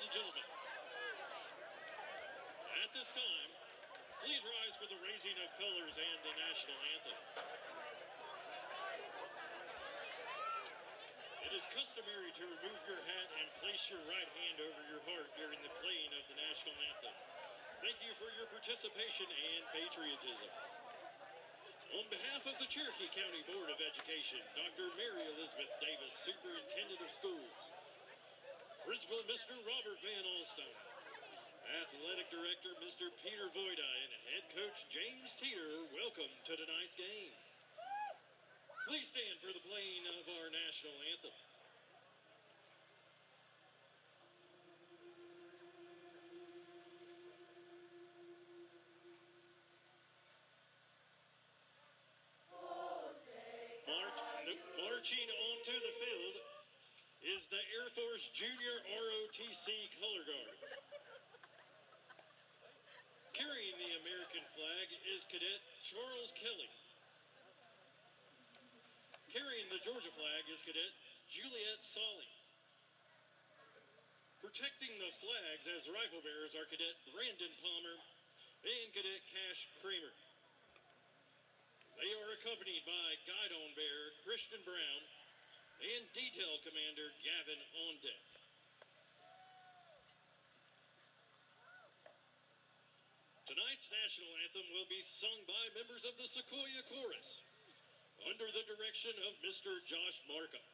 and gentlemen, at this time, please rise for the raising of colors and the national anthem. It is customary to remove your hat and place your right hand over your heart during the playing of the national anthem. Thank you for your participation and patriotism. On behalf of the Cherokee County Board of Education, Dr. Mary Elizabeth Davis, Superintendent of Schools, Principal Mr. Robert Van Alstine, Athletic Director Mr. Peter Voida, and Head Coach James Teeter, welcome to tonight's game. Please stand for the playing of our national anthem. Marching onto the field is the Air Force Junior ROTC Color Guard. Carrying the American flag is Cadet Charles Kelly. Carrying the Georgia flag is Cadet Juliet Solly. Protecting the flags as rifle bearers are Cadet Brandon Palmer and Cadet Cash Kramer. They are accompanied by guidon bearer Christian Brown and detail commander Gavin Ondeck. Tonight's national anthem will be sung by members of the Sequoyah Chorus under the direction of Mr. Josh Markham.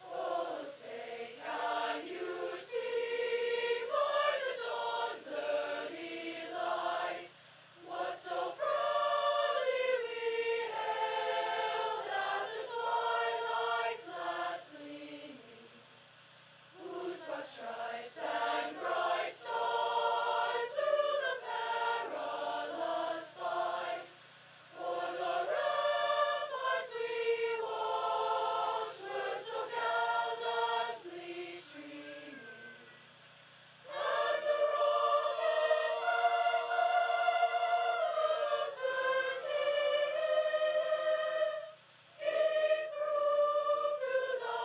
Oh, say, can you see by the dawn's early light what so proudly we hailed at the twilight's last gleaming, whose broad stripes and bright stars through the perilous fight o'er the ramparts we watched were so gallantly streaming, and the Romans were giving proof through the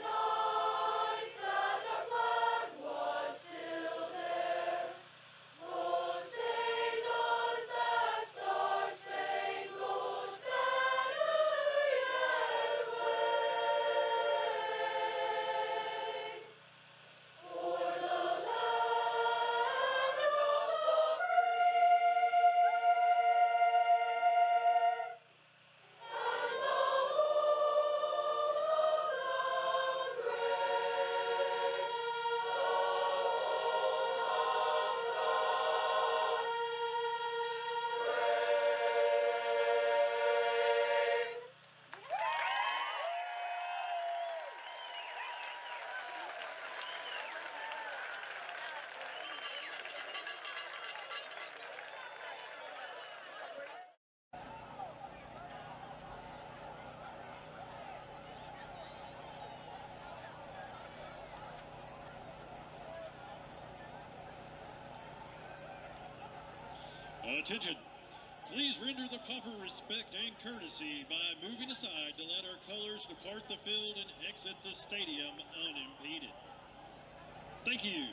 night that our flag was still there. Oh, say does that star-spangled banner yet wave o'er the land of the free and the home of the Attention, please render the proper respect and courtesy by moving aside to let our colors depart the field and exit the stadium unimpeded. Thank you.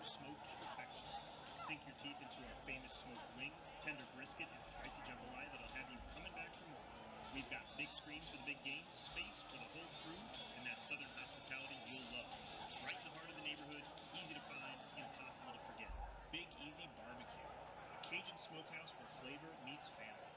smoked to perfection. Sink your teeth into our famous smoked wings, tender brisket, and spicy jambalaya that'll have you coming back for more. We've got big screens for the big games, space for the whole crew, and that southern hospitality you'll love. Right in the heart of the neighborhood, easy to find, impossible to forget. Big Easy Barbecue, a Cajun smokehouse where flavor meets family.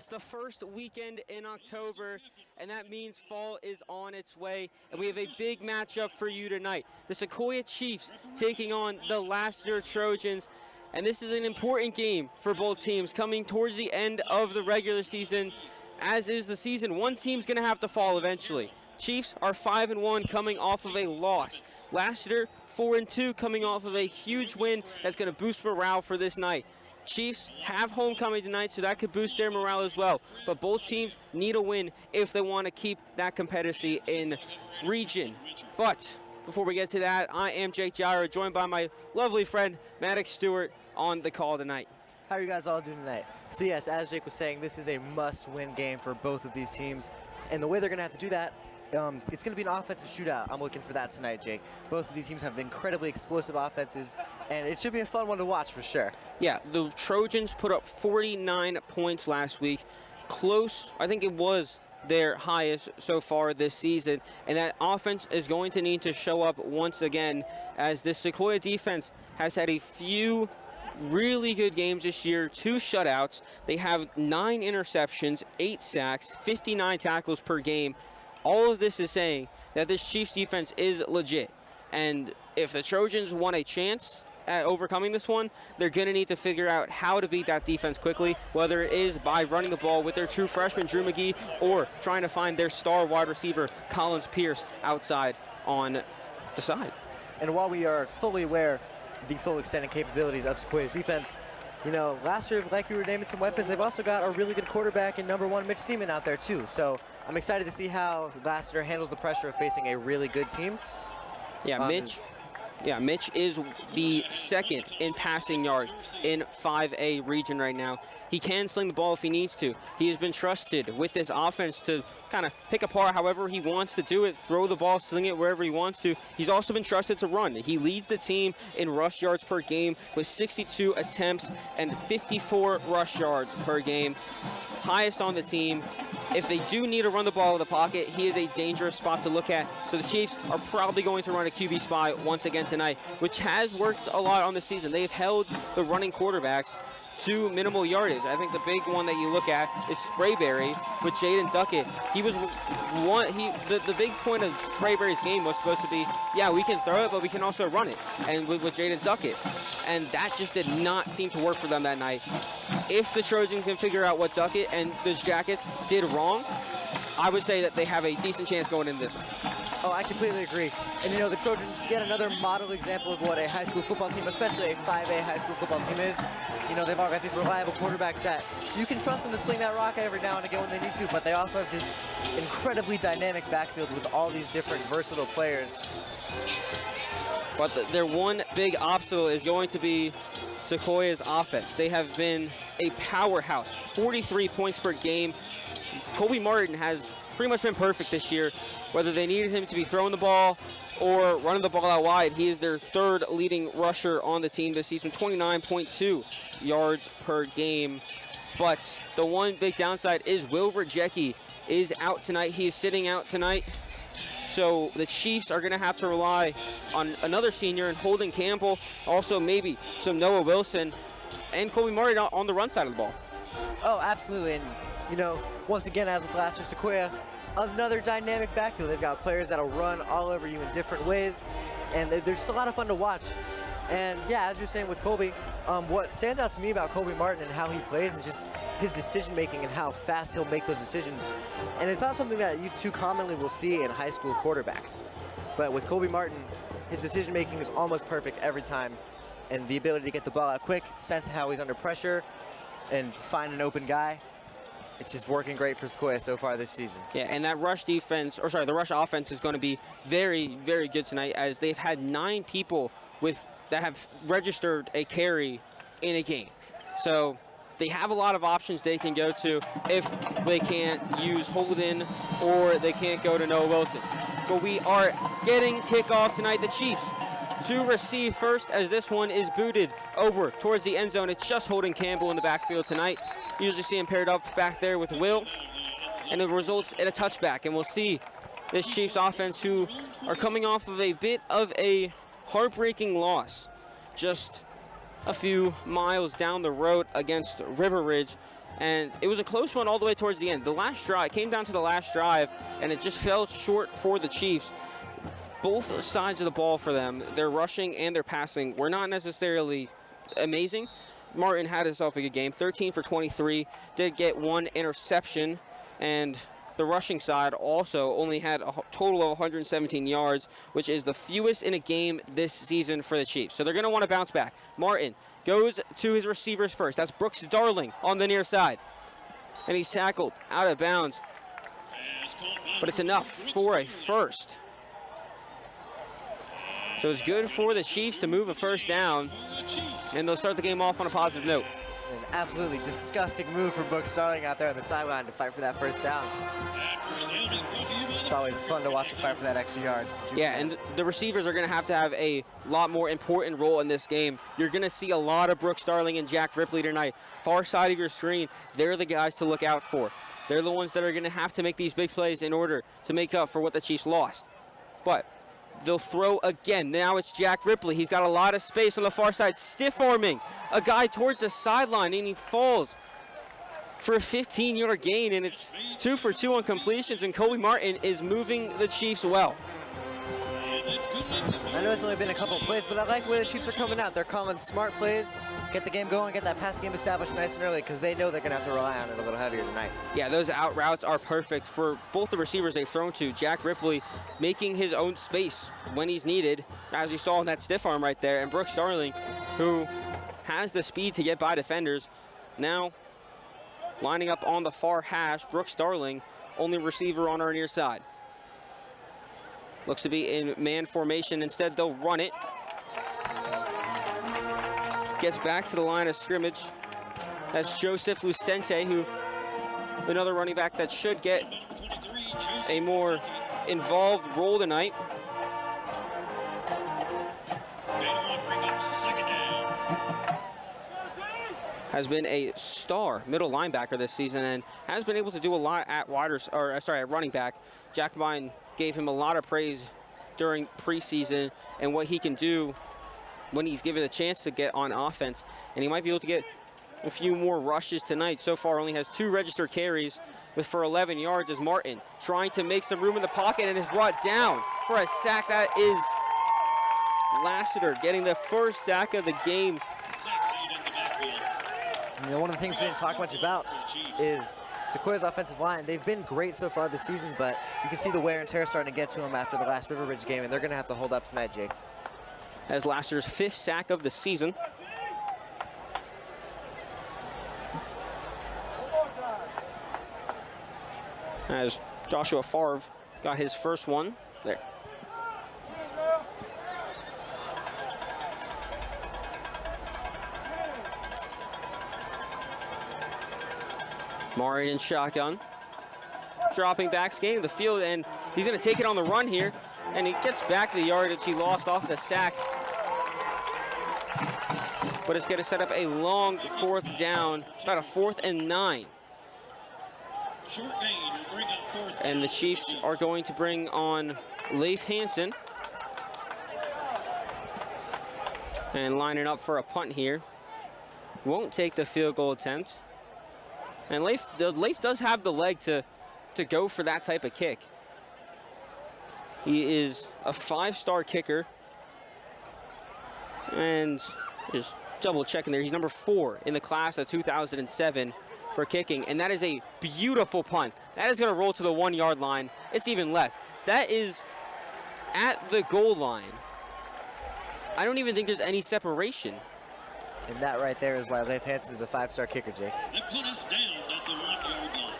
It's the first weekend in October, and that means fall is on its way, and we have a big matchup for you tonight. The Sequoyah Chiefs taking on the Lassiter Trojans, and this is an important game for both teams coming towards the end of the regular season. As is the season, one team's going to have to fall eventually. Chiefs are 5-1 coming off of a loss. Lassiter 4-2 coming off of a huge win that's going to boost morale for this night. Chiefs have homecoming tonight, so that could boost their morale as well. But both teams need a win if they want to keep that competitive in region. But before we get to that, I am Jake Gyro, joined by my lovely friend Maddox Stewart on the call tonight. How are you guys all doing tonight? So yes, as Jake was saying, this is a must-win game for both of these teams. And the way they're going to have to do that, it's going to be an offensive shootout. I'm looking for that tonight, Jake. Both of these teams have incredibly explosive offenses, and it should be a fun one to watch for sure. Yeah, the Trojans put up 49 points last week. Close, I think it was their highest so far this season, and that offense is going to need to show up once again, as this Sequoyah defense has had a few really good games this year, 2 shutouts. They have 9 interceptions, 8 sacks, 59 tackles per game. All of this is saying that this Chiefs defense is legit. And if the Trojans want a chance at overcoming this one, they're going to need to figure out how to beat that defense quickly, whether it is by running the ball with their true freshman, Drew McGee, or trying to find their star wide receiver, Collins Pierce, outside on the side. And while we are fully aware of the full extent and capabilities of Sequoyah's defense, you know, last year, like you were naming some weapons, they've also got a really good quarterback in #1 Mitch Seaman out there too. So I'm excited to see how Lassiter handles the pressure of facing a really good team. Yeah, Mitch is the second in passing yards in 5A region right now. He can sling the ball if he needs to. He has been trusted with this offense to kind of pick apart however he wants to do it, throw the ball, sling it wherever he wants to. He's also been trusted to run. He leads the team in rush yards per game with 62 attempts and 54 rush yards per game. Highest on the team. If they do need to run the ball in the pocket, he is a dangerous spot to look at. So the Chiefs are probably going to run a QB spy once again tonight, which has worked a lot on the season. They've held the running quarterbacks to minimal yardage. I think the big one that you look at is Sprayberry with Jaden Duckett. He was the big point of Sprayberry's game was supposed to be, yeah, we can throw it, but we can also run it, and with Jaden Duckett. And that just did not seem to work for them that night. If the Trojans can figure out what Duckett and those Jackets did wrong, I would say that they have a decent chance going into this one. Oh, I completely agree. And, you know, the Trojans get another model example of what a high school football team, especially a 5A high school football team is. You know, they've all got these reliable quarterbacks that you can trust them to sling that rock every now and again when they need to, but they also have this incredibly dynamic backfield with all these different versatile players. But their one big obstacle is going to be Sequoyah's offense. They have been a powerhouse, 43 points per game. Colby Martin has pretty much been perfect this year. Whether they needed him to be throwing the ball or running the ball out wide, he is their 3rd leading rusher on the team this season, 29.2 yards per game. But the one big downside is Will Rajecki is out tonight. He is sitting out tonight. So the Chiefs are going to have to rely on another senior and Holden Campbell, also maybe some Noah Wilson, and Colby Martin on the run side of the ball. Oh, absolutely. And, you know, once again, as with Lassiter Sequoyah, another dynamic backfield. They've got players that'll run all over you in different ways, and they're just a lot of fun to watch. And yeah, as you're saying with Colby, what stands out to me about Colby Martin and how he plays is just his decision making and how fast he'll make those decisions. And it's not something that you too commonly will see in high school quarterbacks. But with Colby Martin, his decision making is almost perfect every time, and the ability to get the ball out quick, sense how he's under pressure, and find an open guy. It's just working great for Sequoyah so far this season. Yeah, and that rush defense, the rush offense is going to be very, very good tonight, as they've had 9 people that have registered a carry in a game. So they have a lot of options they can go to if they can't use Holden or they can't go to Noah Wilson. But we are getting kickoff tonight. The Chiefs to receive first, as this one is booted over towards the end zone. It's just Holden Campbell in the backfield tonight. Usually see him paired up back there with Will. And it results in a touchback. And we'll see this Chiefs offense, who are coming off of a bit of a heartbreaking loss just a few miles down the road against River Ridge. And it was a close one all the way towards the end. The last drive, it came down to the last drive, and it just fell short for the Chiefs. Both sides of the ball for them, their rushing and their passing, were not necessarily amazing. Martin had himself a good game, 13 for 23, did get one interception, and the rushing side also only had a total of 117 yards, which is the fewest in a game this season for the Chiefs. So they're going to want to bounce back. Martin goes to his receivers first. That's Brooks Darling on the near side. And he's tackled out of bounds. But it's enough for a first. So it's good for the Chiefs to move a first down, and they'll start the game off on a positive note. An absolutely disgusting move for Brooks Darling out there on the sideline to fight for that first down. It's always fun to watch him fight for that extra yards. Yeah, and the receivers are going to have a lot more important role in this game. You're going to see a lot of Brooks Darling and Jack Ripley tonight. Far side of your screen, they're the guys to look out for. They're the ones that are going to have to make these big plays in order to make up for what the Chiefs lost. But they'll throw again. Now it's Jack Ripley. He's got a lot of space on the far side, stiff-arming a guy towards the sideline, and he falls for a 15-yard gain, and it's 2 for 2 on completions, and Kobe Martin is moving the Chiefs well. I know it's only been a couple of plays, but I like the way the Chiefs are coming out. They're calling smart plays, get the game going, get that pass game established nice and early, because they know they're going to have to rely on it a little heavier tonight. Yeah, those out routes are perfect for both the receivers they've thrown to. Jack Ripley making his own space when he's needed, as you saw in that stiff arm right there, and Brooks Darling, who has the speed to get by defenders, now lining up on the far hash. Brooks Darling, only receiver on our near side. Looks to be in man formation. Instead, they'll run it. Gets back to the line of scrimmage. That's Joseph Lucente, who, another running back that should get a more involved role tonight. Has been a star middle linebacker this season and has been able to do a lot at at running back. Jack Vine gave him a lot of praise during preseason and what he can do when he's given a chance to get on offense. And he might be able to get a few more rushes tonight. So far only has 2 registered carries for 11 yards as Martin trying to make some room in the pocket and is brought down for a sack. That is Lassiter getting the first sack of the game. You know, one of the things we didn't talk much about is Sequoiah's offensive line. They've been great so far this season, but you can see the wear and tear starting to get to them after the last River Ridge game, and they're going to have to hold up tonight, Jake. As Lassiter's 5th sack of the season. As Joshua Favre got his first one there. Martin in shotgun, dropping back, scanning the field, and he's going to take it on the run here, and he gets back the yardage he lost off the sack. But it's going to set up a long 4th down, about a 4th and 9. And the Chiefs are going to bring on Leif Hansen. And lining up for a punt here. Won't take the field goal attempt. And Leif does have the leg to go for that type of kick. He is a 5-star kicker. And just double checking there, he's number 4 in the class of 2007 for kicking. And that is a beautiful punt. That is going to roll to the 1-yard line. It's even less. That is at the goal line. I don't even think there's any separation. And that right there is why Leif Hansen is a 5-star kicker, Jake. The punt is down at the 1-yard line.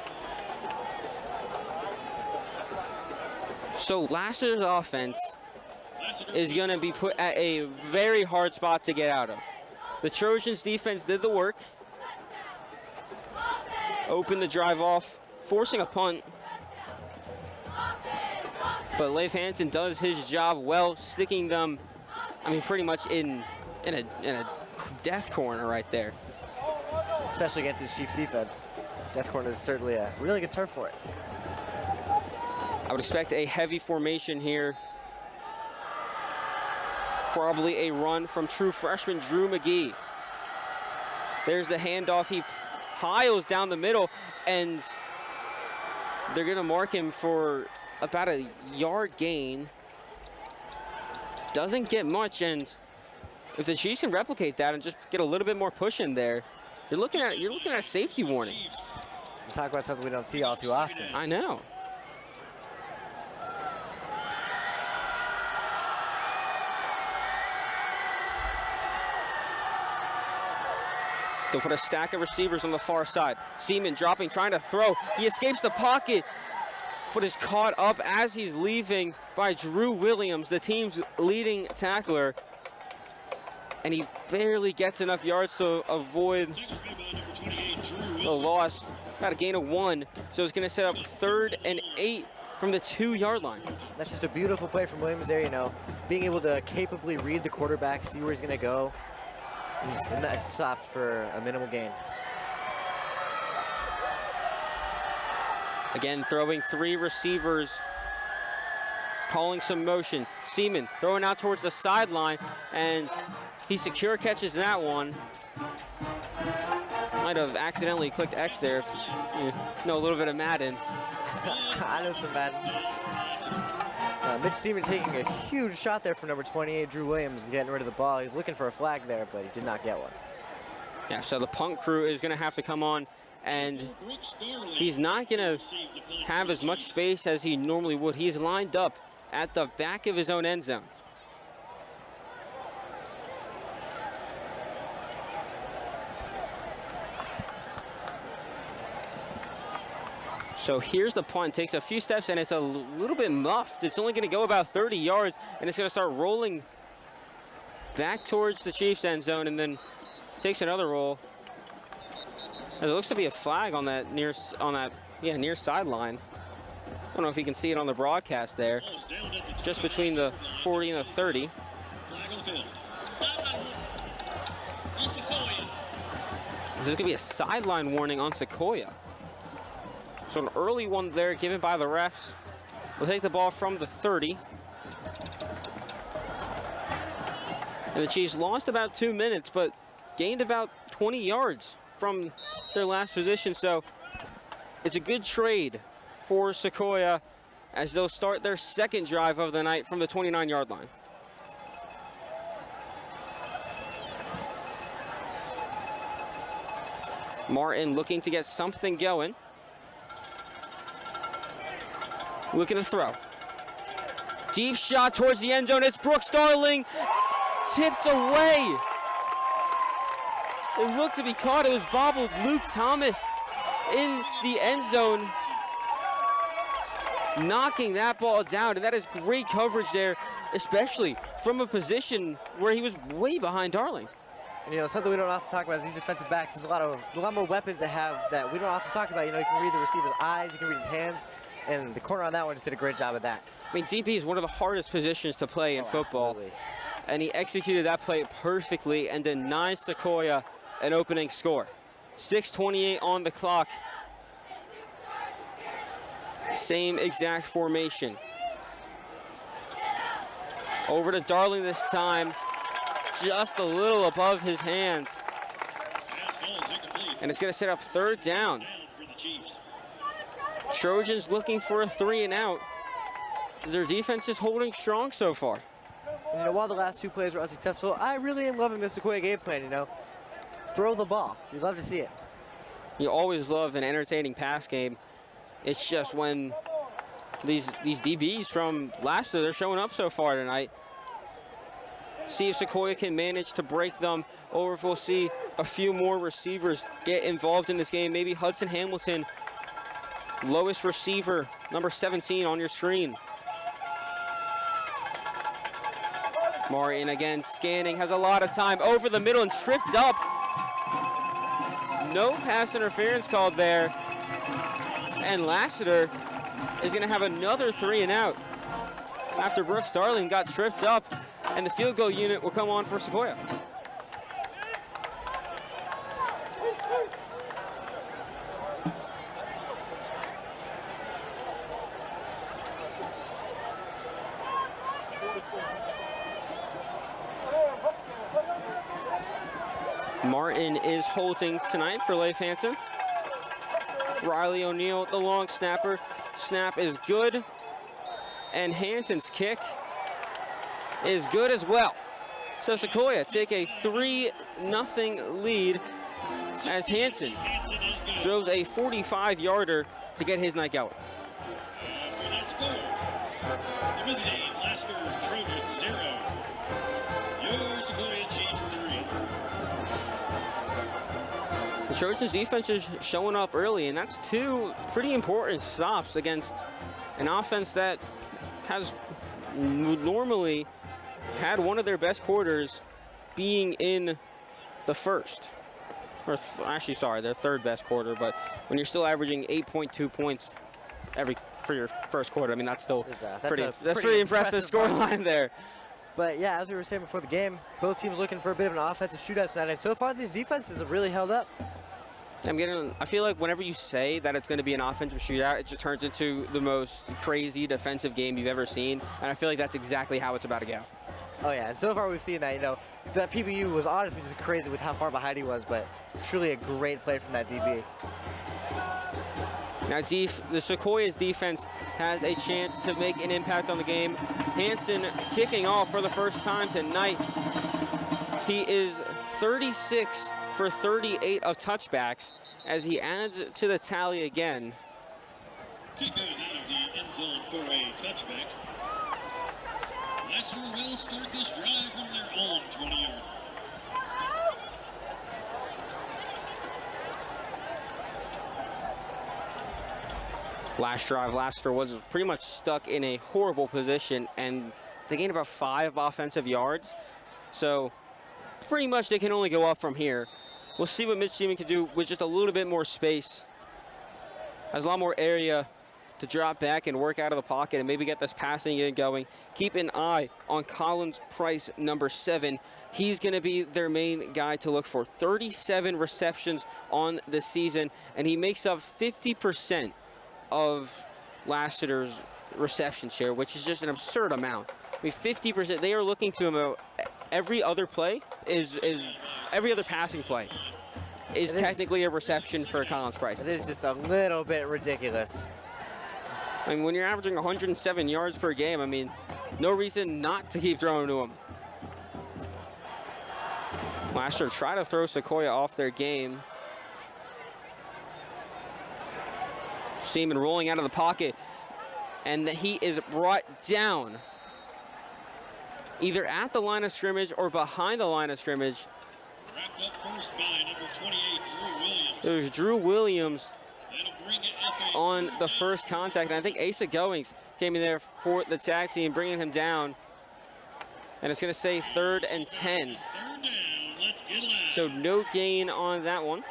So Lassiter's offense is going to be put at a very hard spot to get out of. The Trojans defense did the work. Opened the drive off, forcing a punt. But Leif Hansen does his job well, sticking them, I mean, pretty much in a death corner right there. Especially against his Chiefs defense. Death corner is certainly a really good term for it. I would expect a heavy formation here. Probably a run from true freshman Drew McGee. There's the handoff. He piles down the middle, and they're going to mark him for about a yard gain. Doesn't get much, and if the Chiefs can replicate that and just get a little bit more push in there, you're looking at a safety warning. We talk about something we don't see all too often. I know. They'll put a stack of receivers on the far side. Seaman dropping, trying to throw. He escapes the pocket, but is caught up as he's leaving by Drew Williams, the team's leading tackler. And he barely gets enough yards to avoid the loss. Got a gain of 1, so it's going to set up 3rd and 8 from the 2-yard line. That's just a beautiful play from Williams there, you know, being able to capably read the quarterback, see where he's going to go. He's stopped for a minimal gain. Again, throwing 3 receivers, calling some motion. Seaman throwing out towards the sideline, and he secure catches that one. Might have accidentally clicked X there. If you know a little bit of Madden. I know some Madden. Mitch Seaman taking a huge shot there for number 28, Drew Williams, getting rid of the ball. He's looking for a flag there, but he did not get one. Yeah, so the punt crew is going to have to come on, and he's not going to have as much space as he normally would. He's lined up at the back of his own end zone. So here's the punt, takes a few steps, and it's a little bit muffed. It's only going to go about 30 yards, and it's going to start rolling back towards the Chiefs' end zone, and then takes another roll. As it looks to be a flag on that near sideline. I don't know if you can see it on the broadcast there, just between the 40 and the 30. There's going to be a sideline warning on Sequoyah. So an early one there given by the refs. We'll take the ball from the 30. And the Chiefs lost about 2 minutes, but gained about 20 yards from their last position. So it's a good trade for Sequoyah as they'll start their 2nd drive of the night from the 29-yard line. Martin looking to get something going. Looking to throw. Deep shot towards the end zone. It's Brooks Darling. Tipped away. It looked to be caught. It was bobbled. Luke Thomas in the end zone, knocking that ball down. And that is great coverage there, especially from a position where he was way behind Darling. And, you know, something we don't often talk about is these defensive backs. There's a lot more weapons they have that we don't often talk about. You know, you can read the receiver's eyes, you can read his hands. And the corner on that one just did a great job of that. I mean, DB is one of the hardest positions to play in football. Absolutely. And he executed that play perfectly and denies Sequoyah an opening score. 6:28 on the clock. Same exact formation. Over to Darling this time. Just a little above his hands. And it's going to set up 3rd down. Trojans looking for a 3 and out. Their defense is holding strong so far. And, you know, while the last 2 plays were unsuccessful, I really am loving the Sequoyah game plan, you know. Throw the ball. You love to see it. You always love an entertaining pass game. It's just when these DBs from Lassiter, they're showing up so far tonight. See if Sequoyah can manage to break them, or if we'll see a few more receivers get involved in this game. Maybe Hudson Hamilton, lowest receiver, number 17 on your screen. Martin again scanning, has a lot of time over the middle and tripped up. No pass interference called there. And Lassiter is going to have another 3 and out after Brooks Darling got tripped up, and the field goal unit will come on for Sequoyah. Martin is holding tonight for Leif Hansen. Riley O'Neill, the long snapper. Snap is good. And Hansen's kick is good as well. So Sequoyah take a 3-0 lead as Hansen drove a 45-yarder to get his night going. After that score, the visiting Lassiter Trojans 0. Your Sequoyah Chiefs 3. The Trojans defense is showing up early, and that's 2 pretty important stops against an offense that has normally had one of their best quarters being in the first. Or actually, sorry, their third best quarter, but when you're still averaging 8.2 points for your first quarter, I mean, that's still pretty impressive scoreline there. But yeah, as we were saying before the game, both teams looking for a bit of an offensive shootout tonight, and so far these defenses have really held up. I feel like whenever you say that it's going to be an offensive shootout, it just turns into the most crazy defensive game you've ever seen, and I feel like that's exactly how it's about to go. Oh yeah, and so far we've seen that, you know, that PBU was honestly just crazy with how far behind he was, but truly a great play from that DB. Now the Sequoiah's defense has a chance to make an impact on the game. Hansen kicking off for the first time tonight. He is 36 for 38 of touchbacks as he adds to the tally again. Kick goes out of the end zone for a touchback. Lassiter will start this drive from their own 20-yard. Last drive, Lassiter was pretty much stuck in a horrible position, and they gained about 5 offensive yards. So pretty much they can only go up from here. We'll see what Mitch Seaman can do with just a little bit more space. Has a lot more area to drop back and work out of the pocket and maybe get this passing game going. Keep an eye on Collins Price, number 7. He's going to be their main guy to look for. 37 receptions on the season, and he makes up 50% of Lassiter's reception share, which is just an absurd amount. I mean, 50%. They are looking to him. Every other play is every other passing play is technically a reception for Collins Price. It is just a little bit ridiculous. I mean, when you're averaging 107 yards per game, I mean, no reason not to keep throwing to him. Lassiter try to throw Sequoyah off their game. Seaman rolling out of the pocket, and he is brought down either at the line of scrimmage or behind the line of scrimmage. Wrapped up first by number 28, Drew Williams. There's Drew Williams on the first contact, and I think Asa Goings came in there for the tag team, bringing him down. And it's going to say 3rd and 10. 3rd down. Let's get loud. So no gain on that one.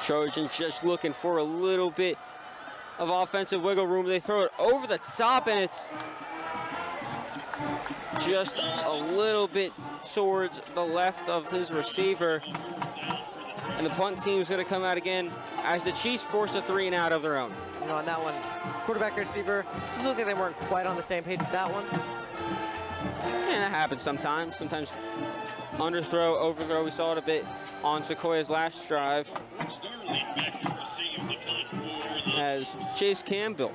Trojans just looking for a little bit of offensive wiggle room. They throw it over the top, and it's just a little bit towards the left of his receiver. And the punt team is going to come out again as the Chiefs force a 3-and-out of their own. You know, on that one, quarterback and receiver, just looked like they weren't quite on the same page with that one. Yeah, that happens sometimes. Sometimes underthrow, overthrow. We saw it a bit on Sequoyah's last drive as Chase Campbell,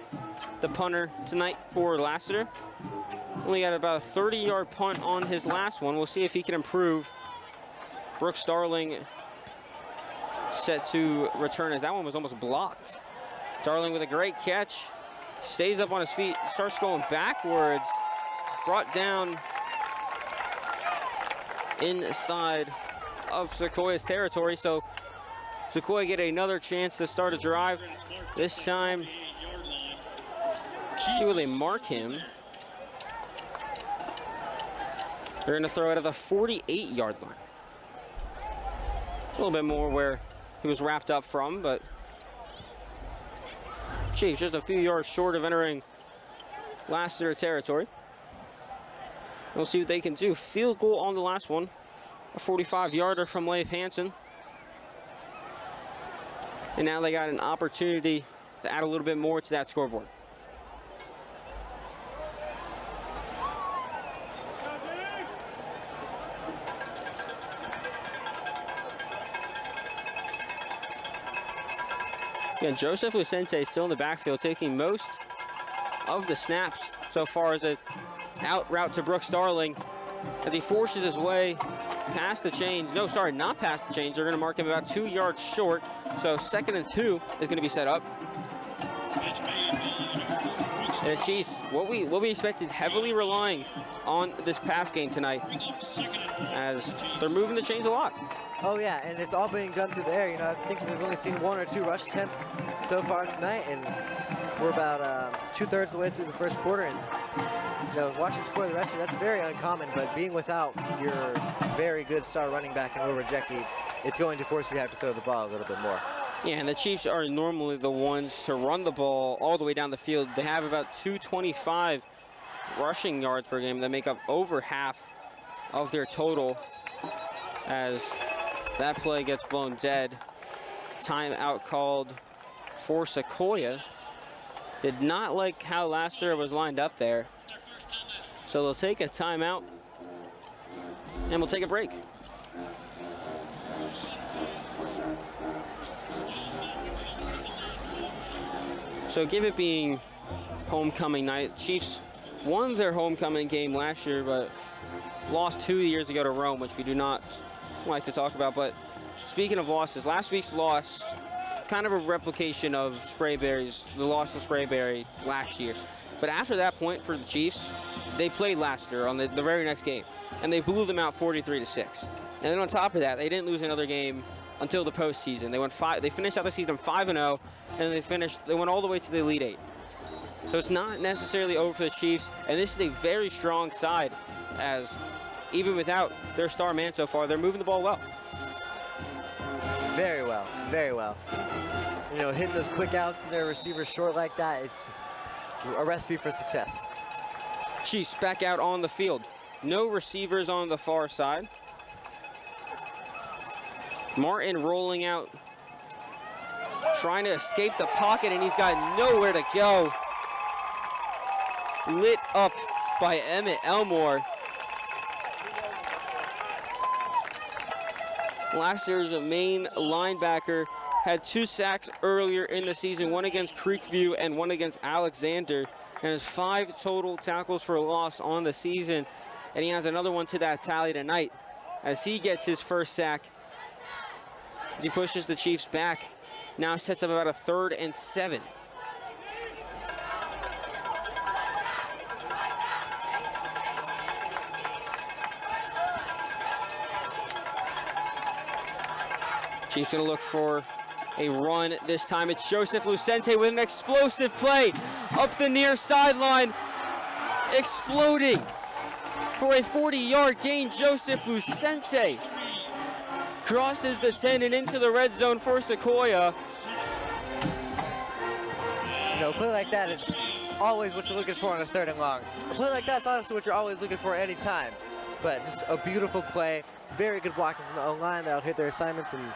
the punter tonight for Lassiter, only got about a 30-yard punt on his last one. We'll see if he can improve. Brooks Starling set to return as that one was almost blocked. Starling with a great catch, stays up on his feet, starts going backwards, brought down inside of Sequoyah's territory. So Sequoyah get another chance to start a drive. This time, see where they mark him. They're going to throw it at the 48-yard line. A little bit more where he was wrapped up from, but Chiefs just a few yards short of entering Lassiter territory. We'll see what they can do. Field goal on the last one. A 45-yarder from Leif Hansen. And now they got an opportunity to add a little bit more to that scoreboard. Again, Joseph Lucente still in the backfield, taking most of the snaps so far as a out route to Brooks Starling as he forces his way past the chains. No, sorry, not past the chains. They're going to mark him about 2 yards short. So 2nd and 2 is going to be set up. And the Chiefs, what we expected, heavily relying on this pass game tonight as they're moving the chains a lot. Oh yeah, and it's all being done through the air. You know, I think we've only seen 1 or 2 rush attempts so far tonight, and we're about 2/3 of the way through the first quarter. And you know, watching score the rest of it, that's very uncommon. But being without your very good star running back in Rajecki, it's going to force you to have to throw the ball a little bit more. Yeah, and the Chiefs are normally the ones to run the ball all the way down the field. They have about 225 rushing yards per game that make up over half of their total. As that play gets blown dead. Timeout called for Sequoyah. Did not like how Lassiter was lined up there. So they'll take a timeout and we'll take a break. So give it being homecoming night, Chiefs won their homecoming game last year, but lost 2 years ago to Rome, which we do not like to talk about. But speaking of losses, last week's loss, kind of a replication of Sprayberry's, the loss of Sprayberry last year. But after that point for the Chiefs, they played Lassiter on the very next game, and they blew them out 43-6. And then on top of that, they didn't lose another game until the postseason. They finished out the season 5-0, and they went all the way to the Elite Eight. So it's not necessarily over for the Chiefs, and this is a very strong side, as even without their star man so far, they're moving the ball well. Very well, very well. You know, hitting those quick outs and their receivers short like that, it's just a recipe for success. Chiefs back out on the field. No receivers on the far side. Martin rolling out, trying to escape the pocket, and he's got nowhere to go. Lit up by Emmett Elmore. Last year's main linebacker had 2 sacks earlier in the season, one against Creekview and one against Alexander, and has 5 total tackles for loss on the season. And he has another one to that tally tonight as he gets his first sack. As he pushes the Chiefs back, now sets up about a 3rd and 7. Chiefs gonna look for a run this time. It's Joseph Lucente with an explosive play up the near sideline, exploding for a 40-yard gain. Joseph Lucente crosses the 10 and into the red zone for Sequoyah. You know, a play like that is always what you're looking for on a 3rd and long. A play like that's honestly what you're always looking for any time. But just a beautiful play, very good blocking from the O-line that'll hit their assignments, and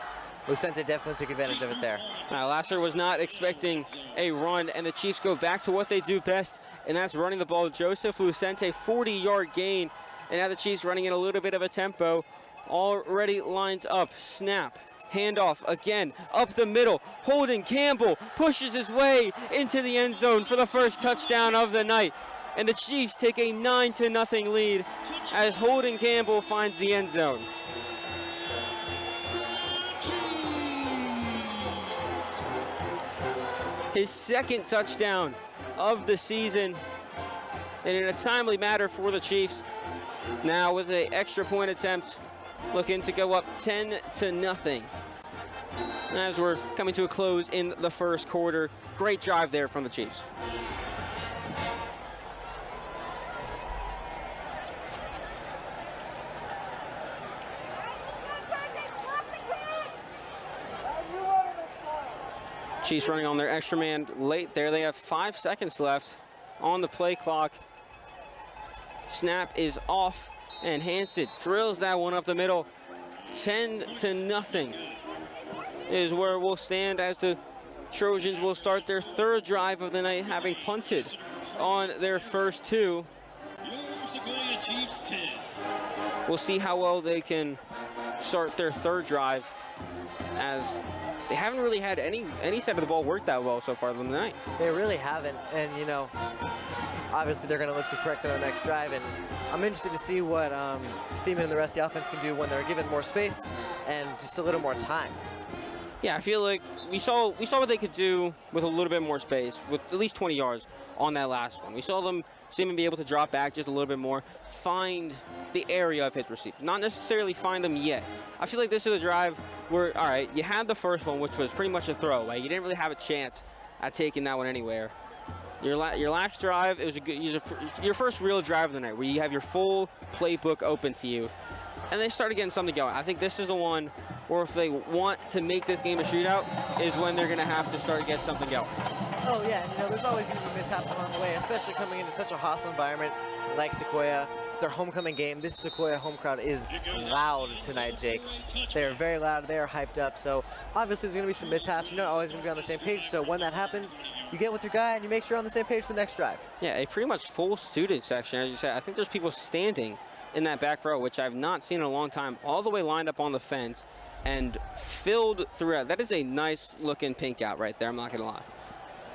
Lucente definitely took advantage of it there. Lassiter was not expecting a run, and the Chiefs go back to what they do best, and that's running the ball. Joseph Lucente, 40-yard gain, and now the Chiefs running in a little bit of a tempo. Already lined up, snap, handoff again, up the middle. Holden Campbell pushes his way into the end zone for the first touchdown of the night. And the Chiefs take a 9-0 lead as Holden Campbell finds the end zone. His 2nd touchdown of the season, and in a timely manner for the Chiefs. Now with an extra point attempt, looking to go up 10-0 as we're coming to a close in the first quarter. Great drive there from the Chiefs. Chiefs running on their extra man late there. They have 5 seconds left on the play clock. Snap is off, and Hansen drills that one up the middle. 10-0 is where we'll stand as the Trojans will start their third drive of the night, having punted on their first two. Your Sequoyah Chiefs 10. We'll see how well they can start their third drive, as they haven't really had any side of the ball work that well so far in the night. They really haven't, and you know, obviously they're going to look to correct it on the next drive, and I'm interested to see what Seaman and the rest of the offense can do when they're given more space and just a little more time. Yeah, I feel like we saw what they could do with a little bit more space, with at least 20 yards on that last one. We saw them Seaman be able to drop back just a little bit more, find the area of his receiver, not necessarily find them yet. I feel like this is a drive where, all right, you had the first one, which was pretty much a throwaway. You didn't really have a chance at taking that one anywhere. Your last drive, it was your first real drive of the night, where you have your full playbook open to you, and they started getting something going. I think this is the one where if they want to make this game a shootout, is when they're going to have to start to get something going. Oh yeah, and you know, there's always going to be mishaps along the way, especially coming into such a hostile environment like Sequoyah. It's their homecoming game. This Sequoyah home crowd is loud tonight, Jake. They're very loud. They are hyped up. So obviously there's going to be some mishaps. You're not always going to be on the same page. So when that happens, you get with your guy and you make sure you're on the same page for the next drive. Yeah, a pretty much full student section, as you said. I think there's people standing in that back row, which I've not seen in a long time, all the way lined up on the fence and filled throughout. That is a nice looking pink out right there, I'm not going to lie.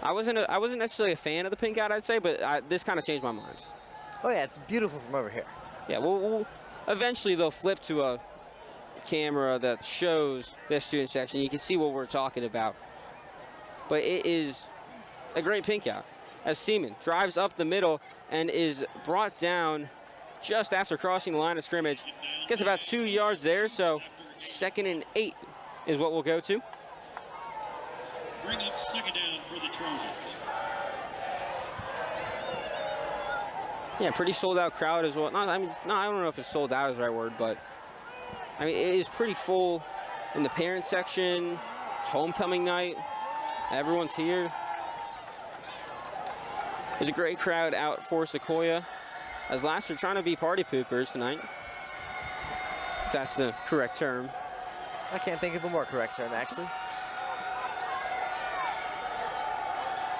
I wasn't necessarily a fan of the pink out, I'd say, but this kind of changed my mind. Oh yeah, it's beautiful from over here. Yeah, we'll eventually they'll flip to a camera that shows this student section. You can see what we're talking about. But it is a great pink out as Seaman drives up the middle and is brought down just after crossing the line of scrimmage. Gets about 2 yards there, so 2nd and 8 is what we'll go to. Bring up second down for the Trojans. Yeah, pretty sold out crowd as well. I don't know if it's sold out is the right word, but I mean, it is pretty full in the parent section. It's homecoming night. Everyone's here. There's a great crowd out for Sequoyah, as Lassiter trying to be party poopers tonight, if that's the correct term. I can't think of a more correct term, actually.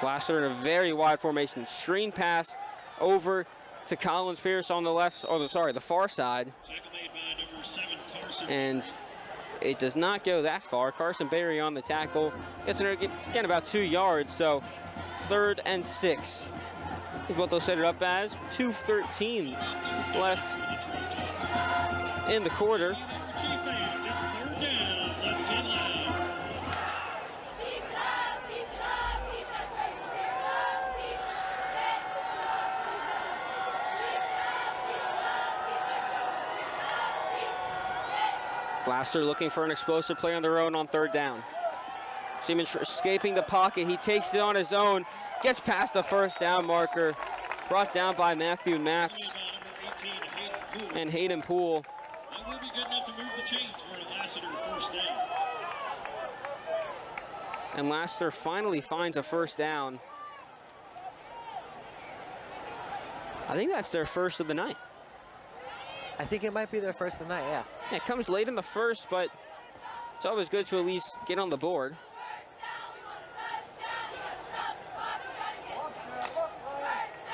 Lassiter in a very wide formation. Screen pass over to Collins Pierce on the left, the far side. Tackle made by number 7, Carson. And it does not go that far. Carson Berry on the tackle. Gets again about 2 yards, so 3rd and 6 is what they'll set it up as. 2:13 left in the quarter. Chief fans, it's 3rd down. Let's get loud. Lassiter looking for an explosive play on their own on 3rd down. Seaman escaping the pocket. He takes it on his own. Gets past the 1st down marker. Brought down by Matthew Max and Hayden Poole. That will be good enough to move the chains for a Lassiter 1st down. And Lassiter finally finds a 1st down. I think that's their first of the night. I think it might be their first of the night, yeah. Yeah, it comes late in the first, but it's always good to at least get on the board.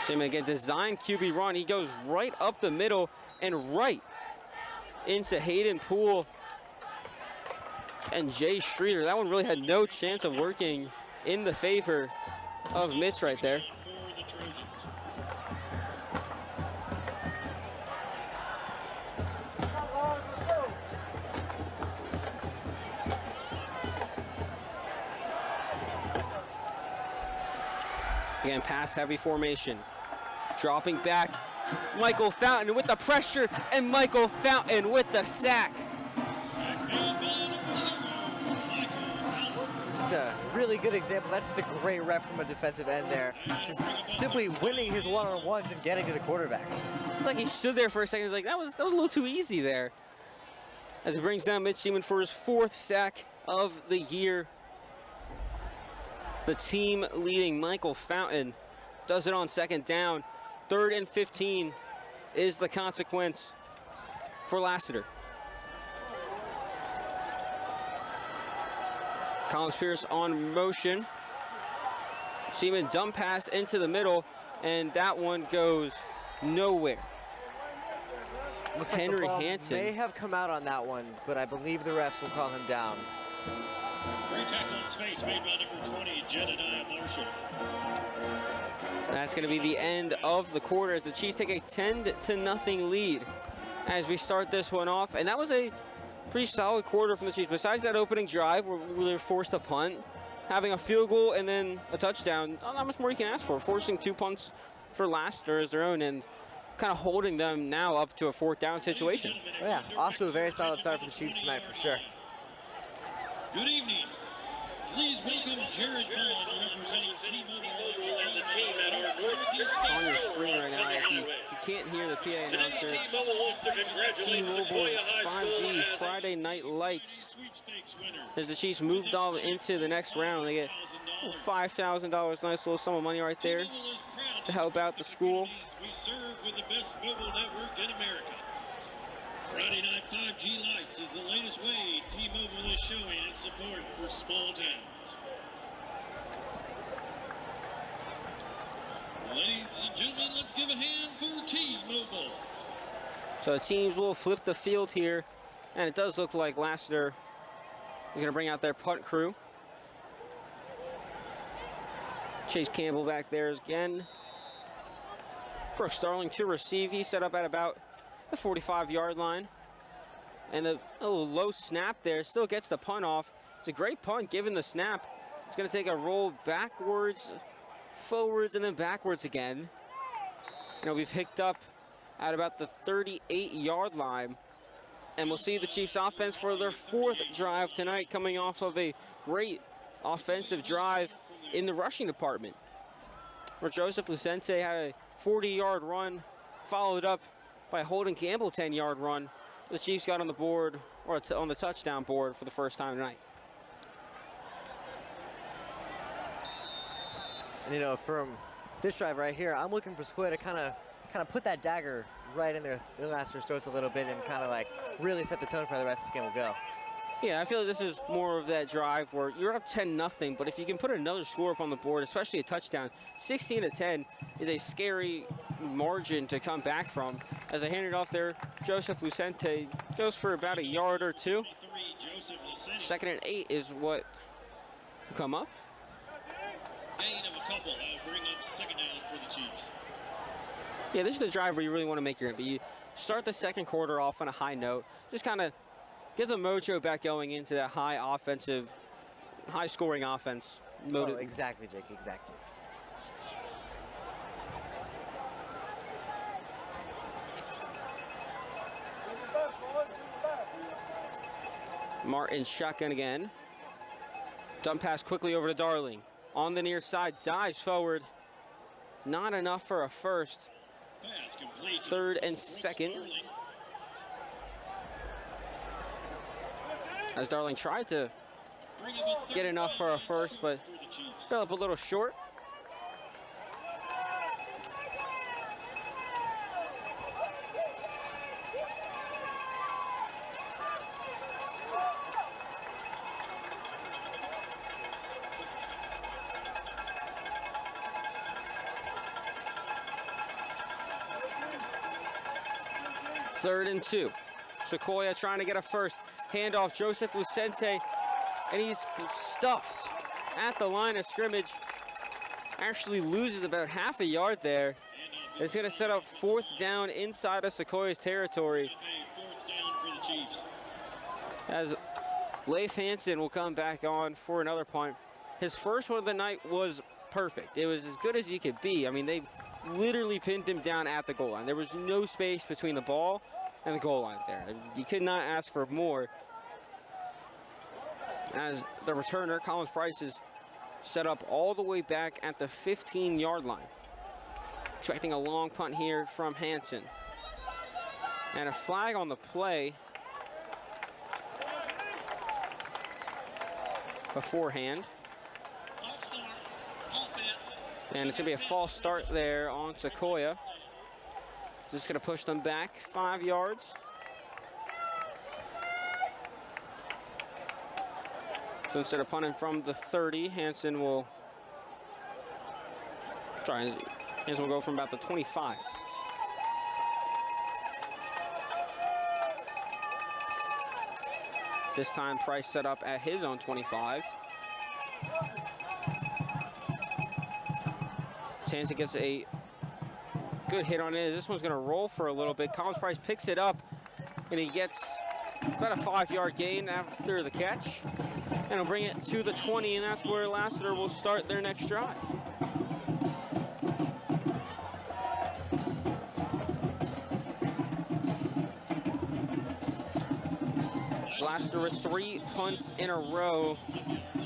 Seaman again, design QB run. He goes right up the middle and right into Hayden Poole and Jay Streeter. That one really had no chance of working in the favor of Mitch right there. For the Trojans. Again, pass-heavy formation. Dropping back, Michael Fountain with the pressure, and Michael Fountain with the sack. Just a really good example. That's just a great rep from a defensive end there. Just simply winning his one-on-ones and getting to the quarterback. It's like he stood there for a second. He's like, that was a little too easy there. As he brings down Mitch Seaman for his 4th sack of the year. The team leading Michael Fountain does it on 2nd down. 3rd and 15 is the consequence for Lassiter. Collins Pierce on motion. Seaman dump pass into the middle, and that one goes nowhere. Looks Henry like the ball Hansen. may have come out on that one, but I believe the refs will call him down. Great tackle in space made by number 20, Jedediah Marshall. That's going to be the end of the quarter as the Chiefs take a 10-0 lead as we start this one off. And that was a pretty solid quarter from the Chiefs. Besides that opening drive where we were forced to punt, having a field goal and then a touchdown, not much more you can ask for. Forcing 2 punts for Lassiter as their own and kind of holding them now up to a 4th down situation. Oh, yeah, off to a very solid start for the Chiefs tonight for sure. Good evening. Please welcome Jared Bond, representing T-Mobile and the team at our Northeast On your screen right now, if you can't hear the PA announcer, it's T-Mobile wants to congratulate T-Mobile's Sequoyah High School 5G as Friday Night Lights. Sweepstakes winner. As the Chiefs moved on into the next round, they get $5,000, nice little sum of money right there T-Mobile is proud to help out the school. We serve with the best mobile network in America. Friday Night 5G Lights is the latest way T-Mobile is showing its support for small towns. Ladies and gentlemen, let's give a hand for T-Mobile. So the teams will flip the field here, and it does look like Lassiter is going to bring out their punt crew. Chase Campbell back there again. Brooks Starling to receive. He's set up at about the 45-yard line. And a little low snap there. Still gets the punt off. It's a great punt given the snap. It's going to take a roll backwards, forwards, and then backwards again. And it'll be picked up at about the 38-yard line. And we'll see the Chiefs offense for their 4th drive tonight, coming off of a great offensive drive in the rushing department, where Joseph Lucente had a 40-yard run, followed up by Holden Campbell 10-yard run. The Chiefs got on the board, or on the touchdown board for the first time tonight. And you know, from this drive right here, I'm looking for Sequoyah to kind of put that dagger right in their Lassiter's throats a little bit and kind of like really set the tone for how the rest of this game will go. Yeah, I feel like this is more of that drive where you're up 10-0, but if you can put another score up on the board, especially a touchdown, 16-10 is a scary margin to come back from. As I hand it off there, Joseph Lucente goes for about a yard or two. 2nd and 8 is what will come up. Gain of a couple. That'll bring up 2nd down for the Chiefs. Yeah, this is the drive where you really want to make your but you start the 2nd quarter off on a high note. Just kind of get the mojo back going into that high-scoring offense. Oh, exactly, Jake, exactly. Martin shotgun again. Dump pass quickly over to Darling. On the near side, dives forward. Not enough for a first. 3rd and 2nd. As Darling tried to get enough for a first, but fell up a little short. Third and 2. Sequoyah trying to get a first. Handoff, Joseph Lucente, and he's stuffed at the line of scrimmage. Actually loses about half a yard there. It's going to set up 4th down inside of Sequoiah's territory. 4th down for the Chiefs. As Leif Hansen will come back on for another punt. His first one of the night was perfect. It was as good as he could be. I mean, they literally pinned him down at the goal line. There was no space between the ball and the goal line there. You could not ask for more. As the returner, Collins Price, is set up all the way back at the 15-yard line. Expecting a long punt here from Hansen. And a flag on the play beforehand. And it's going to be a false start there on Sequoyah. Just going to push them back 5 yards. So instead of punting from the 30, Hansen will Hansen will go from about the 25. This time Price set up at his own 25. Hansen gets a good hit on it. This one's going to roll for a little bit. Collins Price picks it up, and he gets about a 5-yard gain after the catch. And he'll bring it to the 20, and that's where Lassiter will start their next drive. Lassiter with 3 punts in a row.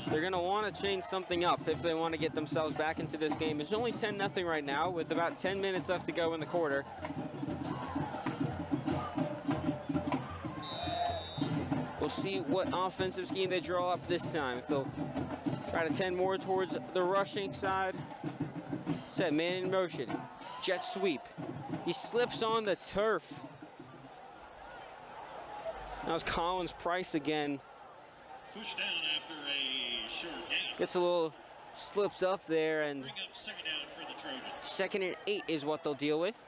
They're going to want to change something up if they want to get themselves back into this game. It's only 10-0 right now with about 10 minutes left to go in the quarter. We'll see what offensive scheme they draw up this time. If they'll try to tend more towards the rushing side. Set man in motion. Jet sweep. He slips on the turf. Now it's Collins Price again. Pushed down after a short gain. Gets a little slips up there, and Bring up second down for the Trojans. 2nd and 8 is what they'll deal with.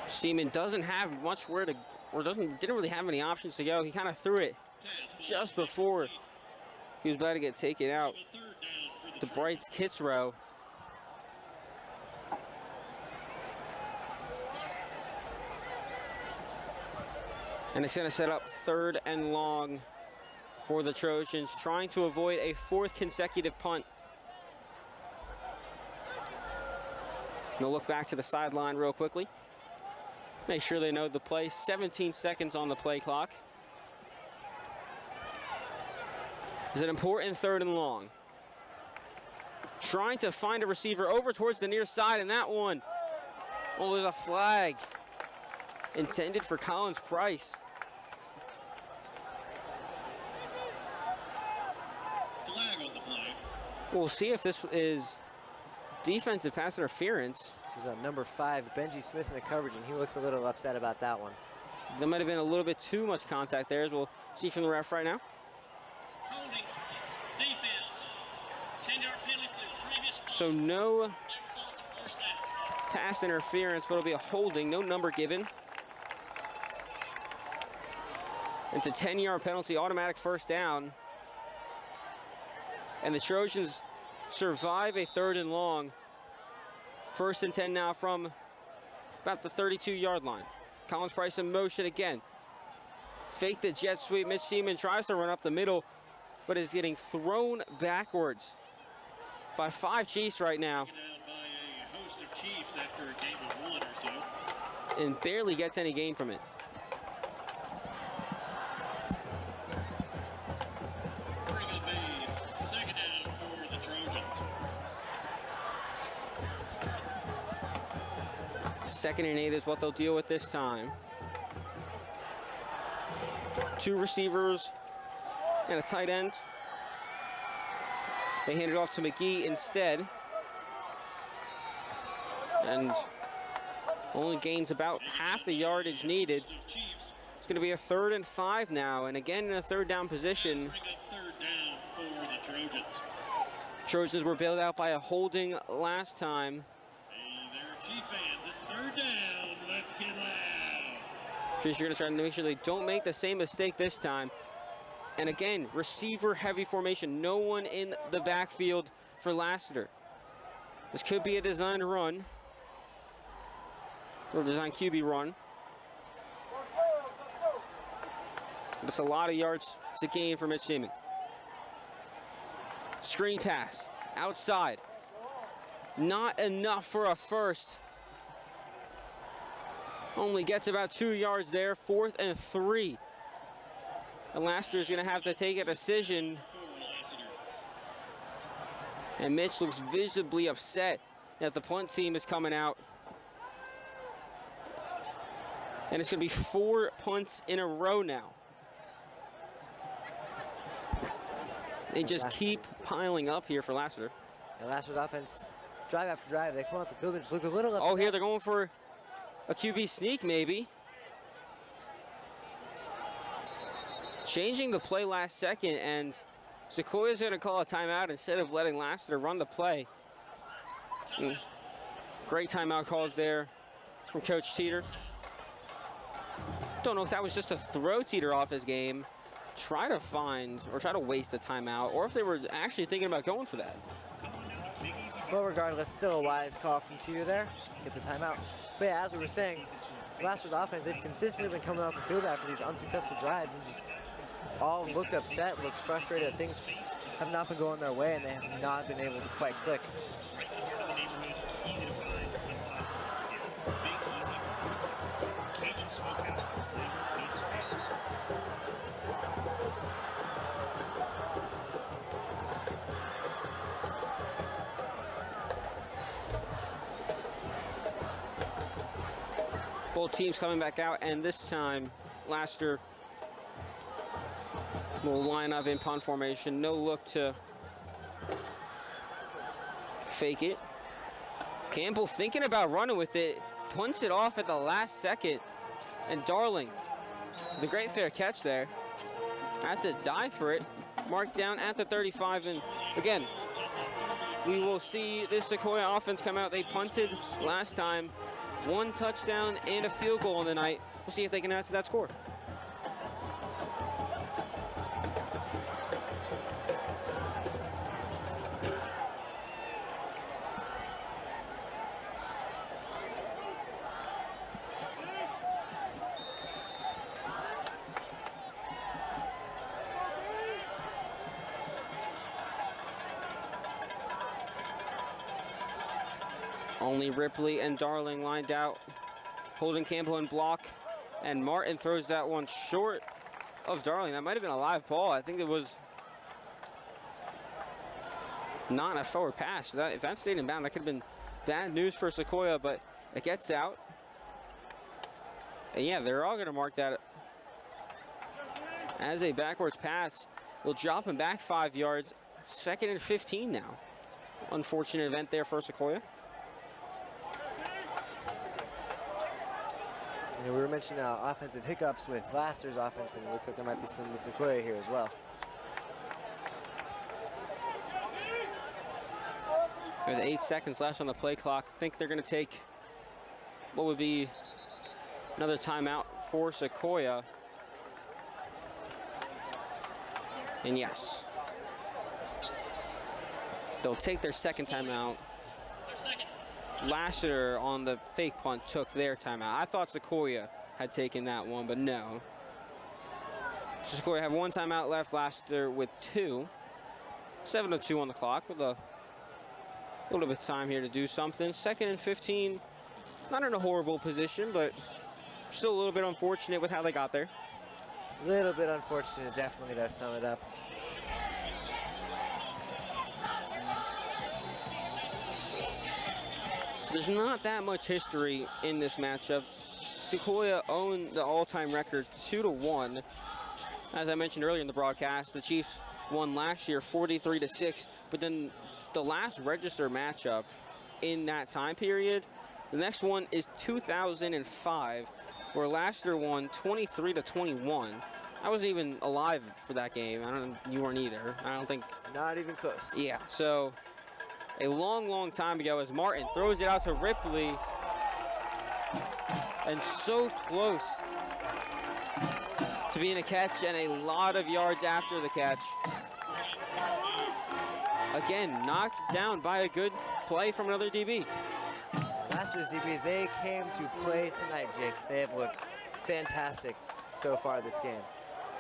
Seaman doesn't have much where to, or didn't really have any options to go. He kind of threw it just before he was about to get taken out. The Brights Kits row. And it's going to set up 3rd and long for the Trojans, trying to avoid a 4th consecutive punt. They'll look back to the sideline real quickly. Make sure they know the play. 17 seconds on the play clock. It's an important 3rd and long. Trying to find a receiver over towards the near side, and that one, oh, there's a flag intended for Collins Price. Flag on the play. We'll see if this is defensive pass interference. There's a number 5, Benji Smith, in the coverage, and he looks a little upset about that one. There might have been a little bit too much contact there, as we'll see from the ref right now. Holding. Defense. 10-yard penalty for the previous play. So no That results in first down. pass interference, but it'll be a holding, no number given. It's a 10-yard penalty, automatic first down. And the Trojans survive a 3rd and long. 1st and 10 now from about the 32-yard line. Collins Price in motion again. Fake the jet sweep. Mitch Seaman tries to run up the middle, but is getting thrown backwards by 5 Chiefs right now. Taken down by a host of Chiefs after a game of 1 or so. And barely gets any gain from it. Bring up a second down for the Trojans. 2nd and 8 is what they'll deal with this time. 2 receivers and a tight end. They hand it off to McGee instead. And only gains about half the yardage needed. It's going to be a 3rd and 5 now, and again in a 3rd down position. Bring up 3rd down for the Trojans. Trojans were bailed out by a holding last time. And there are Chief fans. It's 3rd down. Let's get loud. Chiefs are going to try to make sure they don't make the same mistake this time. And again, receiver heavy formation. No one in the backfield for Lassiter. This could be a designed run. Or designed QB run. It's a lot of yards to gain for Mitch Seaman. Screen pass, outside. Not enough for a first. Only gets about 2 yards there, 4th and 3. And Lassiter's gonna have to take a decision. And Mitch looks visibly upset that the punt team is coming out. And it's gonna be 4 punts in a row now. They just keep piling up here for Lassiter. And Lassiter's offense drive after drive. They come out the field and just look a little upset. Oh, here they're going for a QB sneak, maybe. Changing the play last second, and Sequoiah's going to call a timeout instead of letting Lassiter run the play. Great timeout calls there from Coach Teeter. Don't know if that was just to throw Teeter off his game, try to waste a timeout, or if they were actually thinking about going for that. Well, regardless, still a wise call from Teeter there. Get the timeout. But yeah, as we were saying, Lassiter's offense, they've consistently been coming off the field after these unsuccessful drives and just all looked upset, looked frustrated. Things just have not been going their way, and they have not been able to quite click. Both teams coming back out, and this time Lassiter will line up in punt formation. No look to fake it. Campbell thinking about running with it, punts it off at the last second, and Darling, the great fair catch there, had to dive for it, marked down at the 35, and again, we will see this Sequoyah offense come out. They punted last time, 1 touchdown and a field goal on the night. We'll see if they can add to that score. Only Ripley and Darling lined out, holding Campbell in block, and Martin throws that one short of Darling. That might have been a live ball. I think it was not a forward pass. If that stayed in bounds, that could have been bad news for Sequoyah, but it gets out. And yeah, they're all going to mark that as a backwards pass. We'll drop him back 5 yards. 2nd and 15 now. Unfortunate event there for Sequoyah. You know, we were mentioning offensive hiccups with Lassiter's offense, and it looks like there might be some with Sequoyah here as well. With 8 seconds left on the play clock, I think they're going to take what would be another timeout for Sequoyah. And yes, they'll take their second timeout. Lassiter on the fake punt took their timeout. I thought Sequoyah had taken that one, but no. So Sequoyah have 1 timeout left, Lassiter with 2. 7:02 on the clock with a little bit of time here to do something. 2nd and 15, not in a horrible position, but still a little bit unfortunate with how they got there. A little bit unfortunate, definitely does sum it up. There's not that much history in this matchup. Sequoyah owned the all-time record 2-1. As I mentioned earlier in the broadcast, the Chiefs won last year 43-6, but then the last register matchup in that time period, the next one is 2005, where Lassiter won 23-21. I wasn't even alive for that game. You weren't either. I don't think. Not even close. Yeah, so a long, long time ago as Martin throws it out to Ripley. And so close to being a catch, and a lot of yards after the catch. Again, knocked down by a good play from another DB. Lassiter's DBs, they came to play tonight, Jake. They have looked fantastic so far this game.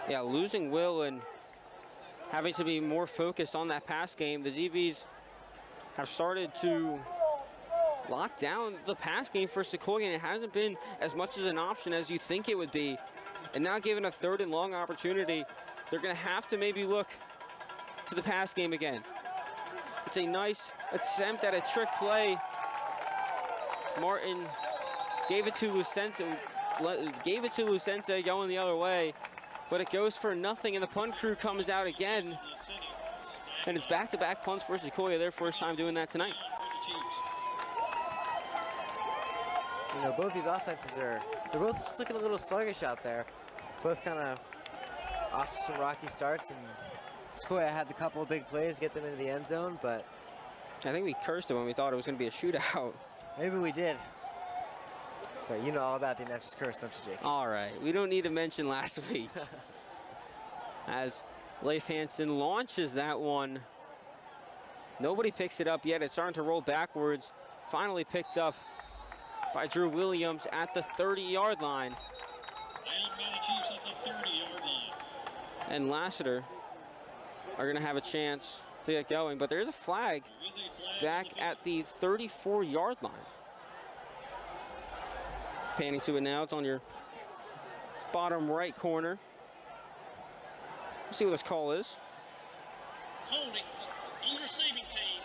Yeah, losing Will and having to be more focused on that pass game, the DBs have started to lock down the pass game for Sequoyah, and it hasn't been as much as an option as you think it would be. And now given a 3rd and long opportunity, they're going to have to maybe look to the pass game again. It's a nice attempt at a trick play. Martin gave it to Lucente going the other way, but it goes for nothing, and the punt crew comes out again. And it's back-to-back punts for Sequoyah, their first time doing that tonight. you know, both these offenses they're both just looking a little sluggish out there. Both kind of off to some rocky starts, and Sequoyah had a couple of big plays get them into the end zone, but I think we cursed it when we thought it was going to be a shootout. maybe we did. But you know all about the Natchez curse, don't you, Jake? All right, we don't need to mention last week. As Leif Hansen launches that one, nobody picks it up yet. It's starting to roll backwards. Finally picked up by Drew Williams at the 30-yard line. Alabama Chiefs at the 30-yard line. And Lassiter are going to have a chance to get going, but there's a flag There is a flag back on the at the 34-yard line. Panning to it now. It's on your bottom right corner. Let's see what this call is. holding on the receiving team.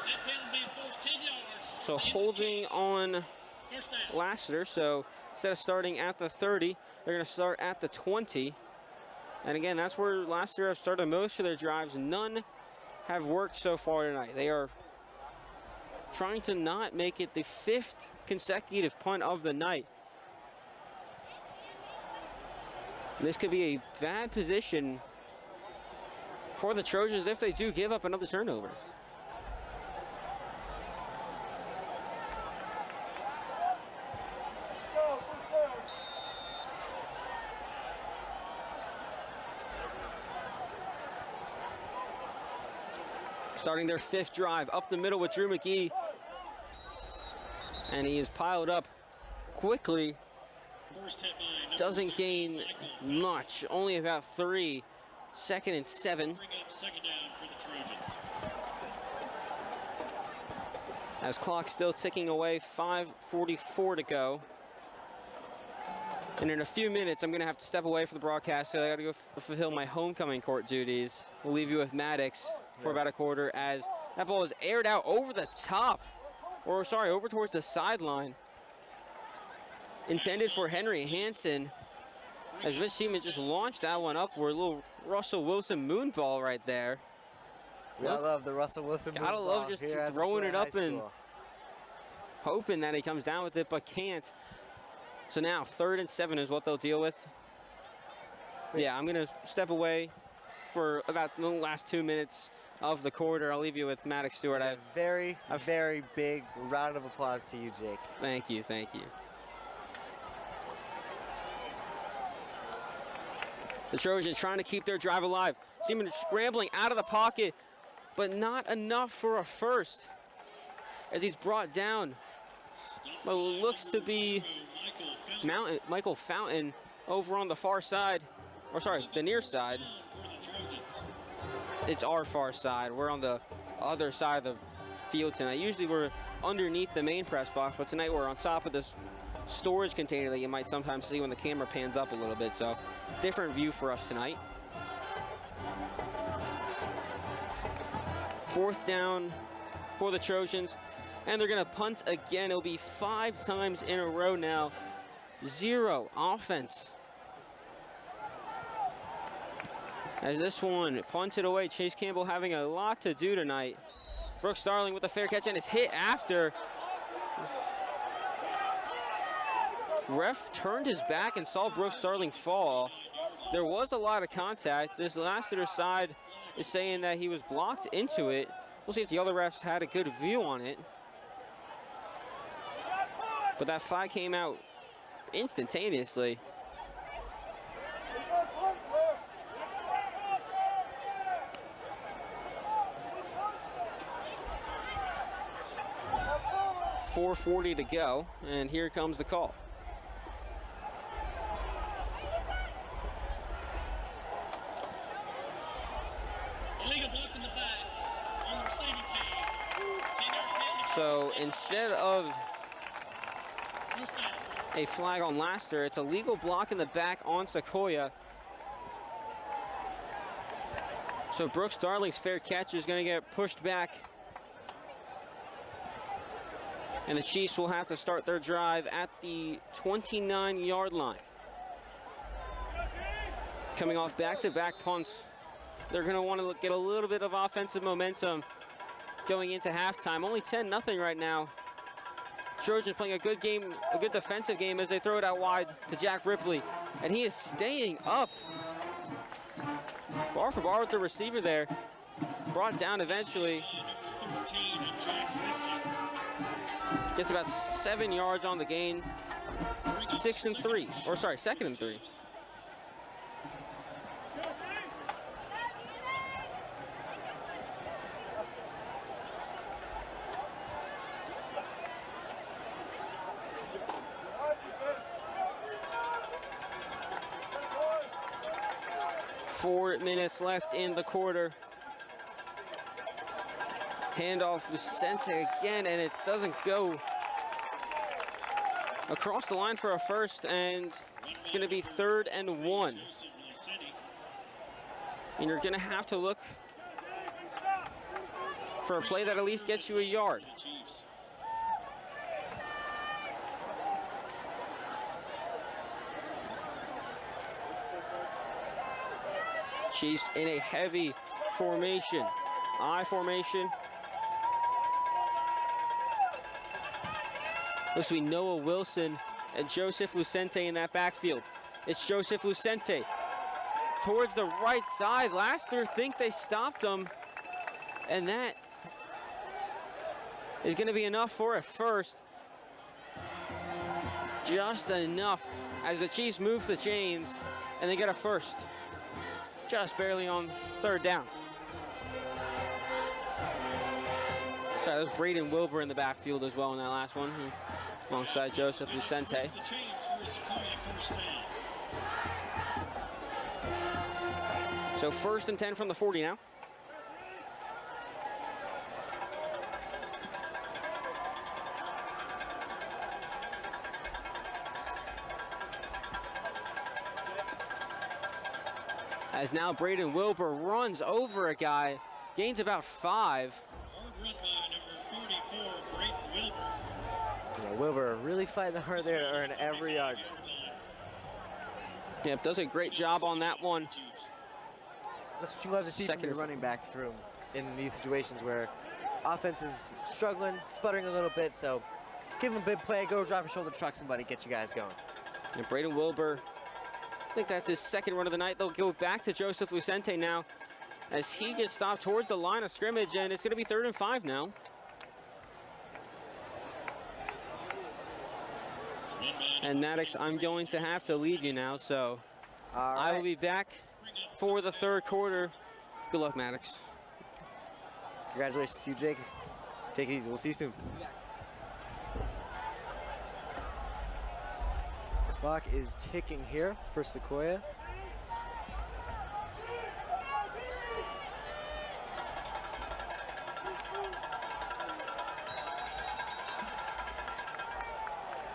That penalty enforced 10 yards. So holding on First down. Lassiter. So instead of starting at the 30, they're going to start at the 20. And again, that's where Lassiter have started most of their drives. None have worked so far tonight. They are trying to not make it the 5th consecutive punt of the night. This could be a bad position for the Trojans if they do give up another turnover. Starting their 5th drive up the middle with Drew McGee. And he is piled up quickly. First hit by number Doesn't 6, gain Michael much, only about 3. 2nd and 7. Bring up second down for the Trojans. As clock's still ticking away, 5:44 to go. And in a few minutes, I'm going to have to step away from the broadcast, so I got to go fulfill my homecoming court duties. We'll leave you with Maddox for about a quarter as that ball is aired out over the top, or sorry, over towards the sideline. Intended for Henry Hansen, as Mitch Seaman just launched that one upward. A little Russell Wilson moon ball right there. We all love the Russell Wilson move Gotta love ball just here at throwing it Sequoyah up High and School. hoping that he comes down with it, but can't. So now 3rd and 7 is what they'll deal with. Yeah, I'm gonna step away for about the last 2 minutes of the quarter. I'll leave you with Maddox Stewart. A very big round of applause to you, Jake. Thank you, thank you. The Trojans trying to keep their drive alive. Seaman scrambling out of the pocket, but not enough for a first as he's brought down. But it looks to be Michael Fountain over on the far side, or sorry, the near side. It's our far side. We're on the other side of the field tonight. Usually we're underneath the main press box, but tonight we're on top of this storage container that you might sometimes see when the camera pans up a little bit. So different view for us tonight. 4th down for the Trojans, and they're gonna punt again. It'll be 5 times in a row now. 0 offense. As this one punted away, Chase Campbell having a lot to do tonight. Brooks Starling with a fair catch, and it's hit after. Ref turned his back and saw Brooks Starling fall. There was a lot of contact. This Lassiter side is saying that he was blocked into it. We'll see if the other refs had a good view on it. But that flag came out instantaneously. .440 to go, and here comes the call. Illegal block in the back on the receiving team. 10-yard penalty. So instead of First down. a flag on Lassiter, it's a legal block in the back on Sequoyah. So Brooks Darling's fair catch is going to get pushed back. And the Chiefs will have to start their drive at the 29-yard line. Coming off back-to-back punts, they're going to want to get a little bit of offensive momentum going into halftime. Only 10-0 right now. Trojans playing a good game, a good defensive game as they throw it out wide to Jack Ripley. And he is staying up. Bar for bar with the receiver there. Brought down eventually. Number 13, Jack Ripley. Gets about 7 yards on the gain. 6 and 3, or sorry, 2nd and 3. Four minutes left in the quarter. Handoff Lucente again, and it doesn't go across the line for a first, and it's going to be 3rd and 1. And you're going to have to look for a play that at least gets you a yard. Chiefs in a heavy formation, I formation. Looks to be Noah Wilson and Joseph Lucente in that backfield. It's Joseph Lucente towards the right side. Lassiter think they stopped him, and that is going to be enough for a first. Just enough as the Chiefs move the chains, and they get a first. Just barely on 3rd down. Sorry, there's Braden Wilbur in the backfield as well in that last one, alongside Joseph Lucente. So 1st and 10 from the 40 now. As now Braden Wilbur runs over a guy, gains about 5. Hard run by number 44, Braden Wilbur. You know, Wilbur really fighting hard there to earn every yard. Yep, does a great job on that one. That's what you love to see from your running back through in these situations where offense is struggling, sputtering a little bit. So give him a big play, go drop your shoulder, truck somebody, get you guys going. And Braden Wilbur, I think that's his 2nd run of the night. They'll go back to Joseph Lucente now as he gets stopped towards the line of scrimmage, and it's going to be 3rd and 5 now. And Maddox, I'm going to have to leave you now, so I will be back for the 3rd quarter. Good luck, Maddox. Congratulations to you, Jake. Take it easy. We'll see you soon. Clock is ticking here for Sequoyah.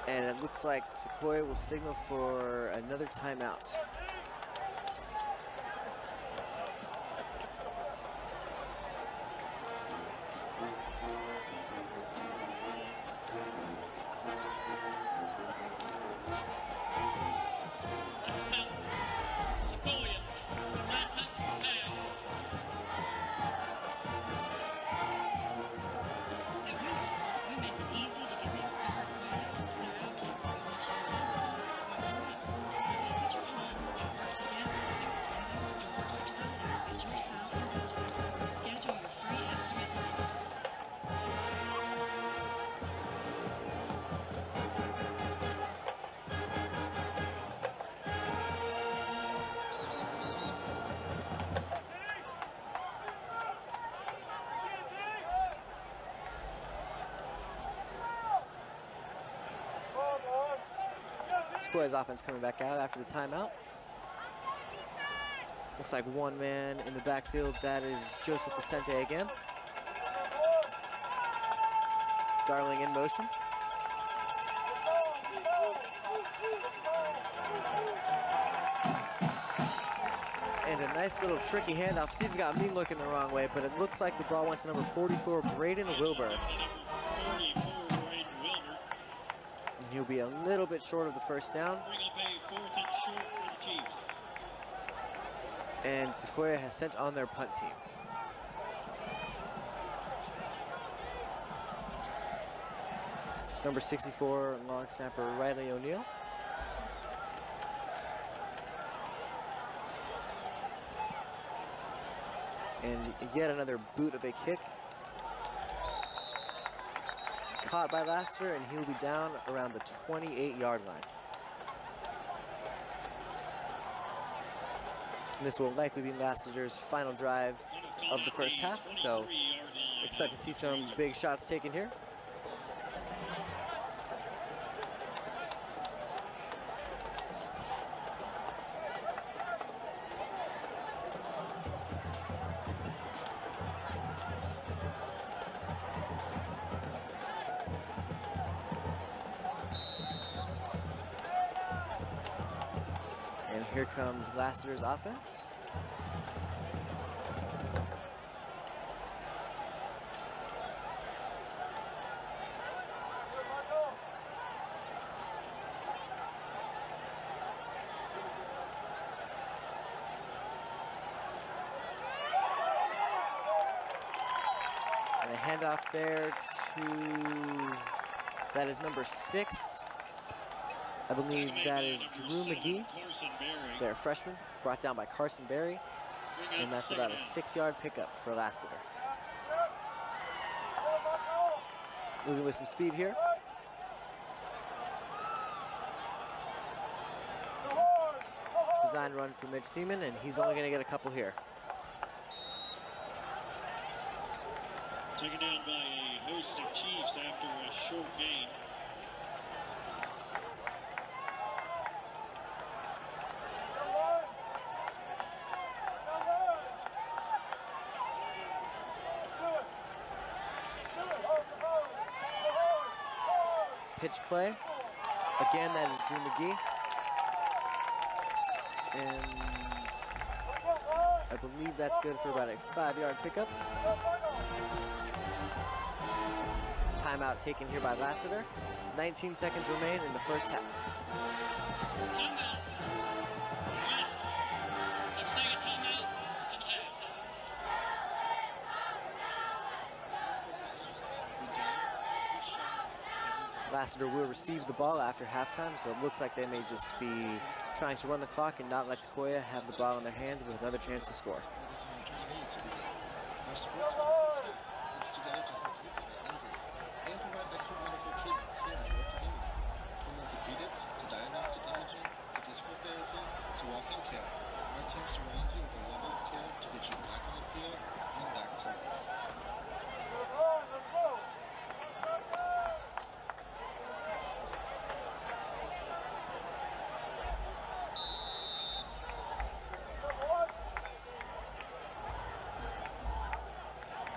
And it looks like Sequoyah will signal for another timeout. Sequoyah's offense coming back out after the timeout. Looks like one man in the backfield. That is Joseph Vicente again. Darling in motion. And a nice little tricky handoff. Steve got me looking the wrong way, but it looks like the ball went to number 44, Braden Wilbur. He'll be a little bit short of the first down. And Sequoyah has sent on their punt team. Number 64, long snapper Riley O'Neal. And yet another boot of a kick. Caught by Lassiter, and he'll be down around the 28-yard line. And this will likely be Lassiter's final drive of the first half, so expect to see some big shots taken here. And here comes Lassiter's offense. And a handoff there to, that is number 6. I believe that is Drew McGee, their freshman, brought down by Carson Berry. And that's about a 6-yard pickup for Lassiter. Moving with some speed here. Design run for Mitch Seaman, and he's only going to get a couple here. Taken down by a host of Chiefs after a short game. Pitch play. Again, that is Drew McGee. And I believe that's good for about a 5-yard pickup. Timeout taken here by Lassiter. 19 seconds remain in the first half. Lassiter will receive the ball after halftime, so it looks like they may just be trying to run the clock and not let Sequoyah have the ball in their hands with another chance to score.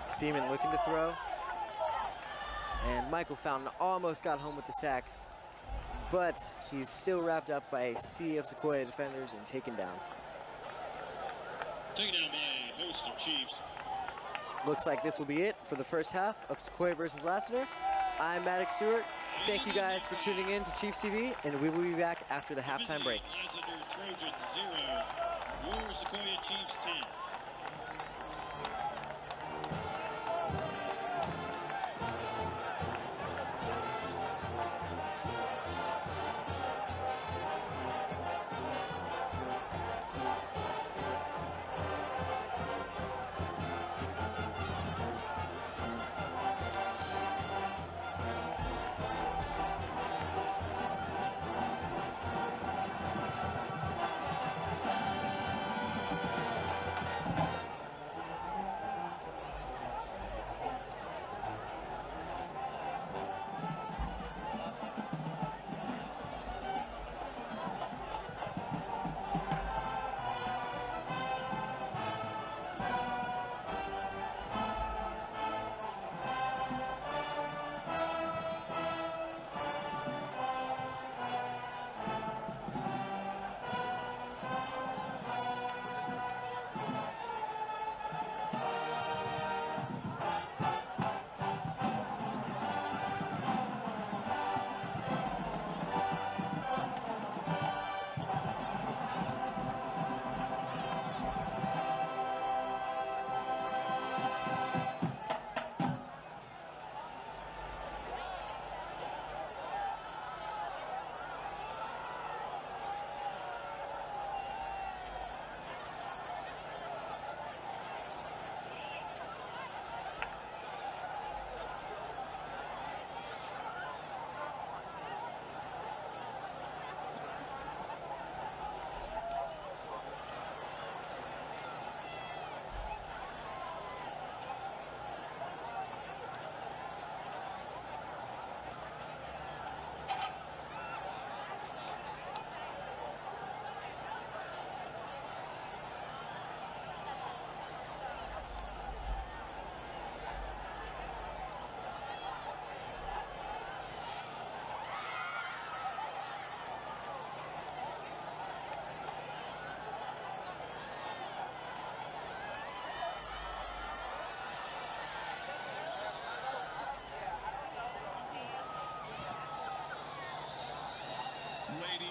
Seaman looking to throw. And Michael Fountain almost got home with the sack, but he's still wrapped up by a sea of Sequoyah defenders and taken down. Taken down by a host of Chiefs. Looks like this will be it for the first half of Sequoyah versus Lassiter. I'm Maddox Stewart. Thank you guys for tuning in to Chiefs TV, and we will be back after the halftime break. Lassiter Trojans 0, your Sequoyah Chiefs 10.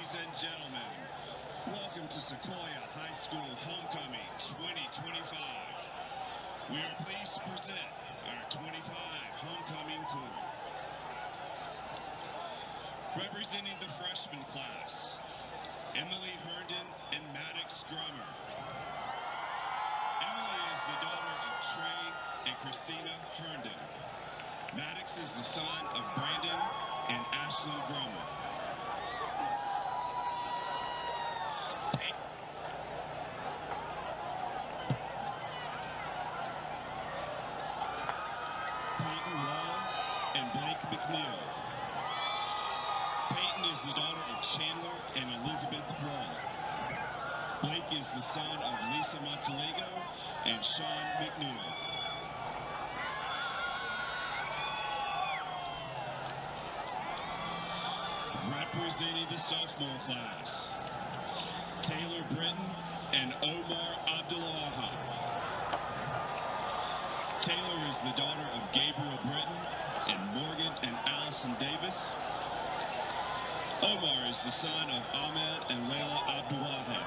Ladies and gentlemen, welcome to Sequoyah High School Homecoming 2025. We are pleased to present our 25 homecoming corps. Representing the freshman class, Emily Herndon and Maddox Grummer. Emily is the daughter of Trey and Christina Herndon. Maddox is the son of Brandon and Ashley Grummer. Peyton Wall and Blake McNeil. Peyton is the daughter of Chandler and Elizabeth Wall. Blake is the son of Lisa Montalego and Sean McNeil. Representing the sophomore class, Taylor Britton and Omar Abdullaha. Taylor is the daughter of Gabriel Britton and Morgan and Allison Davis. Omar is the son of Ahmed and Layla Abdullahi.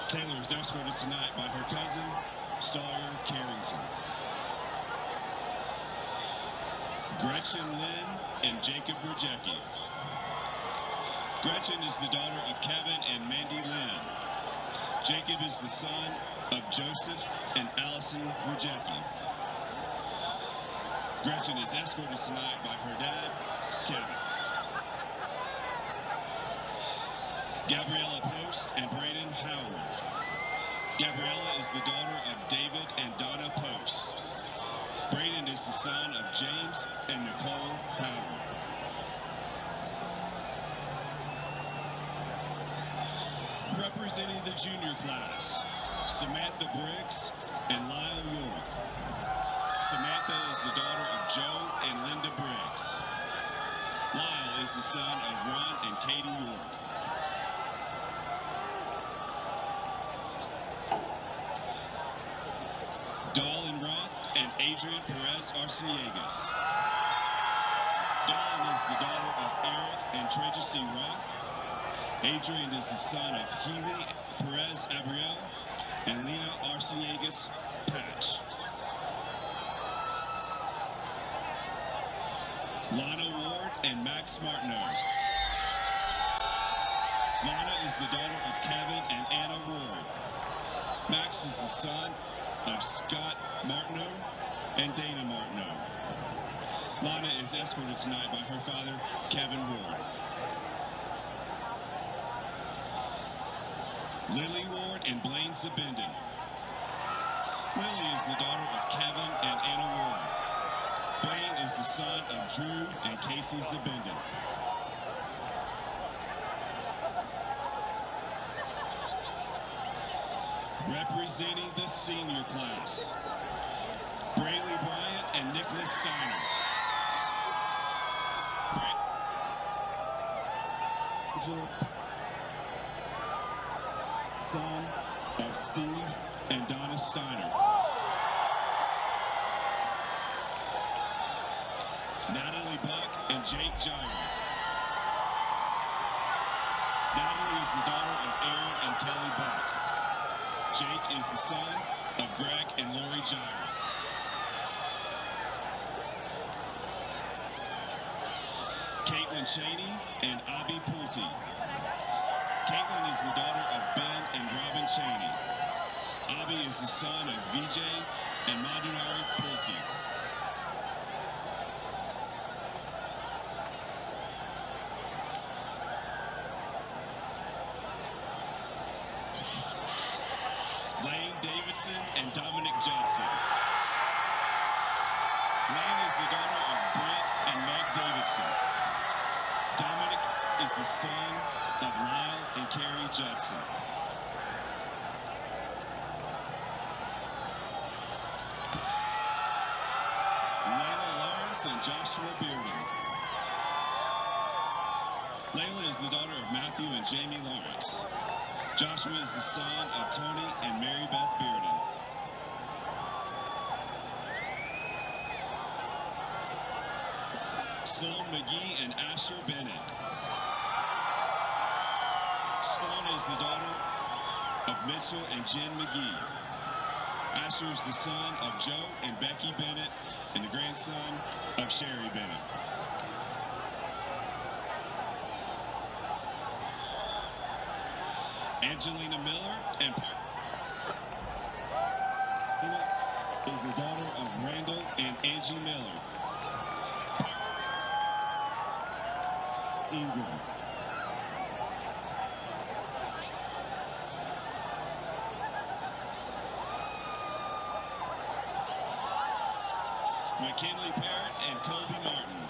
Taylor is escorted tonight by her cousin, Sawyer Carrington. Gretchen Lynn and Jacob Rajecki. Gretchen is the daughter of Kevin and Mandy Lynn. Jacob is the son of Joseph and Allison Rajecki. Gretchen is escorted tonight by her dad, Kevin. Gabriella Post and Braden Howard. Gabriella is the daughter of David and Donna Post. Braden is the son of James and Nicole Howard. Representing the junior class, Samantha Briggs and Lyle York. Samantha is the daughter of Joe and Linda Briggs. Lyle is the son of Ron and Katie York. Dahlin Roth and Adrian Perez Arciegas. Dahlin is the daughter of Eric and Tracy Roth. Adrian is the son of Healy Perez Abriel and Lena Arciegas Patch. Lana Ward and Max Martineau. Lana is the daughter of Kevin and Anna Ward. Max is the son of Scott Martineau and Dana Martineau. Lana is escorted tonight by her father, Kevin Ward. Lily Ward and Blaine Zabindon. Lily is the daughter of Kevin and Anna Ward. Blaine is the son of Drew and Casey Zabindon. Representing the senior class, Brayley Bryant and Nicholas Steiner. Son of Steve and Donna Steiner. Natalie Buck and Jake Gyro. Natalie is the daughter of Aaron and Kelly Buck. Jake is the son of Greg and Lori Gyro. Caitlin Cheney and Abby Pulte. Caitlin is the daughter of Ben and Robin Cheney. Abby is the son of VJ and Madunari Pulte. Lane Davidson and Dominic Judson. Lane is the daughter of Brent and Meg Davidson. Dominic is the son of Lyle and Carrie Judson. Layla Lawrence and Joshua Bearden. Layla is the daughter of Matthew and Jamie Lawrence. Joshua is the son of Tony and Mary Beth Bearden. Sloan McGee and Asher Bennett. Sloan is the daughter of Mitchell and Jen McGee. Asher is the son of Joe and Becky Bennett and the grandson of Sherry Bennett. Angelina Miller and is the daughter of Randall and Angie Miller. Ingram. McKinley Parrott and Colby Martin.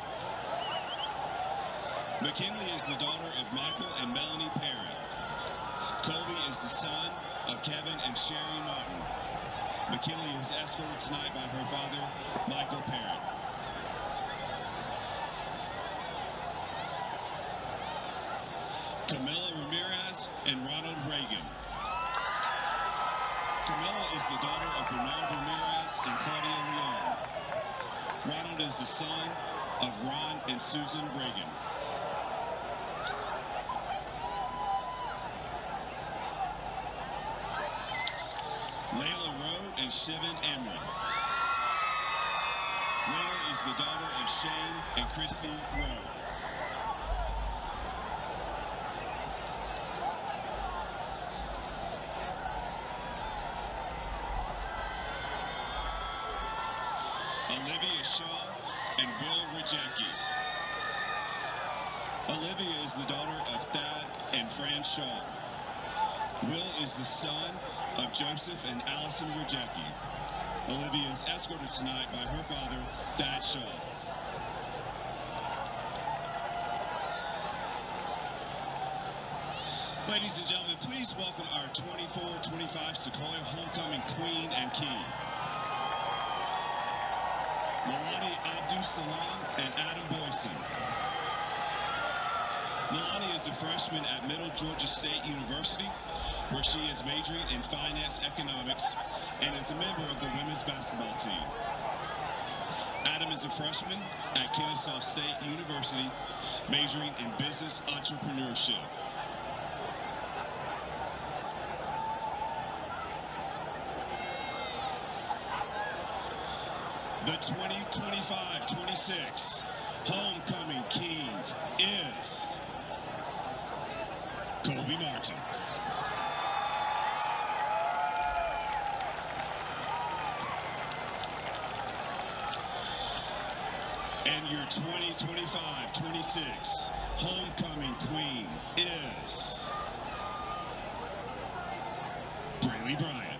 McKinley is the daughter of Michael and Melanie Parrott. Colby is the son of Kevin and Sherry Martin. McKinley is escorted tonight by her father, Michael Parrott. Camilla Ramirez and Ronald Reagan. Camilla is the daughter of Bernard Ramirez and Claudia Leon. Ronald is the son of Ron and Susan Reagan. Layla Rowe and Shivan Emra. Layla is the daughter of Shane and Christy Rowe. Olivia Shaw and Bill Rajecki. Olivia is the daughter of Thad and Fran Shaw. Will is the son of Joseph and Allison Rajecki. Olivia is escorted tonight by her father, Thad Shaw. Ladies and gentlemen, please welcome our 24-25 Sequoyah Homecoming Queen and King. Milani Abdus-Salam and Adam Boyson. Milani is a freshman at Middle Georgia State University, where she is majoring in finance economics and is a member of the women's basketball team. Adam is a freshman at Kennesaw State University, majoring in business entrepreneurship. The 2025-26 Homecoming King is Colby Martin. And your 2025-26 Homecoming Queen is Braylee Bryant.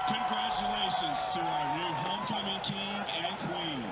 Congratulations to our new homecoming king and queen.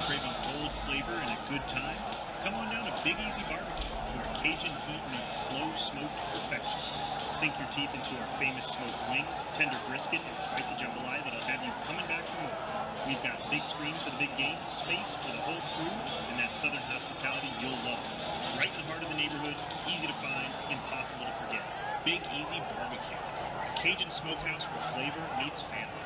Craving bold flavor and a good time? Come on down to Big Easy Barbecue, where Cajun heat meets slow smoked perfection. Sink your teeth into our famous smoked wings, tender brisket, and spicy jambalaya that'll have you coming back for more. We've got big screens for the big games, space for the whole crew, and that southern hospitality you'll love. Right in the heart of the neighborhood, easy to find, impossible to forget. Big Easy Barbecue, a Cajun smokehouse where flavor meets family.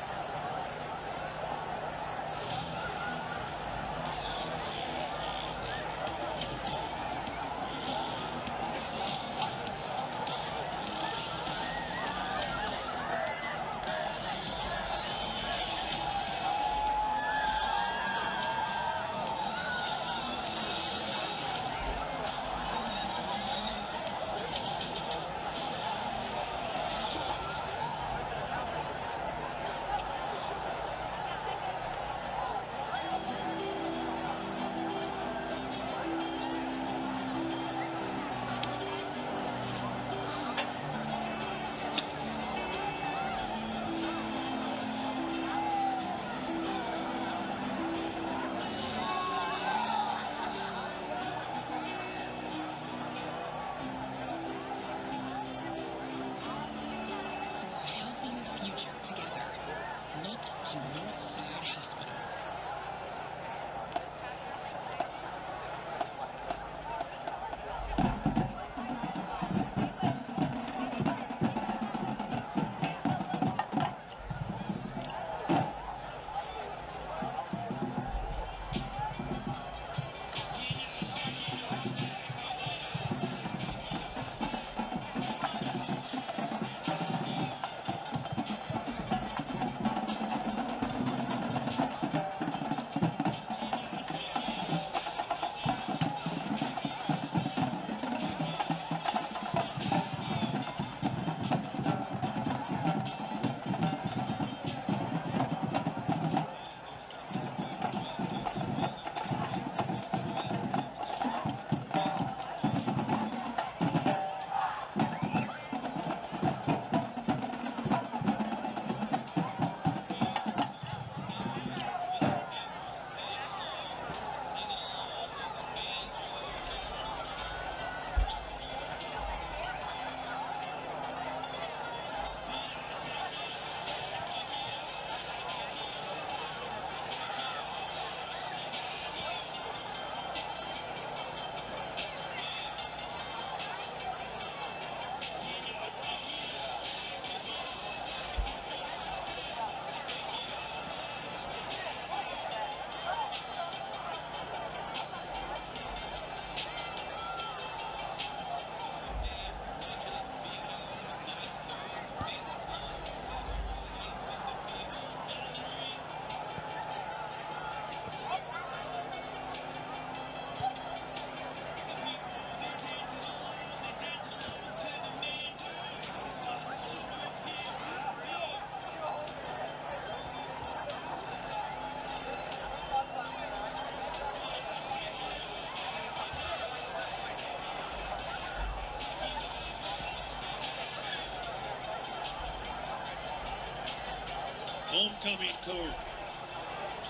Homecoming court.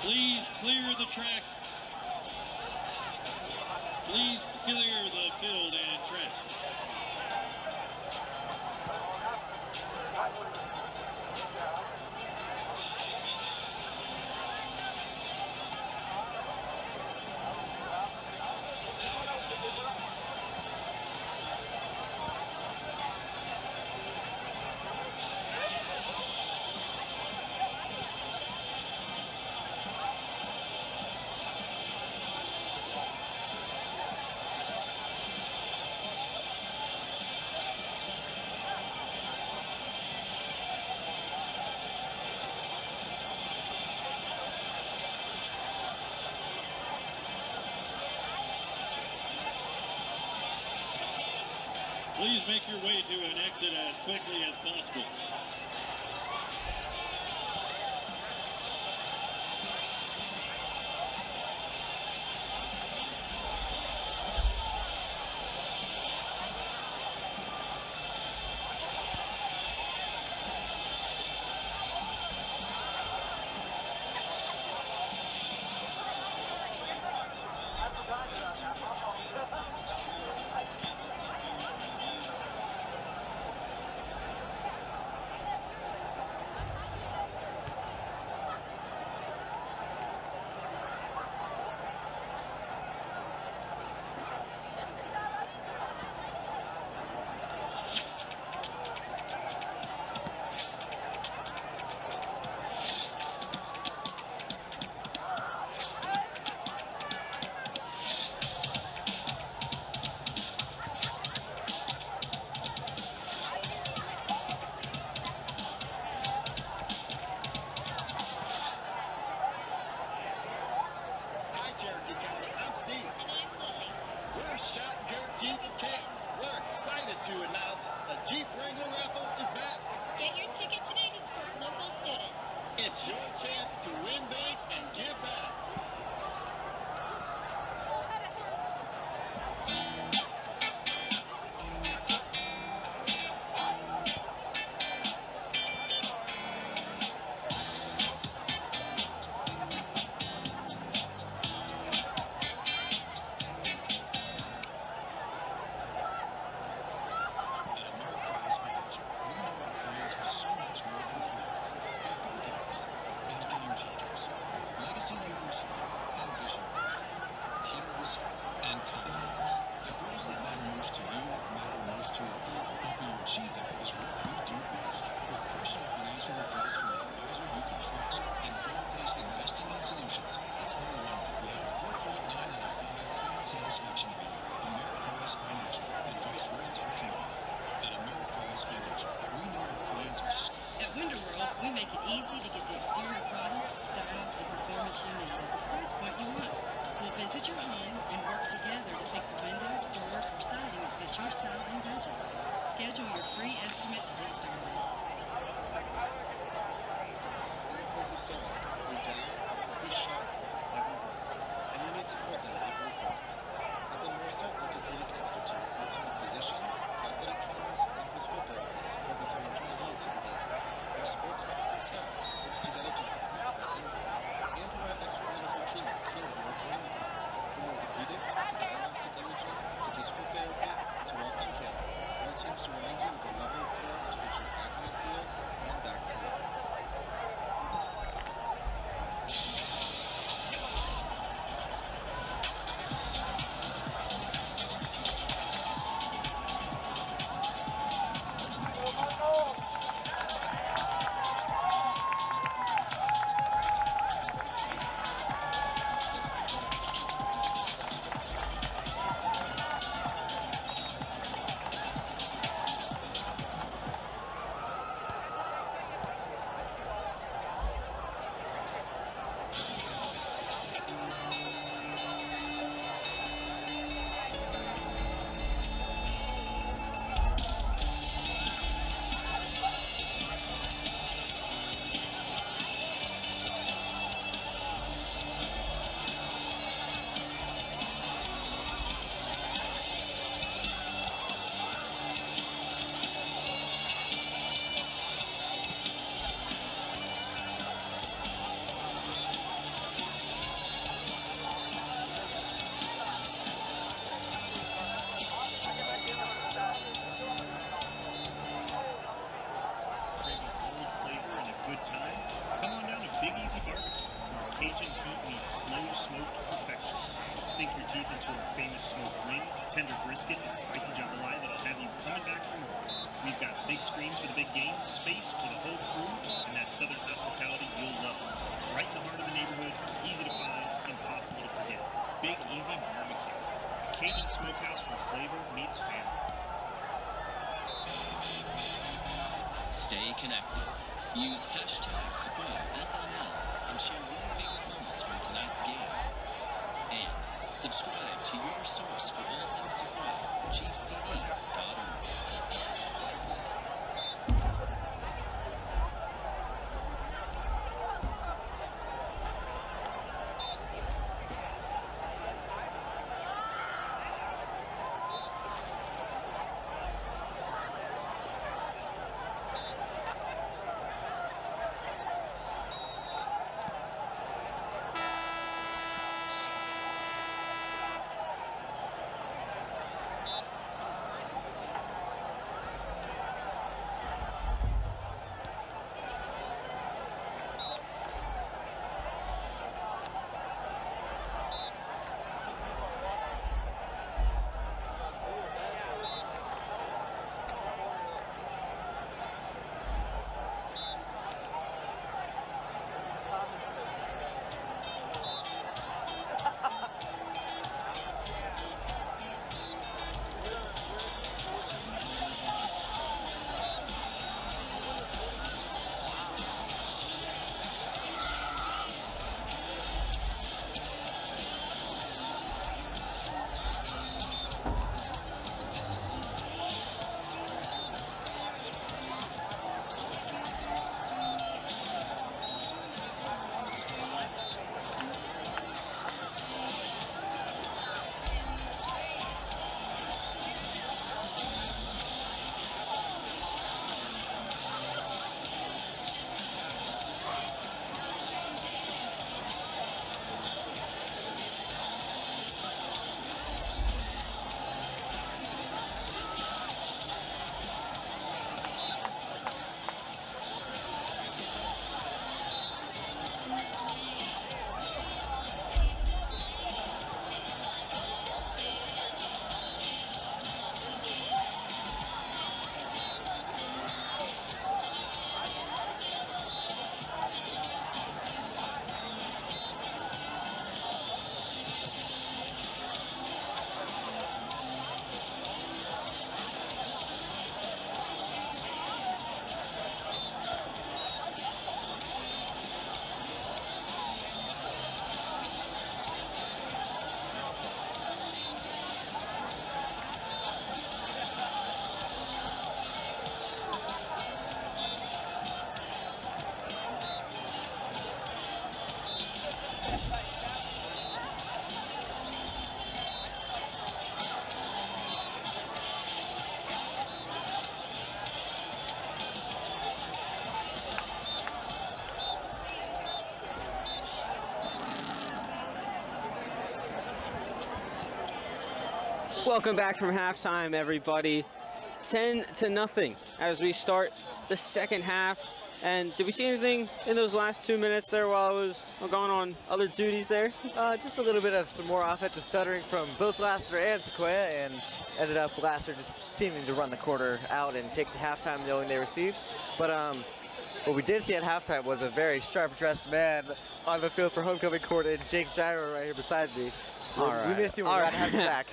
Please clear the track. Please clear the field and track. Please make your way to an exit as quickly as possible. To announce the Jeep Wrangler raffle is back. Get your ticket today to support local students. It's your chance to win big and give back. We make it easy to get the exterior product, style, and performance you need at the price point you want. We'll visit your home and work together to pick the windows, doors, or siding that fits your style and budget. Schedule your free estimate to get started. Surrounds you with a level of care to fit your athletic good time? Come on down to Big Easy Barbecue, where Cajun heat meets slow smoked perfection. Sink your teeth into our famous smoked wings, tender brisket, and spicy jambalaya that'll have you coming back for more. We've got big screens for the big games, space for the whole crew, and that southern hospitality you'll love. Right in the heart of the neighborhood, easy to find, impossible to forget. Big Easy Barbecue, a Cajun smokehouse where flavor meets family. Stay connected. Use hashtag SequoyahFNL and share your favorite moments from tonight's game. And subscribe to your source for all things Sequoyah, ChiefsTV.org. Welcome back from halftime, everybody. 10-0 as we start the second half. And did we see anything in those last 2 minutes there while I was going on other duties there? Just a little bit of some more offensive stuttering from both Lassiter and Sequoyah, and ended up Lassiter just seeming to run the quarter out and take the halftime knowing they received. But what we did see at halftime was a very sharp-dressed man on the field for homecoming court, and Jake Gyro right here beside me. We miss you. We're glad to have you back.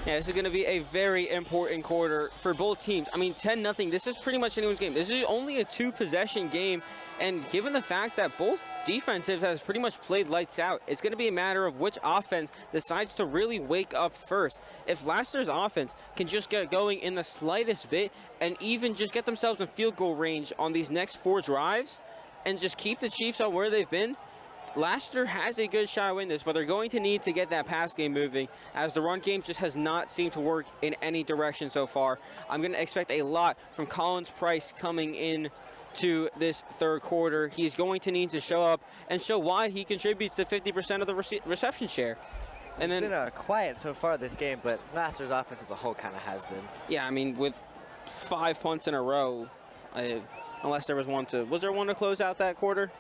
Yeah, this is going to be a very important quarter for both teams. I mean, 10-0, this is pretty much anyone's game. This is only a two-possession game, and given the fact that both defensives has pretty much played lights out, it's going to be a matter of which offense decides to really wake up first. If Lassiter's offense can just get going in the slightest bit and even just get themselves in field goal range on these next 4 drives and just keep the Chiefs on where they've been, Lassiter has a good shot to win this, but they're going to need to get that pass game moving, as the run game just has not seemed to work in any direction so far. I'm going to expect a lot from Collins Price coming in to this third quarter. He's going to need to show up and show why he contributes to 50% of the reception share. And it's been quiet so far this game, but Lassiter's offense as a whole kind of has been. Yeah, I mean, with 5 punts in a row, Unless there was one to, was there one to close out that quarter?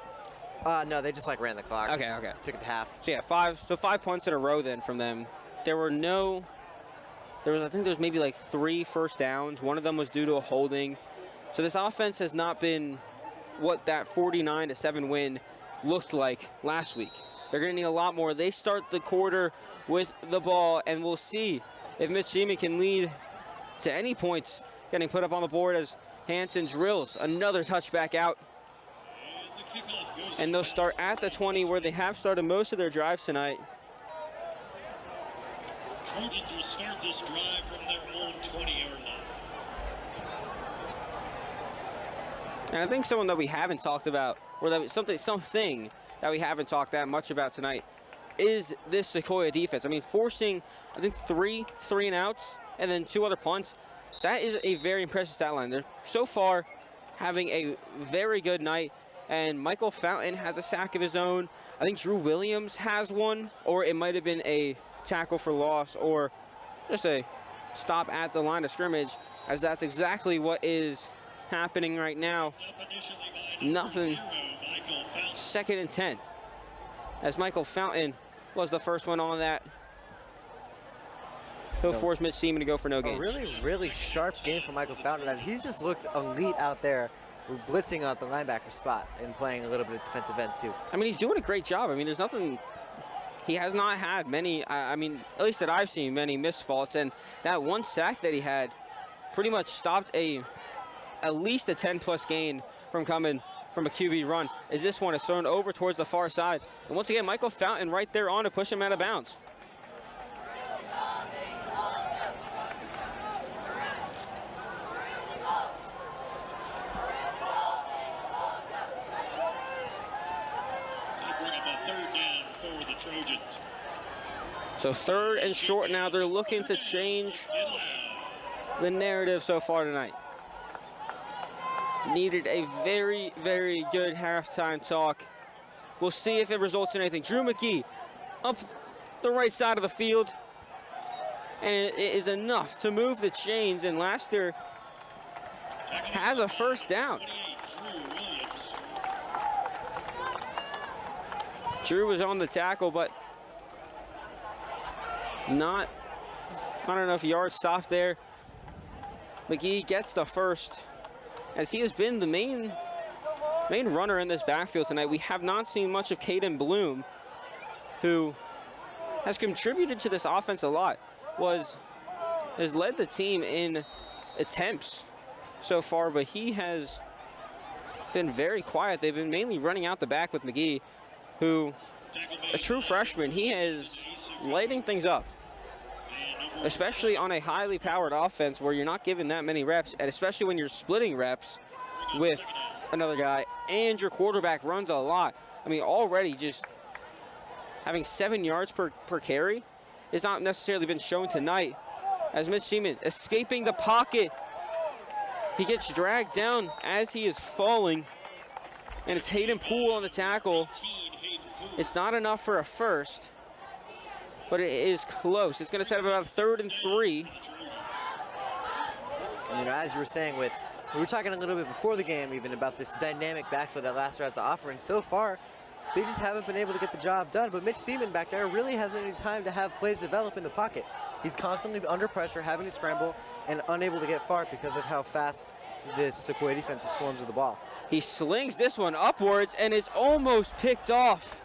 No, they just like ran the clock. Okay. Took it to half. So yeah, 5 punts in a row then from them. I think there was maybe like 3 first downs. One of them was due to a holding. So this offense has not been what that 49-7 win looked like last week. They're going to need a lot more. They start the quarter with the ball, and we'll see if Mitch Seaman can lead to any points getting put up on the board as Hansen drills another touchback out. And they'll start at the 20 where they have started most of their drives tonight. Trojans will start this drive from their own 20-yard line. And I think someone that we haven't talked about, or that something that we haven't talked that much about tonight, is this Sequoyah defense. I mean, forcing, I think, 3 3-and-outs and then 2 other punts. That is a very impressive stat line. They're so far having a very good night. And Michael Fountain has a sack of his own. I think Drew Williams has one, or it might have been a tackle for loss, or just a stop at the line of scrimmage, as that's exactly what is happening right now. Nothing. 2nd and 10. As Michael Fountain was the first one on that. He'll force Mitch Seaman to go for no gain. A really, really sharp game for Michael Fountain. He's just looked elite out there, blitzing out the linebacker spot and playing a little bit of defensive end too. I mean, he's doing a great job. I mean, there's nothing, he has not had many, I mean, at least that I've seen, many misfaults. And that one sack that he had pretty much stopped at least a 10-plus gain from coming from a QB run, as this one is thrown over towards the far side. And once again, Michael Fountain right there on to push him out of bounds. So 3rd and short now. They're looking to change the narrative so far tonight. Needed a very, very good halftime talk. We'll see if it results in anything. Drew McGee up the right side of the field. And it is enough to move the chains, and Lassiter has a first down. Drew was on the tackle, but not enough yards stopped there. McGee gets the first, as he has been the main runner in this backfield tonight. We have not seen much of Caden Bloom, who has contributed to this offense a lot, has led the team in attempts so far, but he has been very quiet. They've been mainly running out the back with McGee, who, a true freshman, he is lighting things up, especially on a highly powered offense where you're not given that many reps, and especially when you're splitting reps with another guy and your quarterback runs a lot. I mean, already just having 7 yards per carry has not necessarily been shown tonight, as Mitch Seaman escaping the pocket. He gets dragged down as he is falling, and it's Hayden Poole on the tackle. It's not enough for a first, but it is close. It's going to set up about 3rd and 3. You know, as you were saying, we were talking a little bit before the game even about this dynamic backfield that Lassiter has to offer, and so far, they just haven't been able to get the job done. But Mitch Seaman back there really hasn't any time to have plays develop in the pocket. He's constantly under pressure, having to scramble, and unable to get far because of how fast this Sequoyah defense swarms with the ball. He slings this one upwards, and it's almost picked off.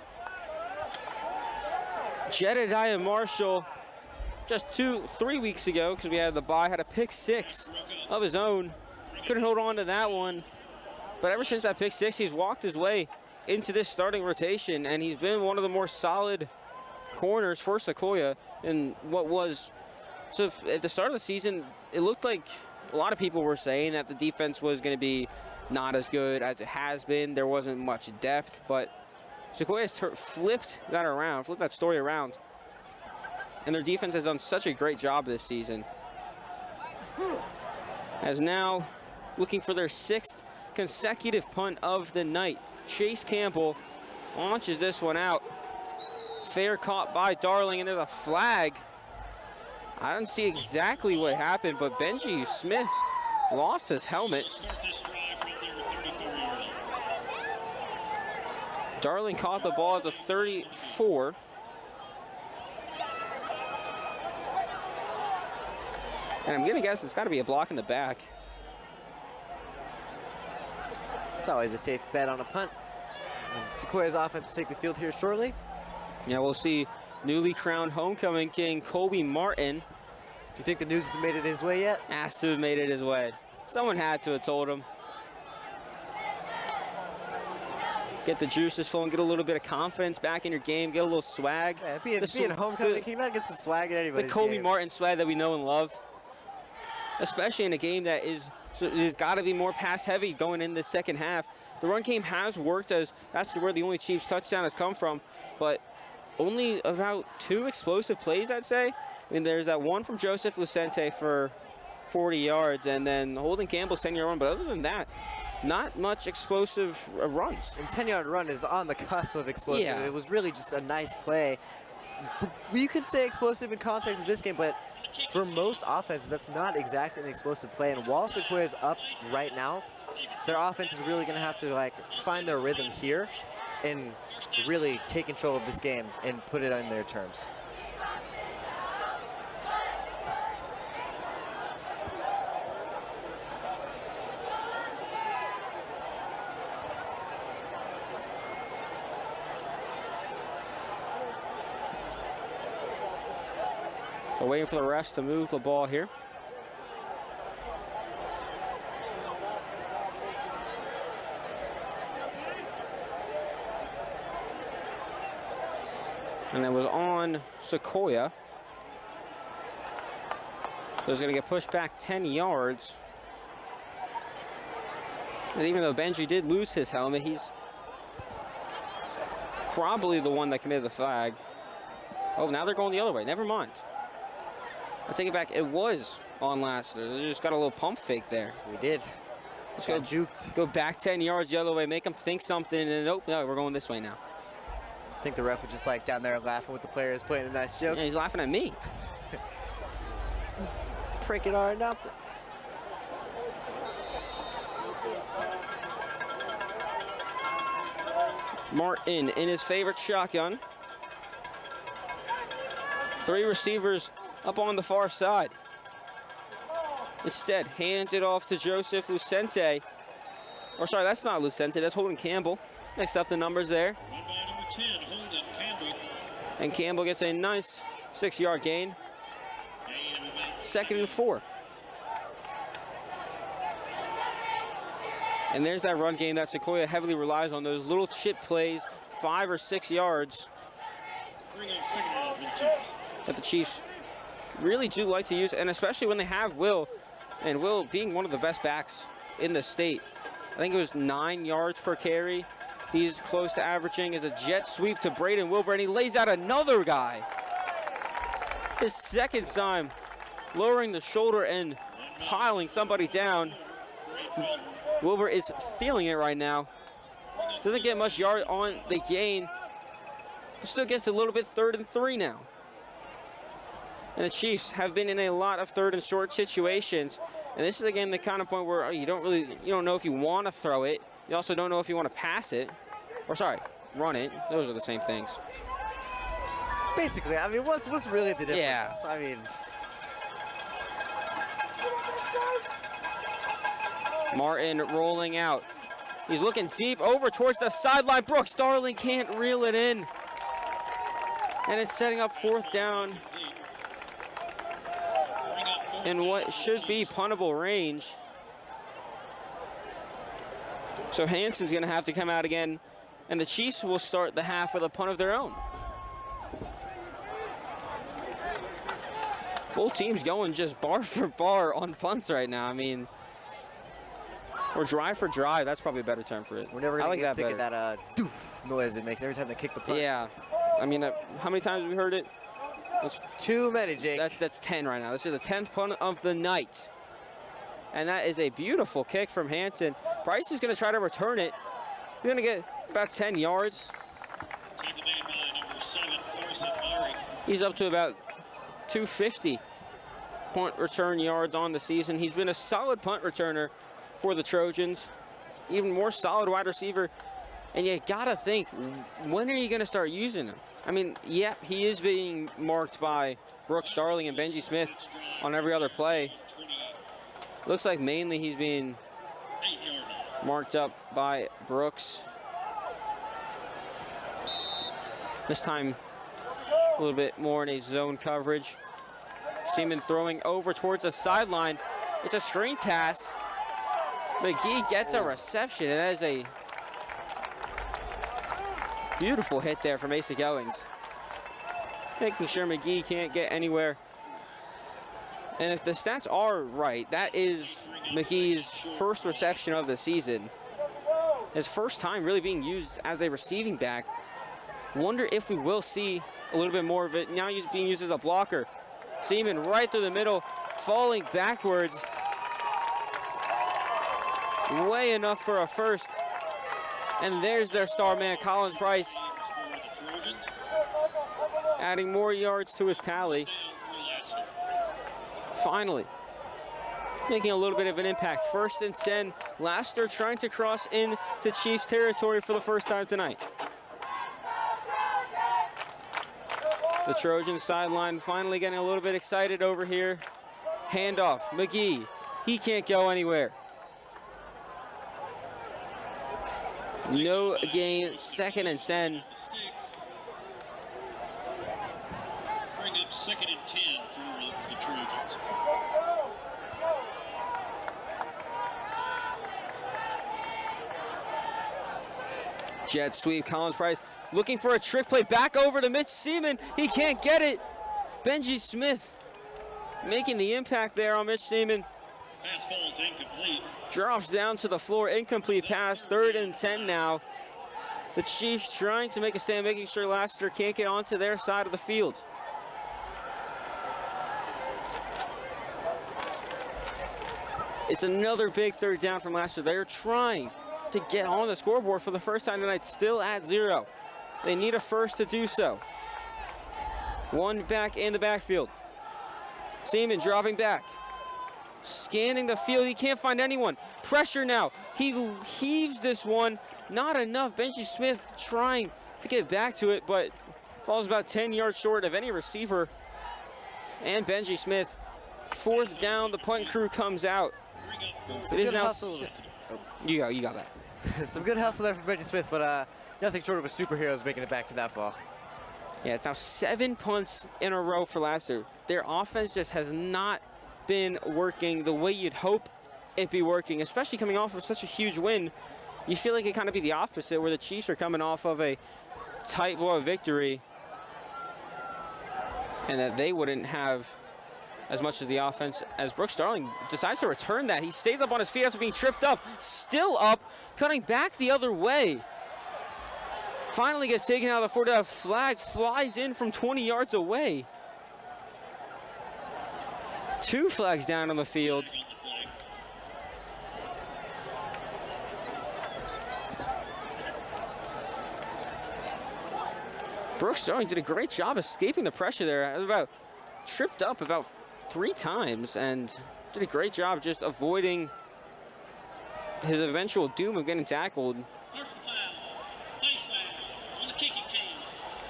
Jedediah Marshall, just 3 weeks ago, because we had the bye, had a pick 6 of his own. Couldn't hold on to that one. But ever since that pick 6, he's walked his way into this starting rotation, and he's been one of the more solid corners for Sequoyah. And what was, so at the start of the season, it looked like a lot of people were saying that the defense was going to be not as good as it has been. There wasn't much depth, but Sequoyah has flipped that story around. And their defense has done such a great job this season. As now looking for their 6th consecutive punt of the night. Chase Campbell launches this one out. Fair caught by Darling, and there's a flag. I don't see exactly what happened, but Benji Smith lost his helmet. Start this drive from their Darling caught the ball at the 34. And I'm gonna guess it's gotta be a block in the back. It's always a safe bet on a punt. And Sequoiah's offense will take the field here shortly. Yeah, we'll see newly crowned homecoming king Kobe Martin. Do you think the news has made it his way yet? Has to have made it his way. Someone had to have told him. Get the juices flowing, get a little bit of confidence back in your game, get a little swag. Yeah, being homecoming king, not get some swag in anybody's The Kobe game. Martin swag that we know and love. Especially in a game that is got to be more pass heavy going in the second half. The run game has worked, as that's where the only Chiefs touchdown has come from, but only about 2 explosive plays, I'd say. I mean, there's that one from Joseph Lucente for 40 yards, and then Holden Campbell's 10-yard run, but other than that, not much explosive runs. And 10-yard run is on the cusp of explosive. Yeah. It was really just a nice play. You could say explosive in context of this game, but for most offenses, that's not exactly an explosive play. And while Sequoyah is up right now, their offense is really going to have to find their rhythm here and really take control of this game and put it on their terms. So waiting for the refs to move the ball here. And it was on Sequoyah. So it's going to get pushed back 10 yards. And even though Benji did lose his helmet, he's probably the one that committed the flag. Oh, now they're going the other way. Never mind. I take it back. It was on Lassiter. They just got a little pump fake there. We did. Let's got juked. Go back 10 yards the other way, make them think something, and then, nope, no, we're going this way now. I think the ref was just down there laughing with the players, playing a nice joke. Yeah, he's laughing at me. Pranking our announcer. Martin in his favorite shotgun. 3 receivers up on the far side. Instead, hands it off to Joseph Lucente. Or sorry, that's not Lucente, that's Holden Campbell. Next up the numbers there. Run by number 10, Holden Campbell. And Campbell gets a nice 6-yard gain. 2nd and 4. And there's that run game that Sequoyah heavily relies on, those little chip plays, 5 or 6 yards. Bring up 2nd down for the Chiefs. That the Chiefs really do like to use, and especially when they have Will, and Will being one of the best backs in the state. I think it was 9 yards per carry. He's close to averaging as a jet sweep to Braden Wilbur, and he lays out another guy. His 2nd time lowering the shoulder and piling somebody down. Wilbur is feeling it right now. Doesn't get much yard on the gain. Still gets a little bit 3rd and 3 now. And the Chiefs have been in a lot of 3rd and short situations. And this is again the kind of point where you don't know if you want to throw it. You also don't know if you want to pass it. Or sorry, run it. Those are the same things. Basically, I mean, what's really the difference? Yeah. I mean, Martin rolling out. He's looking deep over towards the sideline. Brooks Darling can't reel it in. And it's setting up 4th down in what should be puntable range. So Hanson's going to have to come out again, and the Chiefs will start the half with a punt of their own. Both teams going just bar for bar on punts right now. I mean, or drive for drive. That's probably a better term for it. we're never going to get sick better. of that doof noise it makes every time they kick the punt. Yeah. I mean, how many times have we heard it? It's Too many, Jake. That's 10 right now. This is the 10th punt of the night. And that is a beautiful kick from Hanson. Bryce is going to try to return it. He's going to get about 10 yards. Taken in by number 7, Carson Murray. He's up to about 250 punt return yards on the season. He's been a solid punt returner for the Trojans. Even more solid wide receiver And you gotta think, when are you gonna start using him? I mean, yeah, he is being marked by Brooks Darling and Benji Smith on every other play. Looks like mainly he's being marked up by Brooks. This time, a little bit more in a zone coverage. Seaman throwing over towards the sideline. It's a screen pass. McGee gets a reception, and that is a beautiful hit there from Asa Goings. Making sure McGee can't get anywhere. And if the stats are right, that is McGee's first reception of the season. His first time really being used as a receiving back. Wonder if we will see a little bit more of it. Now he's being used as a blocker. Seaman right through the middle, falling backwards. Way enough for a first. And there's their star man, Collins Price, adding more yards to his tally. Finally, making a little bit of an impact. 1st and 10, Lassiter trying to cross into Chiefs territory for the first time tonight. The Trojans sideline finally getting a little bit excited over here. Handoff, McGee, he can't go anywhere. No gain, 2nd and 10. Bring up 2nd and 10 for the Trojans. Jet sweep, Collins Price looking for a trick play, back over to Mitch Seaman. He can't get it. Benji Smith making the impact there on Mitch Seaman. Pass falls incomplete. Drops down to the floor, incomplete pass, 3rd and 10 now. The Chiefs trying to make a stand, making sure Lassiter can't get onto their side of the field. It's another big 3rd down from Lassiter. They're trying to get on the scoreboard for the first time tonight, still at 0. They need a first to do so. One back in the backfield. Seaman dropping back. Scanning the field, he can't find anyone. Pressure now, he heaves this one. Not enough, Benji Smith trying to get back to it, but falls about 10 yards short of any receiver. And Benji Smith, 4th down, the punt crew comes out. It is now, you got that. Some good hustle there from Benji Smith, but nothing short of a superhero is making it back to that ball. Yeah, it's now 7 punts in a row for Lassiter. Their offense just has not been working the way you'd hope it be working, especially coming off of such a huge win. You feel like it kind of be the opposite, where the Chiefs are coming off of a tight ball victory and that they wouldn't have as much as the offense, as Brooks Darling decides to return that. He stays up on his feet after being tripped up, still up, cutting back the other way. Finally gets taken out of the 40. A flag flies in from 20 yards away. 2 flags down on the field. Brooks Darling did a great job escaping the pressure there. About tripped up about 3 times and did a great job just avoiding his eventual doom of getting tackled. Personal foul. Face foul on the kicking team.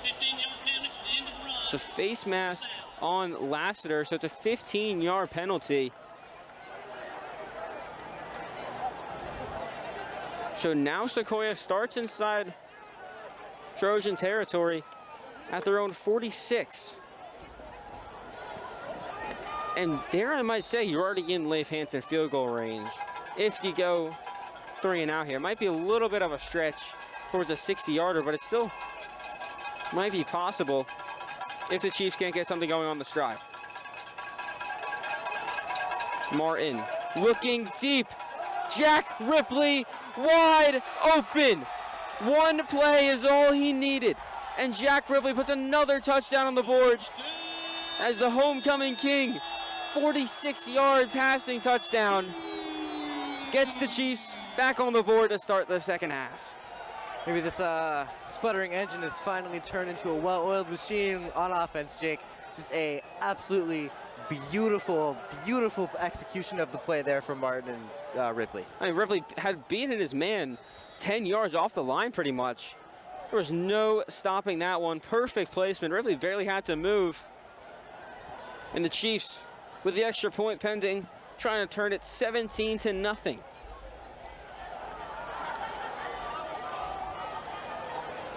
15-yard penalty at the end of the run. It's a face mask on Lassiter, so it's a 15-yard penalty. So now Sequoyah starts inside Trojan territory at their own 46. And there I might say you're already in Leif Hansen field goal range. If you go 3 and out here, it might be a little bit of a stretch towards a 60-yarder, but it still might be possible if the Chiefs can't get something going on this drive. Martin looking deep. Jack Ripley wide open. One play is all he needed. And Jack Ripley puts another touchdown on the board as the homecoming king. 46-yard passing touchdown gets the Chiefs back on the board to start the second half. Maybe this sputtering engine has finally turned into a well-oiled machine on offense, Jake. Just a absolutely beautiful, beautiful execution of the play there from Martin and Ripley. I mean, Ripley had beaten his man 10 yards off the line pretty much. There was no stopping that one. Perfect placement. Ripley barely had to move. And the Chiefs, with the extra point pending, trying to turn it 17-0.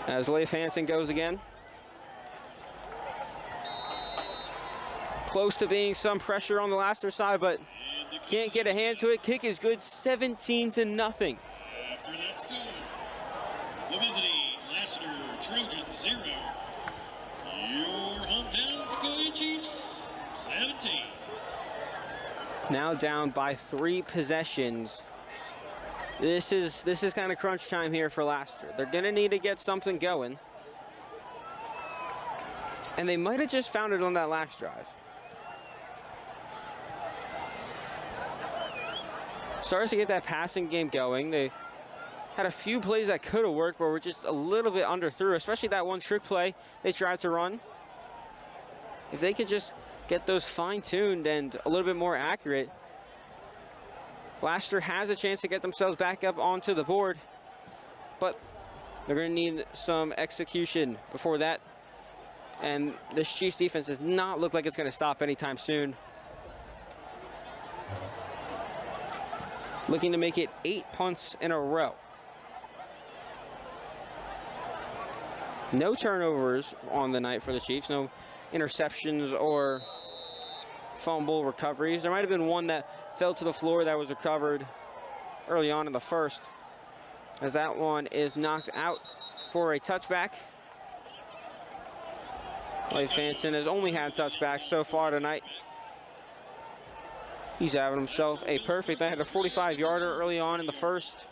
As Leif Hansen goes again. Close to being some pressure on the Lassiter side, but can't get a hand to it. Kick is good, 17-0. After that's good. The visiting Lassiter Trojans 0. Your hometown Sequoyah Chiefs 17. Now down by 3 possessions. This is kind of crunch time here for Lassiter. They're gonna need to get something going. And they might have just found it on that last drive. Starts to get that passing game going. They had a few plays that could have worked, but were just a little bit underthrough, especially that one trick play they tried to run. If they could just get those fine-tuned and a little bit more accurate, Lassiter has a chance to get themselves back up onto the board, but they're going to need some execution before that. And this Chiefs defense does not look like it's going to stop anytime soon. Looking to make it 8 punts in a row. No turnovers on the night for the Chiefs. No interceptions or fumble recoveries. There might have been one that fell to the floor that was recovered early on in the first, as that one is knocked out for a touchback. Leif Hansen has only had touchbacks so far tonight. He's having himself a perfect night. Had a 45-yarder early on in the first.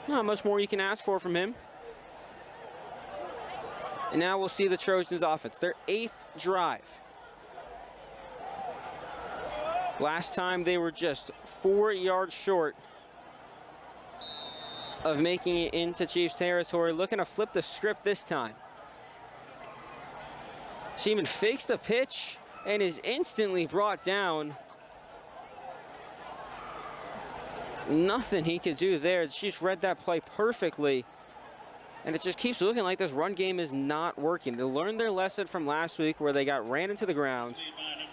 Not much more you can ask for from him. And now we'll see the Trojans offense. Their 8th drive. Last time they were just 4 yards short of making it into Chiefs territory. Looking to flip the script this time. Seaman fakes the pitch and is instantly brought down. Nothing he could do there. The Chiefs read that play perfectly. And it just keeps looking like this run game is not working. They learned their lesson from last week where they got ran into the ground.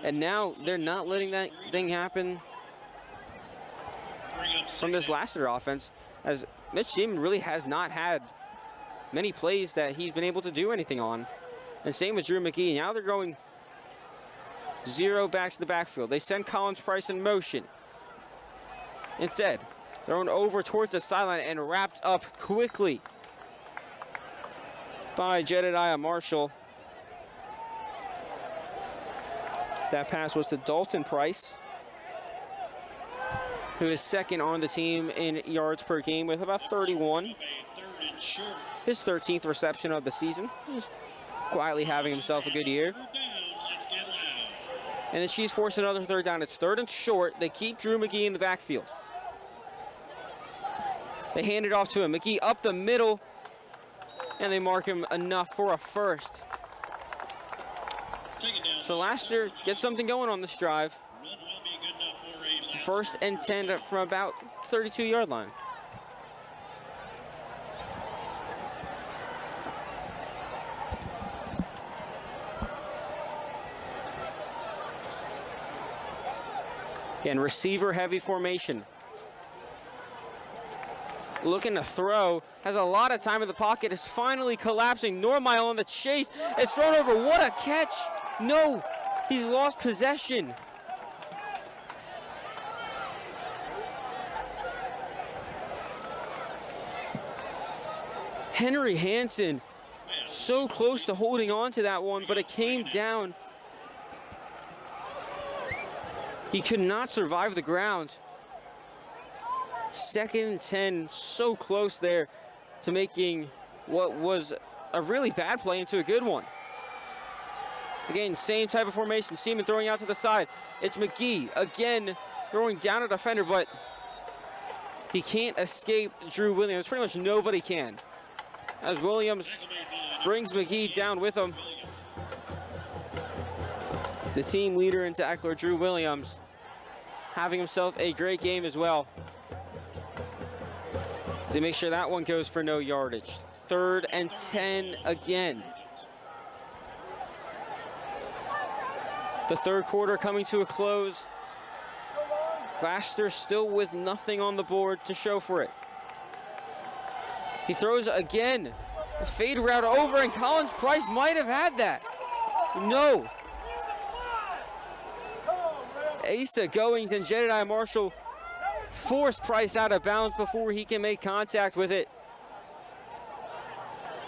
And now they're not letting that thing happen from this Lassiter offense, as Mitch Seaman really has not had many plays that he's been able to do anything on. And same with Drew McGee. Now they're going 0 backs to the backfield. They send Collins Price in motion. Instead, thrown over towards the sideline and wrapped up quickly by Jedediah Marshall. That pass was to Dalton Price, who is second on the team in yards per game with about 31. His 13th reception of the season. He's quietly having himself a good year. And the Chiefs force another third down. It's 3rd and short. They keep Drew McGee in the backfield. They hand it off to him. McGee up the middle, and they mark him enough for a first. So Lassiter gets something going on this drive. 1st and 10 from about 32-yard line. Again, receiver-heavy formation. Looking to throw, has a lot of time in the pocket, is finally collapsing. Normile on the chase, it's thrown over, what a catch! No, he's lost possession. Henry Hansen, so close to holding on to that one, but it came down. He could not survive the ground. 2nd and 10, so close there to making what was a really bad play into a good one. Again, same type of formation. Seaman throwing out to the side. It's McGee again throwing down a defender, but he can't escape Drew Williams. Pretty much nobody can, as Williams brings McGee down with him. The team leader in tackler, Drew Williams, having himself a great game as well. They make sure that one goes for no yardage. 3rd and 10 again. The third quarter coming to a close. Lassiter still with nothing on the board to show for it. He throws again. A fade route over, and Collins Price might have had that. No. Asa Goings and Jedediah Marshall force Price out of bounds before he can make contact with it.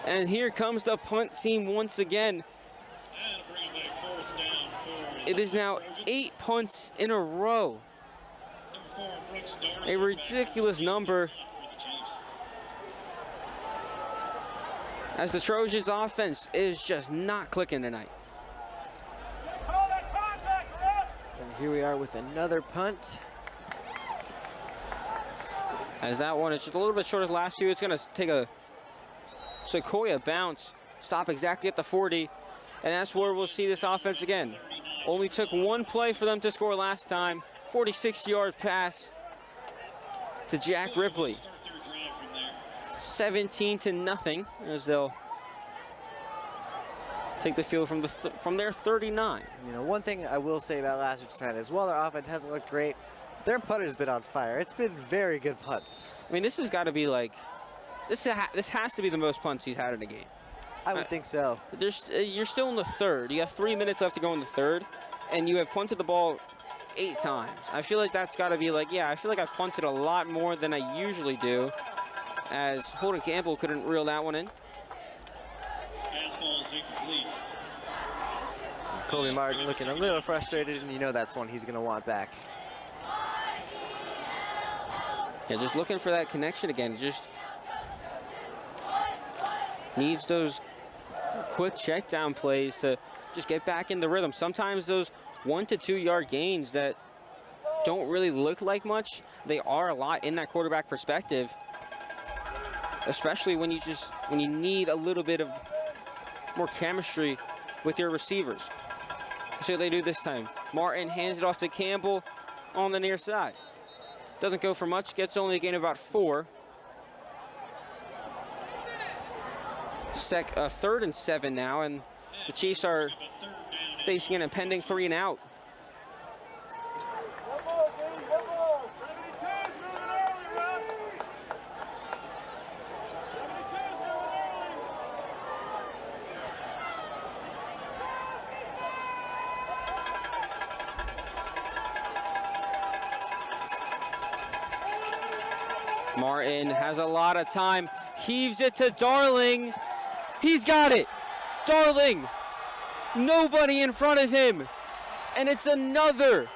And here comes the punt team once again. It is now 8 punts in a row. A ridiculous number. As the Trojans' offense is just not clicking tonight. And here we are with another punt. As that one is just a little bit short of the last few, it's going to take a Sequoyah bounce, stop exactly at the 40, and that's where we'll see this offense again. Only took one play for them to score last time. 46-yard pass to Jack Ripley. 17-0 as they'll take the field from their 39. You know, one thing I will say about Lassiter tonight is while their offense hasn't looked great, their punter's been on fire. It's been very good punts. I mean, this has got to be like, this has to be the most punts he's had in a game. I would think so. You're still in the third. You have 3 minutes left to go in the third, and you have punted the ball 8 times. I feel like that's got to be like, yeah, I feel like I've punted a lot more than I usually do, as Holden Campbell couldn't reel that one in. Colby Martin looking a little frustrated, and you know that's one he's going to want back. Yeah, just looking for that connection again. Just needs those quick check down plays to just get back in the rhythm. Sometimes those 1 to 2 yard gains that don't really look like much, they are a lot in that quarterback perspective, especially when you need a little bit of more chemistry with your receivers. So they do this time. Martin hands it off to Campbell on the near side. Doesn't go for much, gets only a gain of about 4. 3rd and 7 now, and the Chiefs are facing an impending 3 and out. Martin has a lot of time, heaves it to Darling. He's got it. Darling, nobody in front of him. And it's another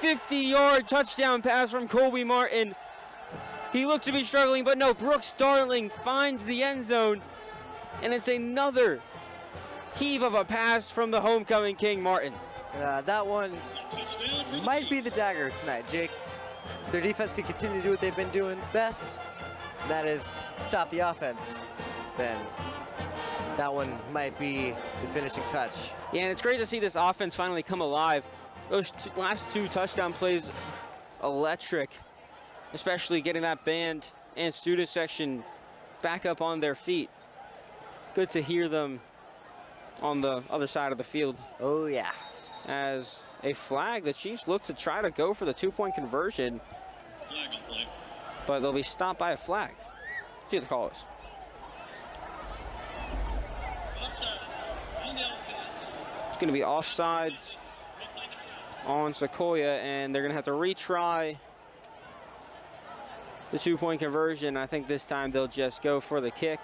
50-yard touchdown pass from Colby Martin. He looked to be struggling, but no, Brooks Darling finds the end zone. And it's another heave of a pass from the homecoming king, Martin. That one might be the dagger tonight, Jake. Their defense can continue to do what they've been doing best, and that is stop the offense. Then that one might be the finishing touch. Yeah, and it's great to see this offense finally come alive. Those last 2 touchdown plays, electric, especially getting that band and student section back up on their feet. Good to hear them on the other side of the field. Oh, yeah. As a flag, the Chiefs look to try to go for the 2-point conversion, but they'll be stopped by a flag. See what the call is. It's going to be offside on Sequoyah, and they're going to have to retry the 2-point conversion. I think this time they'll just go for the kick.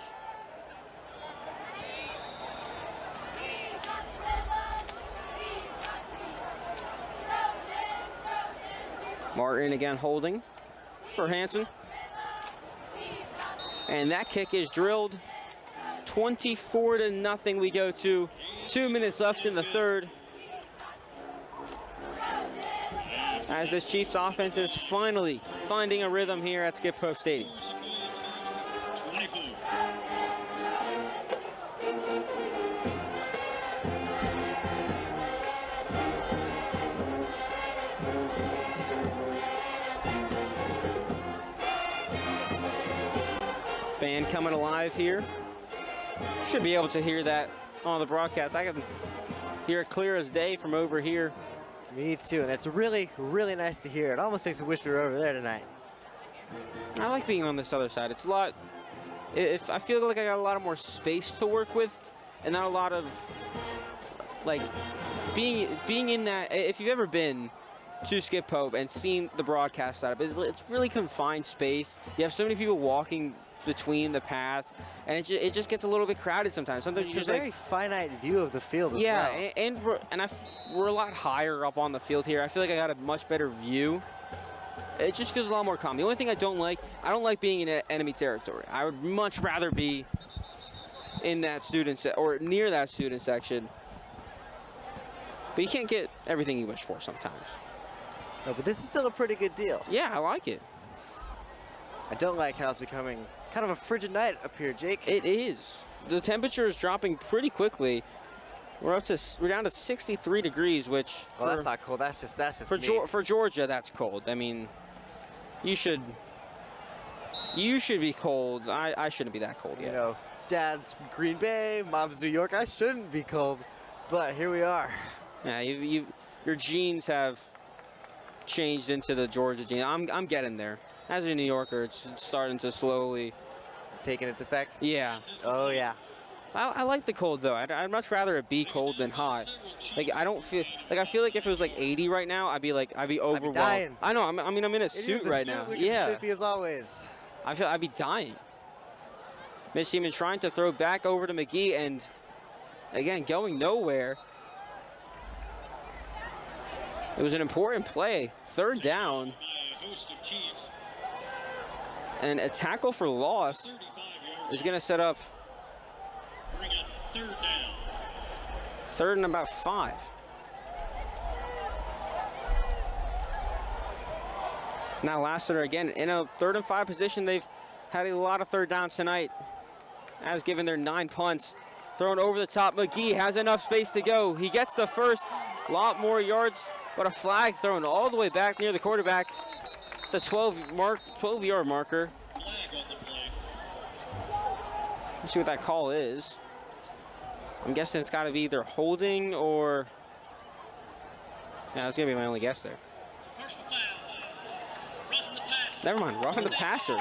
Martin again holding for Hanson. And that kick is drilled. 24-0 we go to. 2 minutes left in the third. As this Chiefs offense is finally finding a rhythm here at Skip Pope Stadium. Band coming alive here. Should be able to hear that on the broadcast. I can hear it clear as day from over here. Me too, and it's really, really nice to hear. It almost makes me wish we were over there tonight. I like being on this other side. It's a lot. If I feel like I got a lot more space to work with, and not a lot of like being in that. If you've ever been to Skip Pope and seen the broadcast setup, it's really confined space. You have so many people walking between the paths, and it just gets a little bit crowded sometimes. Sometimes It's you a just very finite view of the field as yeah, well. and we're a lot higher up on the field here. I feel like I got a much better view. It just feels a lot more calm. The only thing I don't like being in enemy territory. I would much rather be in that or near that student section. But you can't get everything you wish for sometimes. No, but this is still a pretty good deal. Yeah, I like it. I don't like how it's becoming kind of a frigid night up here, Jake. It is. The temperature is dropping pretty quickly. We're down to 63 degrees, which well, that's not cold. That's just for Georgia, that's cold. I mean, you should be cold. I shouldn't be that cold yet. You know, Dad's from Green Bay, Mom's New York. I shouldn't be cold, but here we are. Yeah, your genes have changed into the Georgia gene. I'm getting there. As a New Yorker, it's starting to slowly taking its effect. Yeah. Oh yeah. I like the cold though. I'd much rather it be cold than hot. Like I feel like if it was like 80 right now, I'd be overwhelmed. I'd be dying. I know. I'm in a suit right now. Yeah. Sleepy as always. I'd be dying. Mitch Seaman trying to throw back over to McGee, and again going nowhere. It was an important play. 3rd down. And a tackle for loss is going to set up 3rd and about 5. Now Lassiter again in a 3rd and 5 position. They've had a lot of 3rd downs tonight, as given their 9 punts. Thrown over the top. McGee has enough space to go. He gets the first. A lot more yards, but a flag thrown all the way back near the quarterback. The 12-yard marker. Let's see what that call is. I'm guessing it's got to be either holding or... Yeah, that's going to be my only guess there. Never mind, roughing the passer.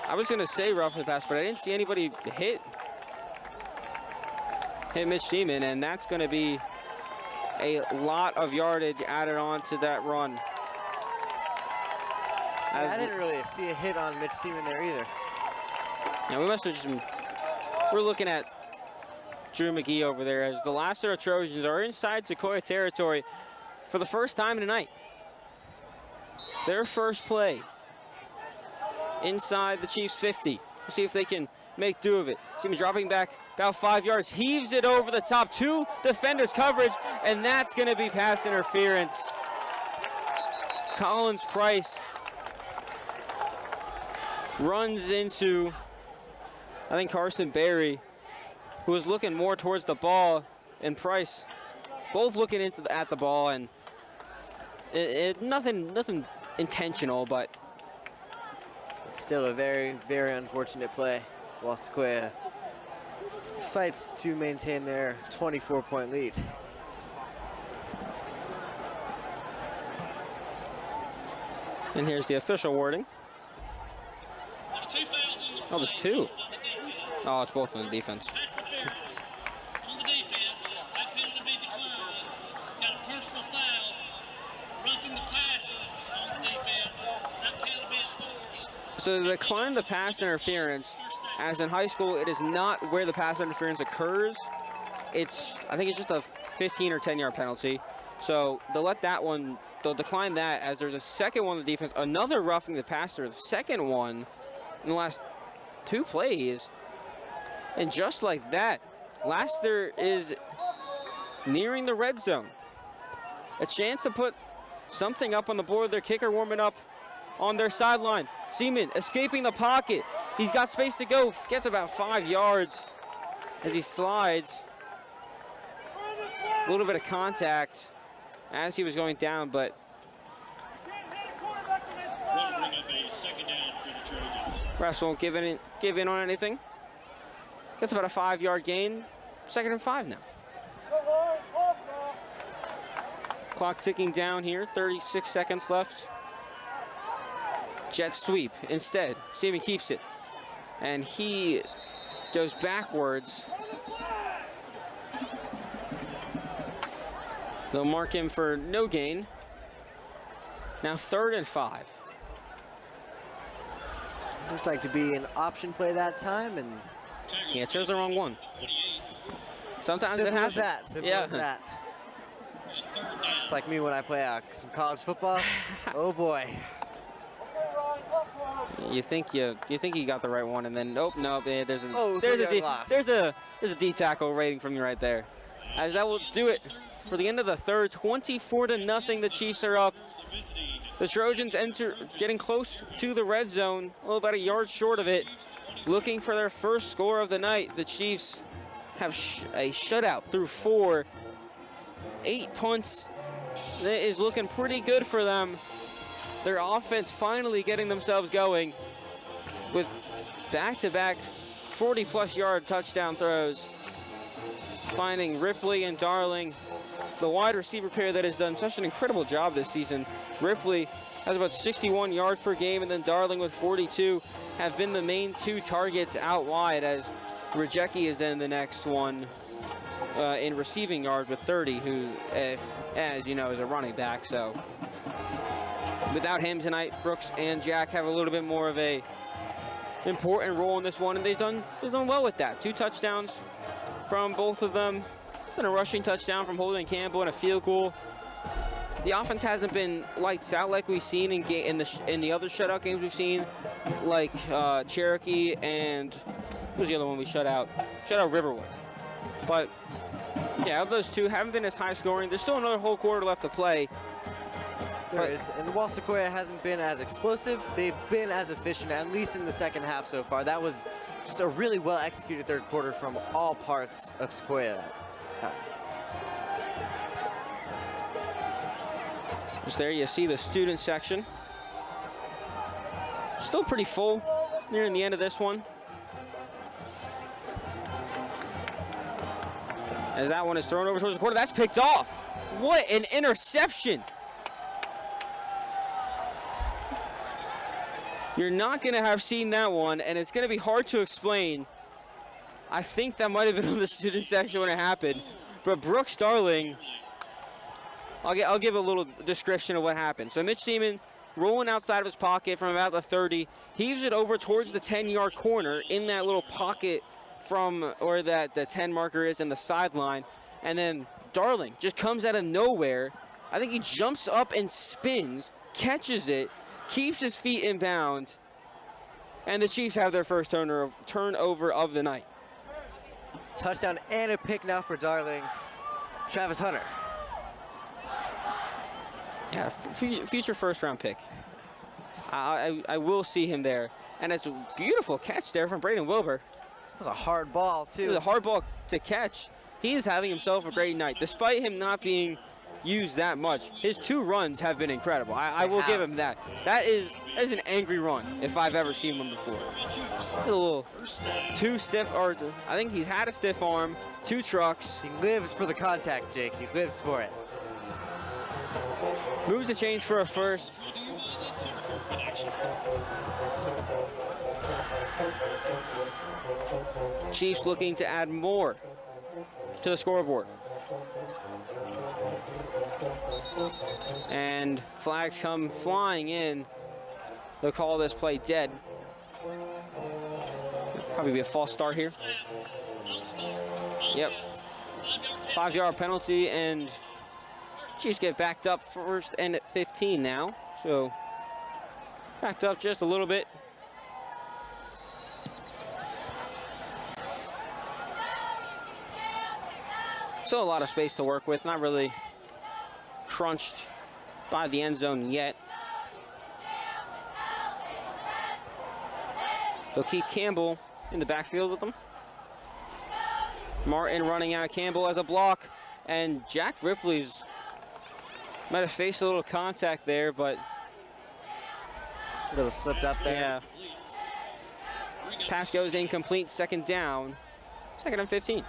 I was going to say roughing the passer, but I didn't see anybody hit Mitch Seaman, and that's going to be a lot of yardage added on to that run. Yeah, I didn't really see a hit on Mitch Seaman there either. Yeah, we must have just been... We're looking at Drew McGee over there as the Lassiter Trojans are inside Sequoyah territory for the first time tonight. Their first play inside the Chiefs' 50. We'll see if they can make do of it. See him dropping back about 5 yards, heaves it over the top. 2 defenders coverage, and that's going to be pass interference. Collins Price runs into, I think, Carson Berry, who was looking more towards the ball, and Price both looking at the ball, and nothing intentional, but it's still a very, very unfortunate play. While Sequoyah fights to maintain their 24-point lead. And here's the official wording. Oh, there's 2. Oh, it's both on the defense. On the defense, that penalty be declined. Got a personal foul. Roughing the passer on the defense. That penalty be enforced. So the decline the pass interference, as in high school, it is not where the pass interference occurs. I think it's just a 15 or 10-yard penalty. So they'll decline that, as there's a second one on the defense, another roughing the passer, the second one in the last 2 plays. And just like that, Lassiter is nearing the red zone. A chance to put something up on the board. Their kicker warming up on their sideline. Seaman escaping the pocket. He's got space to go. Gets about 5 yards as he slides. A little bit of contact as he was going down, but... Want to bring up a second down for Refs won't give in on anything. That's about a 5-yard gain. 2nd and 5 now. Clock ticking down here. 36 seconds left. Jet sweep instead. Seaman keeps it. And he goes backwards. They'll mark him for no gain. Now 3rd and 5. Looked like to be an option play that time, and yeah, it chose the wrong one. Sometimes it happens. Simple as that. It's like me when I play some college football. Oh boy. You think you got the right one, and then nope. Yeah, there's a D tackle rating from you right there. As that will do it for the end of the 3rd. 24-0. The Chiefs are up. The Trojans getting close to the red zone, about a yard short of it, looking for their first score of the night. The Chiefs have a shutout through 4. 8 punts. That is looking pretty good for them. Their offense finally getting themselves going with back-to-back 40-plus yard touchdown throws. Finding Ripley and Darling, the wide receiver pair that has done such an incredible job this season. Ripley has about 61 yards per game, and then Darling with 42 have been the main 2 targets out wide, as Rajecki is in the next one in receiving yards with 30, who, as you know, is a running back. So without him tonight, Brooks and Jack have a little bit more of a important role in this one, and they've done well with that. 2 touchdowns from both of them, and a rushing touchdown from Holden Campbell and a field goal. The offense hasn't been lights out like we've seen in the other shutout games we've seen, like Cherokee and what was the other one we shut out? Shut out Riverwood. But yeah, of those 2, haven't been as high scoring. There's still another whole quarter left to play. There is, and while Sequoyah hasn't been as explosive, they've been as efficient, at least in the second half so far. That was just a really well executed 3rd quarter from all parts of Sequoyah. Just there you see the student section. Still pretty full near the end of this one. As that one is thrown over towards the corner, that's picked off. What an interception. You're not gonna have seen that one, and it's gonna be hard to explain. I think that might have been on the student section when it happened, but Brooks Darling, I'll give a little description of what happened. So Mitch Seaman rolling outside of his pocket from about the 30, heaves it over towards the 10-yard corner in that little pocket from where the 10 marker is in the sideline, and then Darling just comes out of nowhere. I think he jumps up and spins, catches it, keeps his feet in bounds, and the Chiefs have their first turnover of the night. Touchdown and a pick now for Darling. Travis Hunter. Yeah, future first-round pick. I will see him there. And it's a beautiful catch there from Braden Wilbur. That was a hard ball, too. It was a hard ball to catch. He is having himself a great night. Despite him not being used that much, his 2 runs have been incredible. I will give him that. That is an angry run if I've ever seen one before. A little 2 stiff, or I think he's had a stiff arm, 2 trucks. He lives for the contact, Jake. He lives for it. Moves the chains for a first. Chiefs looking to add more to the scoreboard. And flags come flying in. They'll call this play dead. Probably be a false start here. Yep. 5-yard penalty, and Chiefs get backed up 1st and 15 now. So backed up just a little bit. Still a lot of space to work with. Not really crunched by the end zone yet. They'll keep Campbell in the backfield with them. Martin running out of Campbell as a block, and Jack Ripley's might have faced a little contact there, but a little slipped up there. Yeah. Pass goes incomplete, second down. Second and 15.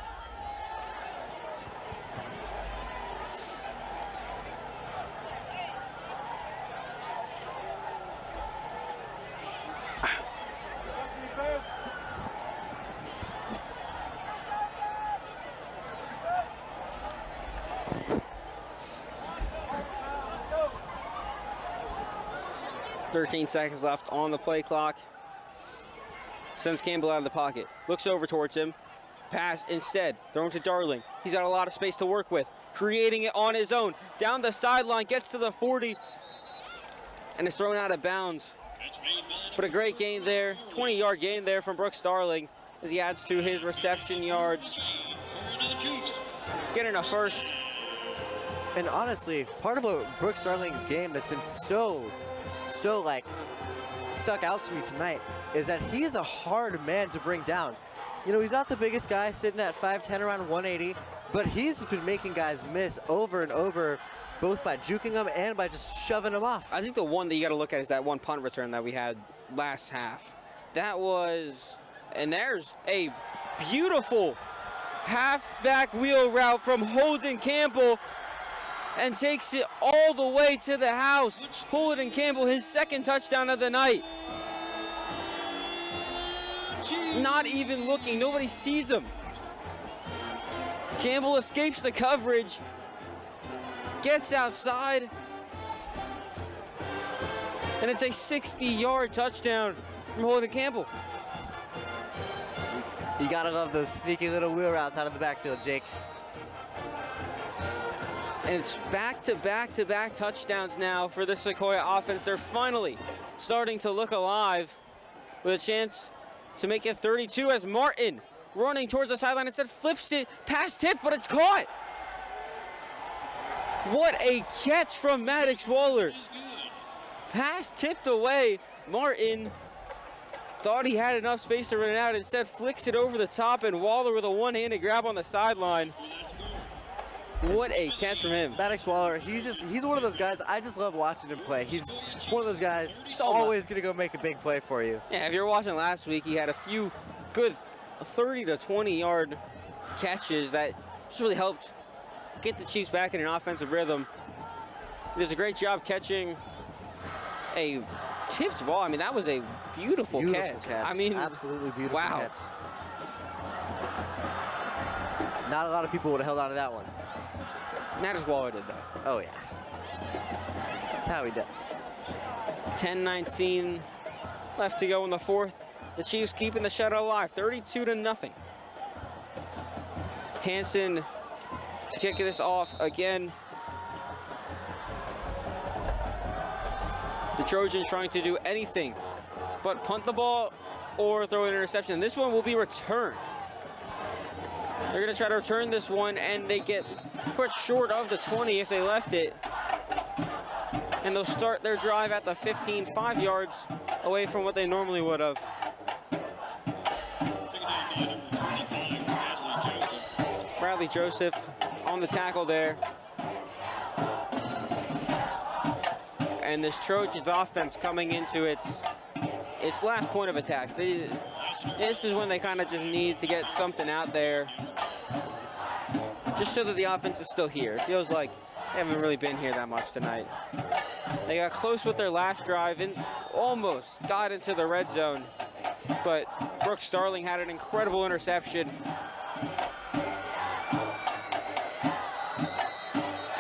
Seconds left on the play clock. Sends Campbell out of the pocket. Looks over towards him. Pass instead. Thrown to Darling. He's got a lot of space to work with. Creating it on his own. Down the sideline. Gets to the 40. And is thrown out of bounds. But a great gain there. 20-yard gain there from Brooks Darling as he adds to his reception yards. Getting a first. And honestly, part of Brooks Darling's game that's been so like stuck out to me tonight is that he is a hard man to bring down. You know, he's not the biggest guy, sitting at 5'10", around 180, but he's been making guys miss over and over, both by juking them and by just shoving them off. I think the one that you got to look at is that one punt return that we had last half. That was, and there's a beautiful halfback wheel route from Holden Campbell, and takes it all the way to the house. Holden Campbell, his second touchdown of the night. Not even looking, nobody sees him. Campbell escapes the coverage, gets outside, and it's a 60-yard touchdown from Holden Campbell. You gotta love those sneaky little wheel routes out of the backfield, Jake. And it's back-to-back touchdowns now for the Sequoyah offense. They're finally starting to look alive with a chance to make it 32 as Martin, running towards the sideline, instead flips it past tip, but it's caught. What a catch from Maddox Waller. Pass tipped away. Martin thought he had enough space to run it out, instead flicks it over the top, and Waller with a one-handed grab on the sideline. What a catch from him. Maddox Waller, he's one of those guys, I just love watching him play. He's one of those guys always going to go make a big play for you. Yeah, if you're watching last week, he had a few good 30 to 20-yard catches that just really helped get the Chiefs back in an offensive rhythm. He does a great job catching a tipped ball. I mean, that was a beautiful catch. I mean, absolutely beautiful wow. catch. Not a lot of people would have held on to that one. Maddox Waller did that. Oh, yeah. That's how he does. 10-19 left to go in the fourth. The Chiefs keeping the shutout alive, 32-0. Hansen to kick this off again. The Trojans trying to do anything but punt the ball or throw an interception. This one will be returned. They're going to try to return this one, and they get put short of the 20 if they left it. And they'll start their drive at the 15, 5 yards away from what they normally would have. Bradley Joseph on the tackle there. And this Trojans offense coming into its last point of attacks. This is when they kind of just need to get something out there, just so that the offense is still here. It feels like they haven't really been here that much tonight. They got close with their last drive and almost got into the red zone, but Brooks Darling had an incredible interception.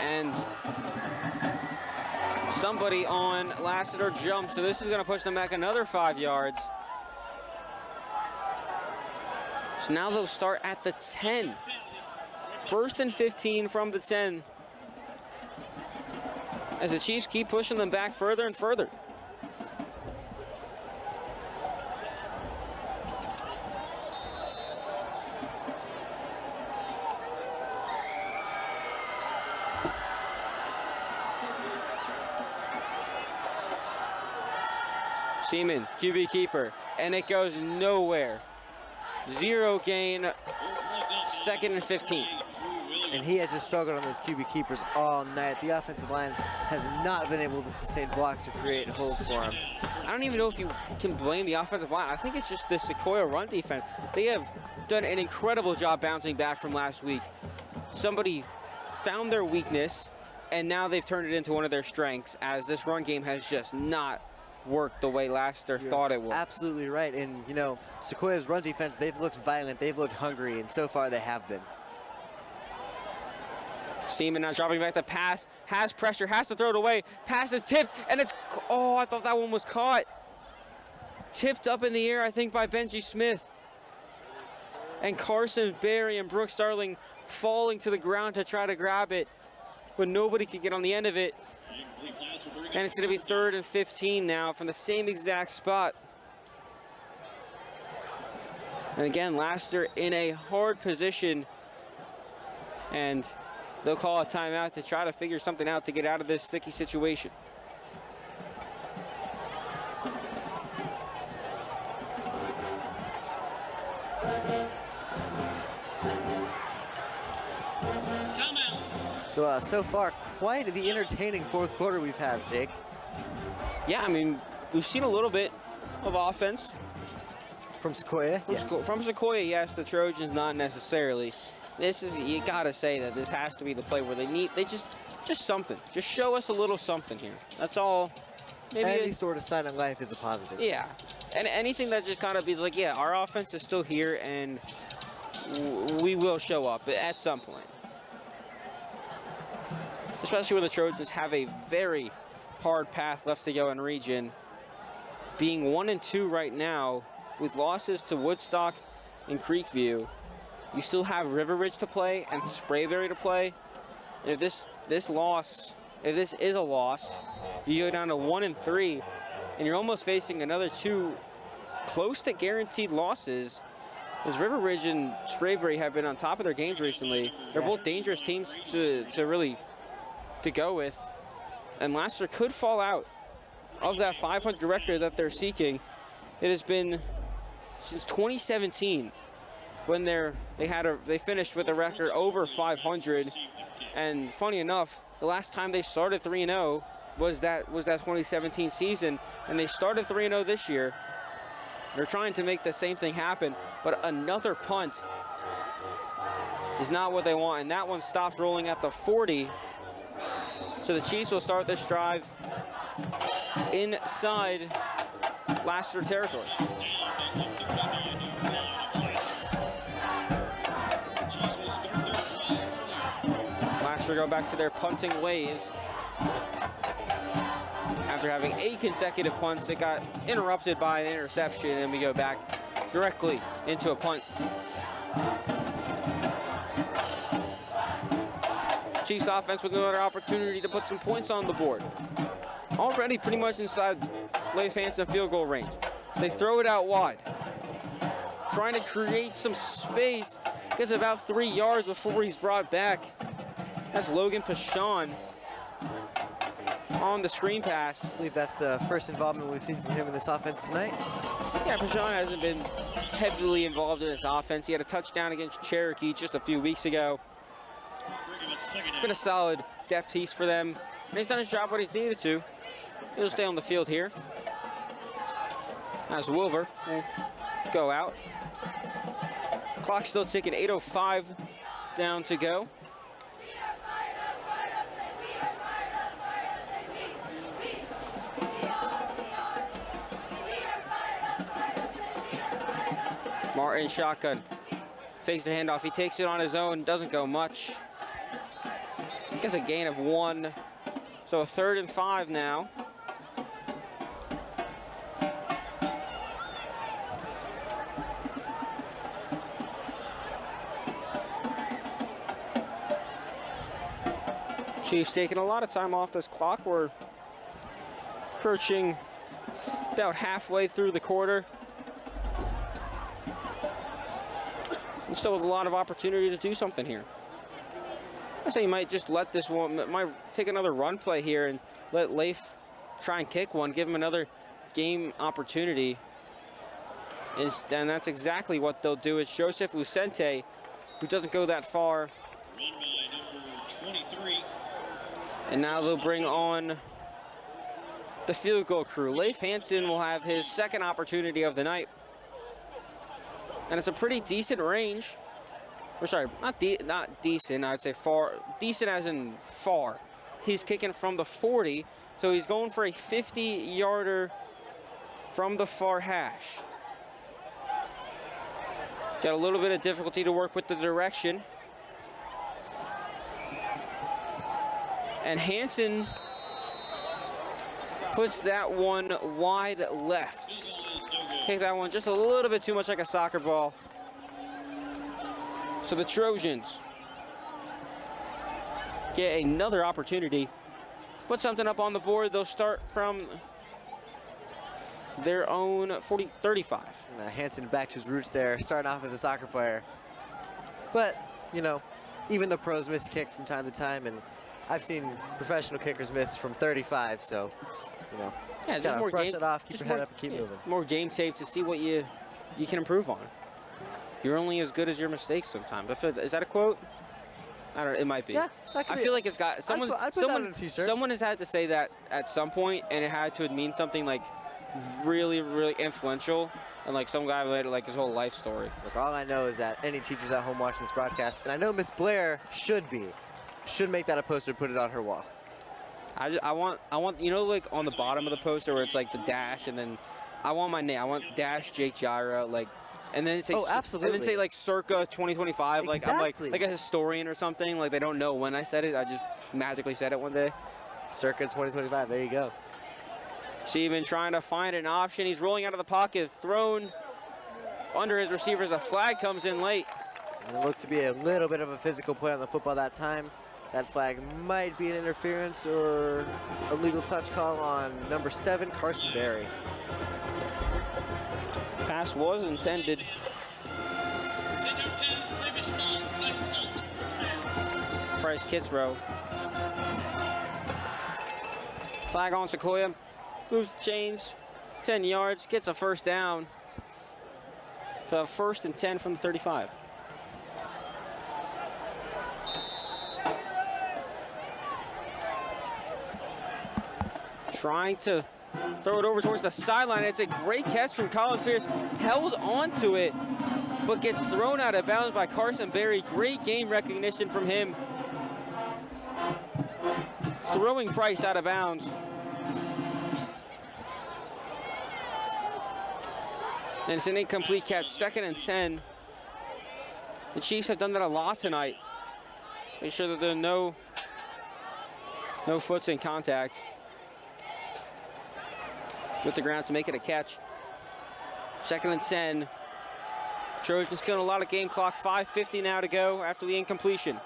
And somebody on Lassiter jumped, so this is going to push them back another 5 yards. So now they'll start at the 10. First and 15 from the 10. As the Chiefs keep pushing them back further and further. Seaman, QB keeper, and it goes nowhere. Zero gain, second and 15. and he has just struggled on those QB keepers all night. The offensive line has not been able to sustain blocks or create holes for him. I don't even know if you can blame the offensive line. I think it's just the Sequoyah run defense. They have done an incredible job bouncing back from last week. Somebody found their weakness, and now they've turned it into one of their strengths, as this run game has just not worked the way Lassiter thought it would. Absolutely right. And, you know, Sequoiah's run defense, they've looked violent, they've looked hungry, and so far they have been. Seaman now dropping back the pass, has pressure, has to throw it away. Pass is tipped, and it's, oh, I thought that one was caught. Tipped up in the air, I think, by Benji Smith. And Carson Berry and Brooks Starling falling to the ground to try to grab it, but nobody could get on the end of it. And it's going to be 3rd and 15 now from the same exact spot. And again, Lassiter in a hard position, and they'll call a timeout to try to figure something out to get out of this sticky situation. So far, quite the entertaining fourth quarter we've had, Jake. Yeah, I mean, we've seen a little bit of offense. From Sequoyah, yes. From Sequoyah, yes. The Trojans, not necessarily. This is, you gotta say that this has to be the play where they just something. Just show us a little something here. That's all. Maybe any sort of sign of life is a positive. Yeah, and anything that just kind of be like, yeah, our offense is still here, and we will show up at some point. Especially when the Trojans have a very hard path left to go in region. Being 1-2 right now, with losses to Woodstock and Creekview, you still have River Ridge to play and Sprayberry to play. And if this is a loss, you go down to 1-3, and you're almost facing another 2 close to guaranteed losses. As River Ridge and Sprayberry have been on top of their games recently. They're both dangerous teams to really go with, and Lassiter could fall out of that 500 record that they're seeking. It has been since 2017 when they finished with a record over 500, and funny enough, the last time they started 3-0 was that 2017 season, and they started 3-0 this year. They're trying to make the same thing happen, but another punt is not what they want, and that one stops rolling at the 40. So the Chiefs will start this drive inside Lassiter territory. Lassiter go back to their punting ways. After having 8 consecutive punts, it got interrupted by an interception, and we go back directly into a punt. Chiefs offense with another opportunity to put some points on the board. Already pretty much inside Leif Hansen field goal range. They throw it out wide. Trying to create some space. Gets about 3 yards before he's brought back. That's Logan Pashon on the screen pass. I believe that's the first involvement we've seen from him in this offense tonight. Yeah, Pashon hasn't been heavily involved in this offense. He had a touchdown against Cherokee just a few weeks ago. It's been a solid depth piece for them, and he's done his job what he's needed to. He'll stay on the field here. As Wilbur will go out. Clock's still ticking, 8:05 down to go. Martin shotgun, fakes the handoff. He takes it on his own, doesn't go much. Gets a gain of 1, so a 3rd and 5 now. Chiefs taking a lot of time off this clock. We're approaching about halfway through the quarter. And still with a lot of opportunity to do something here. I say you might just let this one, might take another run play here and let Leif try and kick one, give him another game opportunity. And that's exactly what they'll do. It's Joseph Lucente, who doesn't go that far run by number 23. And now they'll bring on the field goal crew. Leif Hansen will have his second opportunity of the night. And it's a pretty decent range. Or sorry, not decent, I'd say far. Decent as in far. He's kicking from the 40, so he's going for a 50-yarder from the far hash. Got a little bit of difficulty to work with the direction. And Hansen puts that one wide left. Kick that one just a little bit too much like a soccer ball. So the Trojans get another opportunity. Put something up on the board. They'll start from their own 35. Hansen back to his roots there, starting off as a soccer player. But, you know, even the pros miss kick from time to time, and I've seen professional kickers miss from 35, so, you know, yeah, just gotta brush it off, keep just your head up, and keep moving. More game tape to see what you can improve on. You're only as good as your mistakes sometimes. Is that a quote? I don't know, it might be. Yeah, that could I be. feel like it's got someone. I'd put that on a t-shirt. Someone has had to say that at some point, and it had to mean something like really, really influential, and like some guy related like his whole life story. Look, all I know is that any teachers at home watching this broadcast, and I know Miss Blair should make that a poster, put it on her wall. I want you know, like on the bottom of the poster where it's like the dash, and then I want my name. I want dash Jake Gyra, like. And then say, absolutely. And then say like circa 2025, like Exactly. I'm like a historian or something. Like they don't know when I said it. I just magically said it one day. Circa 2025. There you go. Seaman trying to find an option. He's rolling out of the pocket, thrown under his receivers. A flag comes in late. And it looked to be a little bit of a physical play on the football that time. That flag might be an interference or a legal touch call on number 7, Carson Berry. Pass was intended. Price Kitzrow. Flag on Sequoyah. Moves the chains. 10 yards. Gets a first down. So 1st and 10 from the 35. Trying to throw it over towards the sideline. It's a great catch from Colin Spears. Held onto it, but gets thrown out of bounds by Carson Berry. Great game recognition from him. Throwing Price out of bounds. And it's an incomplete catch, 2nd and 10. The Chiefs have done that a lot tonight. Make sure that there are no foots in contact with the ground to make it a catch. 2nd and 10. Trojans killing a lot of game clock. 5:50 now to go after the incompletion.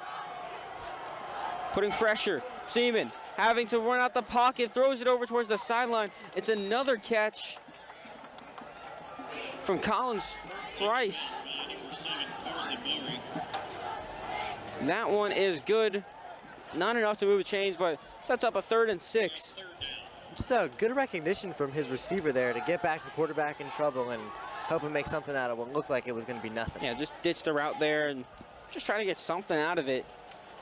Putting pressure. Seaman having to run out the pocket, throws it over towards the sideline. It's another catch from Collins Price. That one is good. Not enough to move the chains, but sets up a 3rd and 6. Just a good recognition from his receiver there to get back to the quarterback in trouble and help him make something out of what looked like it was going to be nothing. Yeah, just ditch the route there and just try to get something out of it,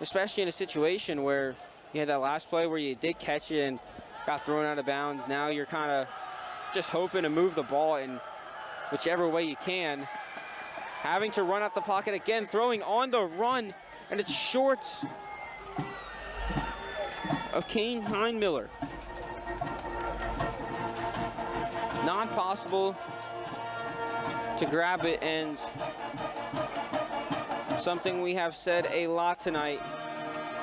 especially in a situation where you had that last play where you did catch it and got thrown out of bounds. Now you're kind of just hoping to move the ball in whichever way you can. Having to run out the pocket again, throwing on the run, and it's short of Kane Heinmiller. Not possible to grab it, and something we have said a lot tonight.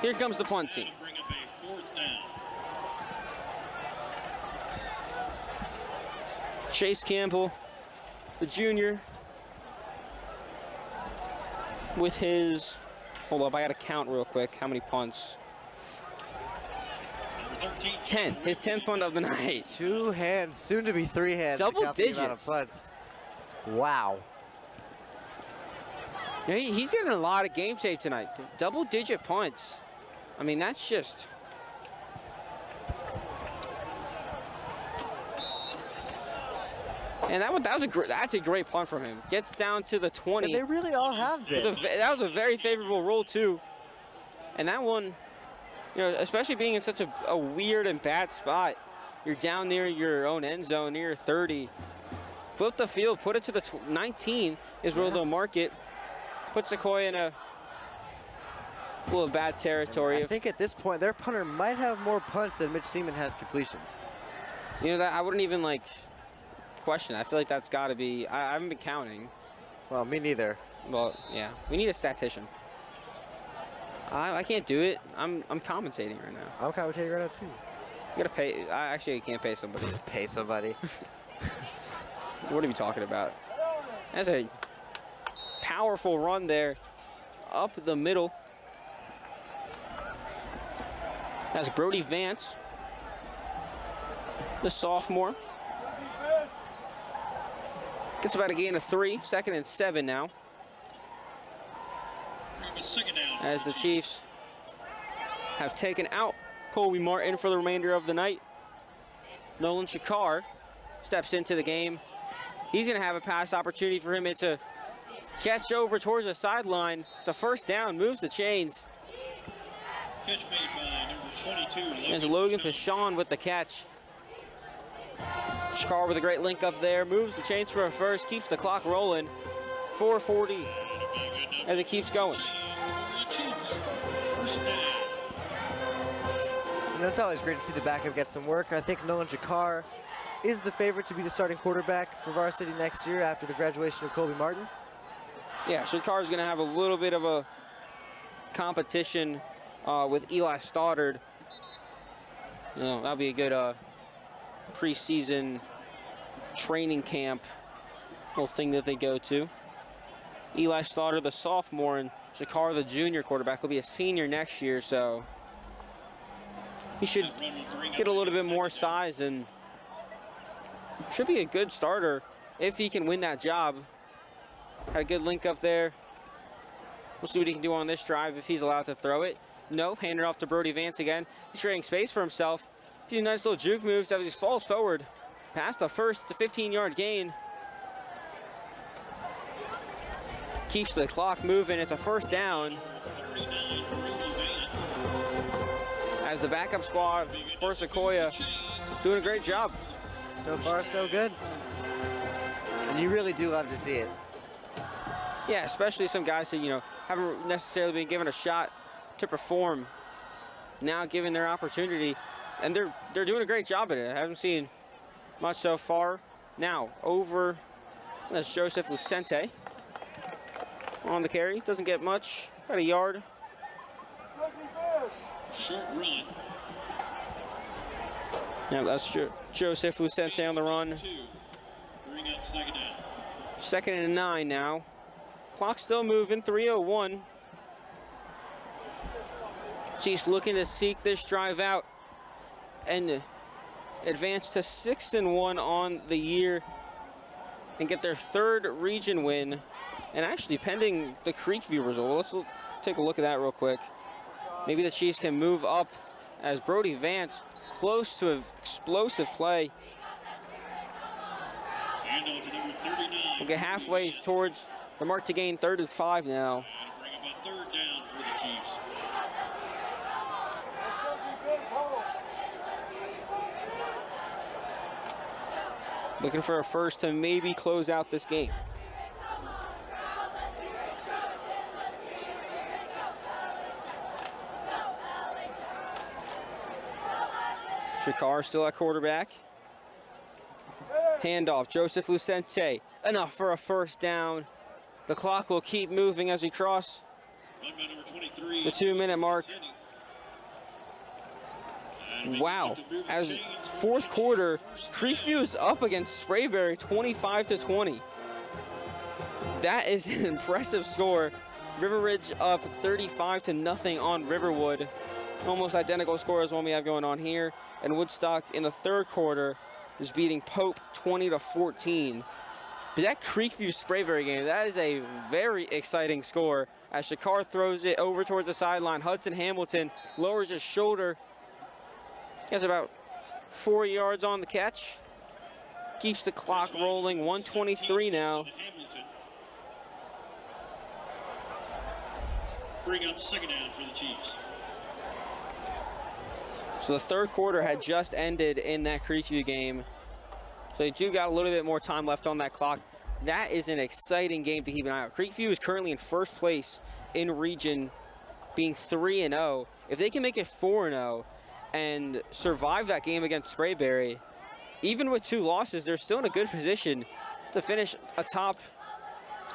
Here comes the punt team. Bring up a 4th down. Chase Campbell, the junior, with his, hold up, I gotta count real quick how many punts. 10, his 10th punt of the night. 2 hands, soon to be 3 hands. Double to count the amount of digits. punts. Wow. Yeah, he's getting a lot of game tape tonight. Double-digit punts. I mean, that's just. And that's a great punt from him. Gets down to the 20. And they really all have been. That was a very favorable roll too. And that one, you know, especially being in such a weird and bad spot, you're down near your own end zone, near 30. Flip the field, put it to the 19 is where they'll mark it. Put Sequoyah in a little bad territory. I think at this point, their punter might have more punts than Mitch Seaman has completions. You know, that I wouldn't even like question. I feel like that's got to be. I haven't been counting. Well, me neither. Well, yeah, we need a statistician. I can't do it. I'm commentating right now. I'm commentating right now too. You gotta pay. I can't pay somebody. Pay somebody. What are we talking about? That's a powerful run there, up the middle. That's Brody Vance, the sophomore. Gets about a gain of 3, 2nd and 7 now. As the Chiefs have taken out Colby Martin for the remainder of the night. Nolan Shakar steps into the game. He's going to have a pass opportunity for him to catch over towards the sideline. It's a first down, moves the chains. Catch made by number 22. There's Logan Pichon with the catch. Shakar with a great link up there, moves the chains for a first, keeps the clock rolling. 4:40 as it keeps going. You know, it's always great to see the backup get some work. I think Nolan Shakar is the favorite to be the starting quarterback for varsity next year after the graduation of Colby Martin. Yeah, Shakar's going to have a little bit of a competition with Eli Stoddard. You know, that'll be a good preseason training camp little thing that they go to. Eli Stoddard, the sophomore, and Shakar, the junior quarterback, will be a senior next year, so he should get a little bit more size and should be a good starter if he can win that job. Had a good link up there. We'll see what he can do on this drive if he's allowed to throw it. Nope, hand it off to Brody Vance again. He's creating space for himself. A few nice little juke moves as he falls forward. Past the first to 15-yard gain. Keeps the clock moving. It's a first down. As the backup squad for Sequoyah doing a great job. So far, so good. And you really do love to see it. Yeah, especially some guys who, you know, haven't necessarily been given a shot to perform. Now given their opportunity, and they're doing a great job at it. I haven't seen much so far. Now over, that's Joseph Lucente on the carry. Doesn't get much, about a yard. Short run. Yeah, that's Joseph Lucente on the run. Bring up second down. 2nd and 9 now. Clock still moving, 3:01. Chiefs looking to seek this drive out and advance to 6-1 on the year and get their 3rd region win. And actually, pending the Creekview result, let's take a look at that real quick. Maybe the Chiefs can move up as Brody Vance close to an explosive play. We'll get halfway towards the mark to gain 3rd and 5 now. Bring up a 3rd down for the Chiefs. Looking for a first to maybe close out this game. Shakar still at quarterback. Handoff, Joseph Lucente. Enough for a first down. The clock will keep moving as we cross the 2-minute mark. Wow, as 4th quarter, Creekview is up against Sprayberry 25-20. That is an impressive score. River Ridge up 35-0 on Riverwood. Almost identical score as one we have going on here. And Woodstock in the 3rd quarter is beating Pope 20-14. But that Creekview Sprayberry game, that is a very exciting score. As Shakar throws it over towards the sideline, Hudson Hamilton lowers his shoulder. He has about 4 yards on the catch. Keeps the clock rolling, 1:23 now. Bring up second down for the Chiefs. So the third quarter had just ended in that Creekview game. So they do got a little bit more time left on that clock. That is an exciting game to keep an eye on. Creekview is currently in first place in region, being 3-0. If they can make it 4-0 and survive that game against Sprayberry, even with 2 losses, they're still in a good position to finish atop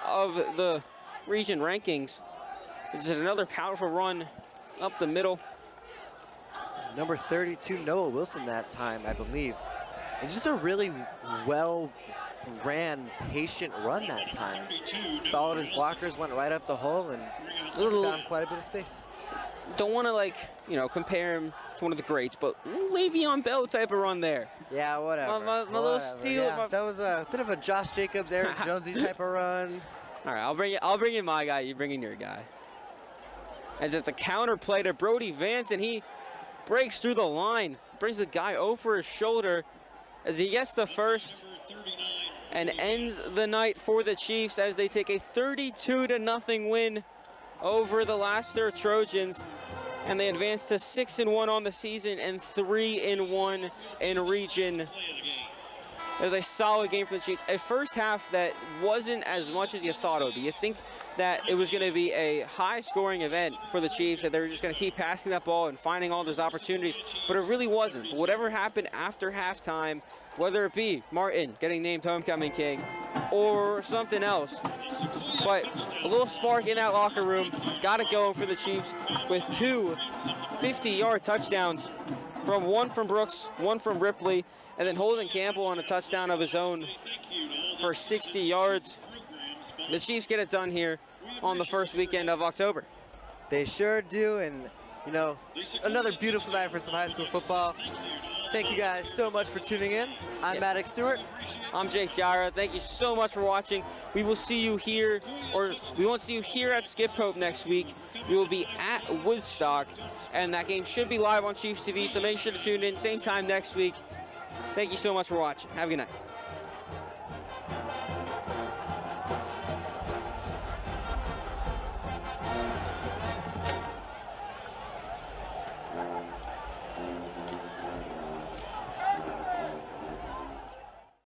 of the region rankings. This is another powerful run up the middle. Number 32, Noah Wilson that time, I believe. And just a really well-ran, patient run that time. Followed his blockers, went right up the hole, and found quite a bit of space. Don't want to, like, you know, compare him to one of the greats, but Le'Veon Bell type of run there. Yeah, whatever. My little steal. Yeah, that was a bit of a Josh Jacobs, Aaron Jonesy type of run. All right, I'll bring in my guy. You bring in your guy. As it's a counter play to Brody Vance, and he breaks through the line, brings the guy over his shoulder as he gets the first and ends the night for the Chiefs as they take a 32-0 win over the Lassiter Trojans, and they advance to 6-1 on the season and 3-1 in region. It was a solid game for the Chiefs. A first half that wasn't as much as you thought it would be. You think that it was going to be a high-scoring event for the Chiefs, that they were just going to keep passing that ball and finding all those opportunities, but it really wasn't. But whatever happened after halftime, whether it be Martin getting named Homecoming King or something else, but a little spark in that locker room got it going for the Chiefs with 2 50-yard touchdowns, one from Brooks, one from Ripley, and then Holden Campbell on a touchdown of his own for 60 yards. The Chiefs get it done here on the first weekend of October. They sure do, and, you know, another beautiful night for some high school football. Thank you guys so much for tuning in. I'm Maddox Stewart. I'm Jake Jira. Thank you so much for watching. We will see you here, or we won't see you here at Skip Hope next week. We will be at Woodstock, and that game should be live on Chiefs TV, so make sure to tune in same time next week. Thank you so much for watching. Have a good night.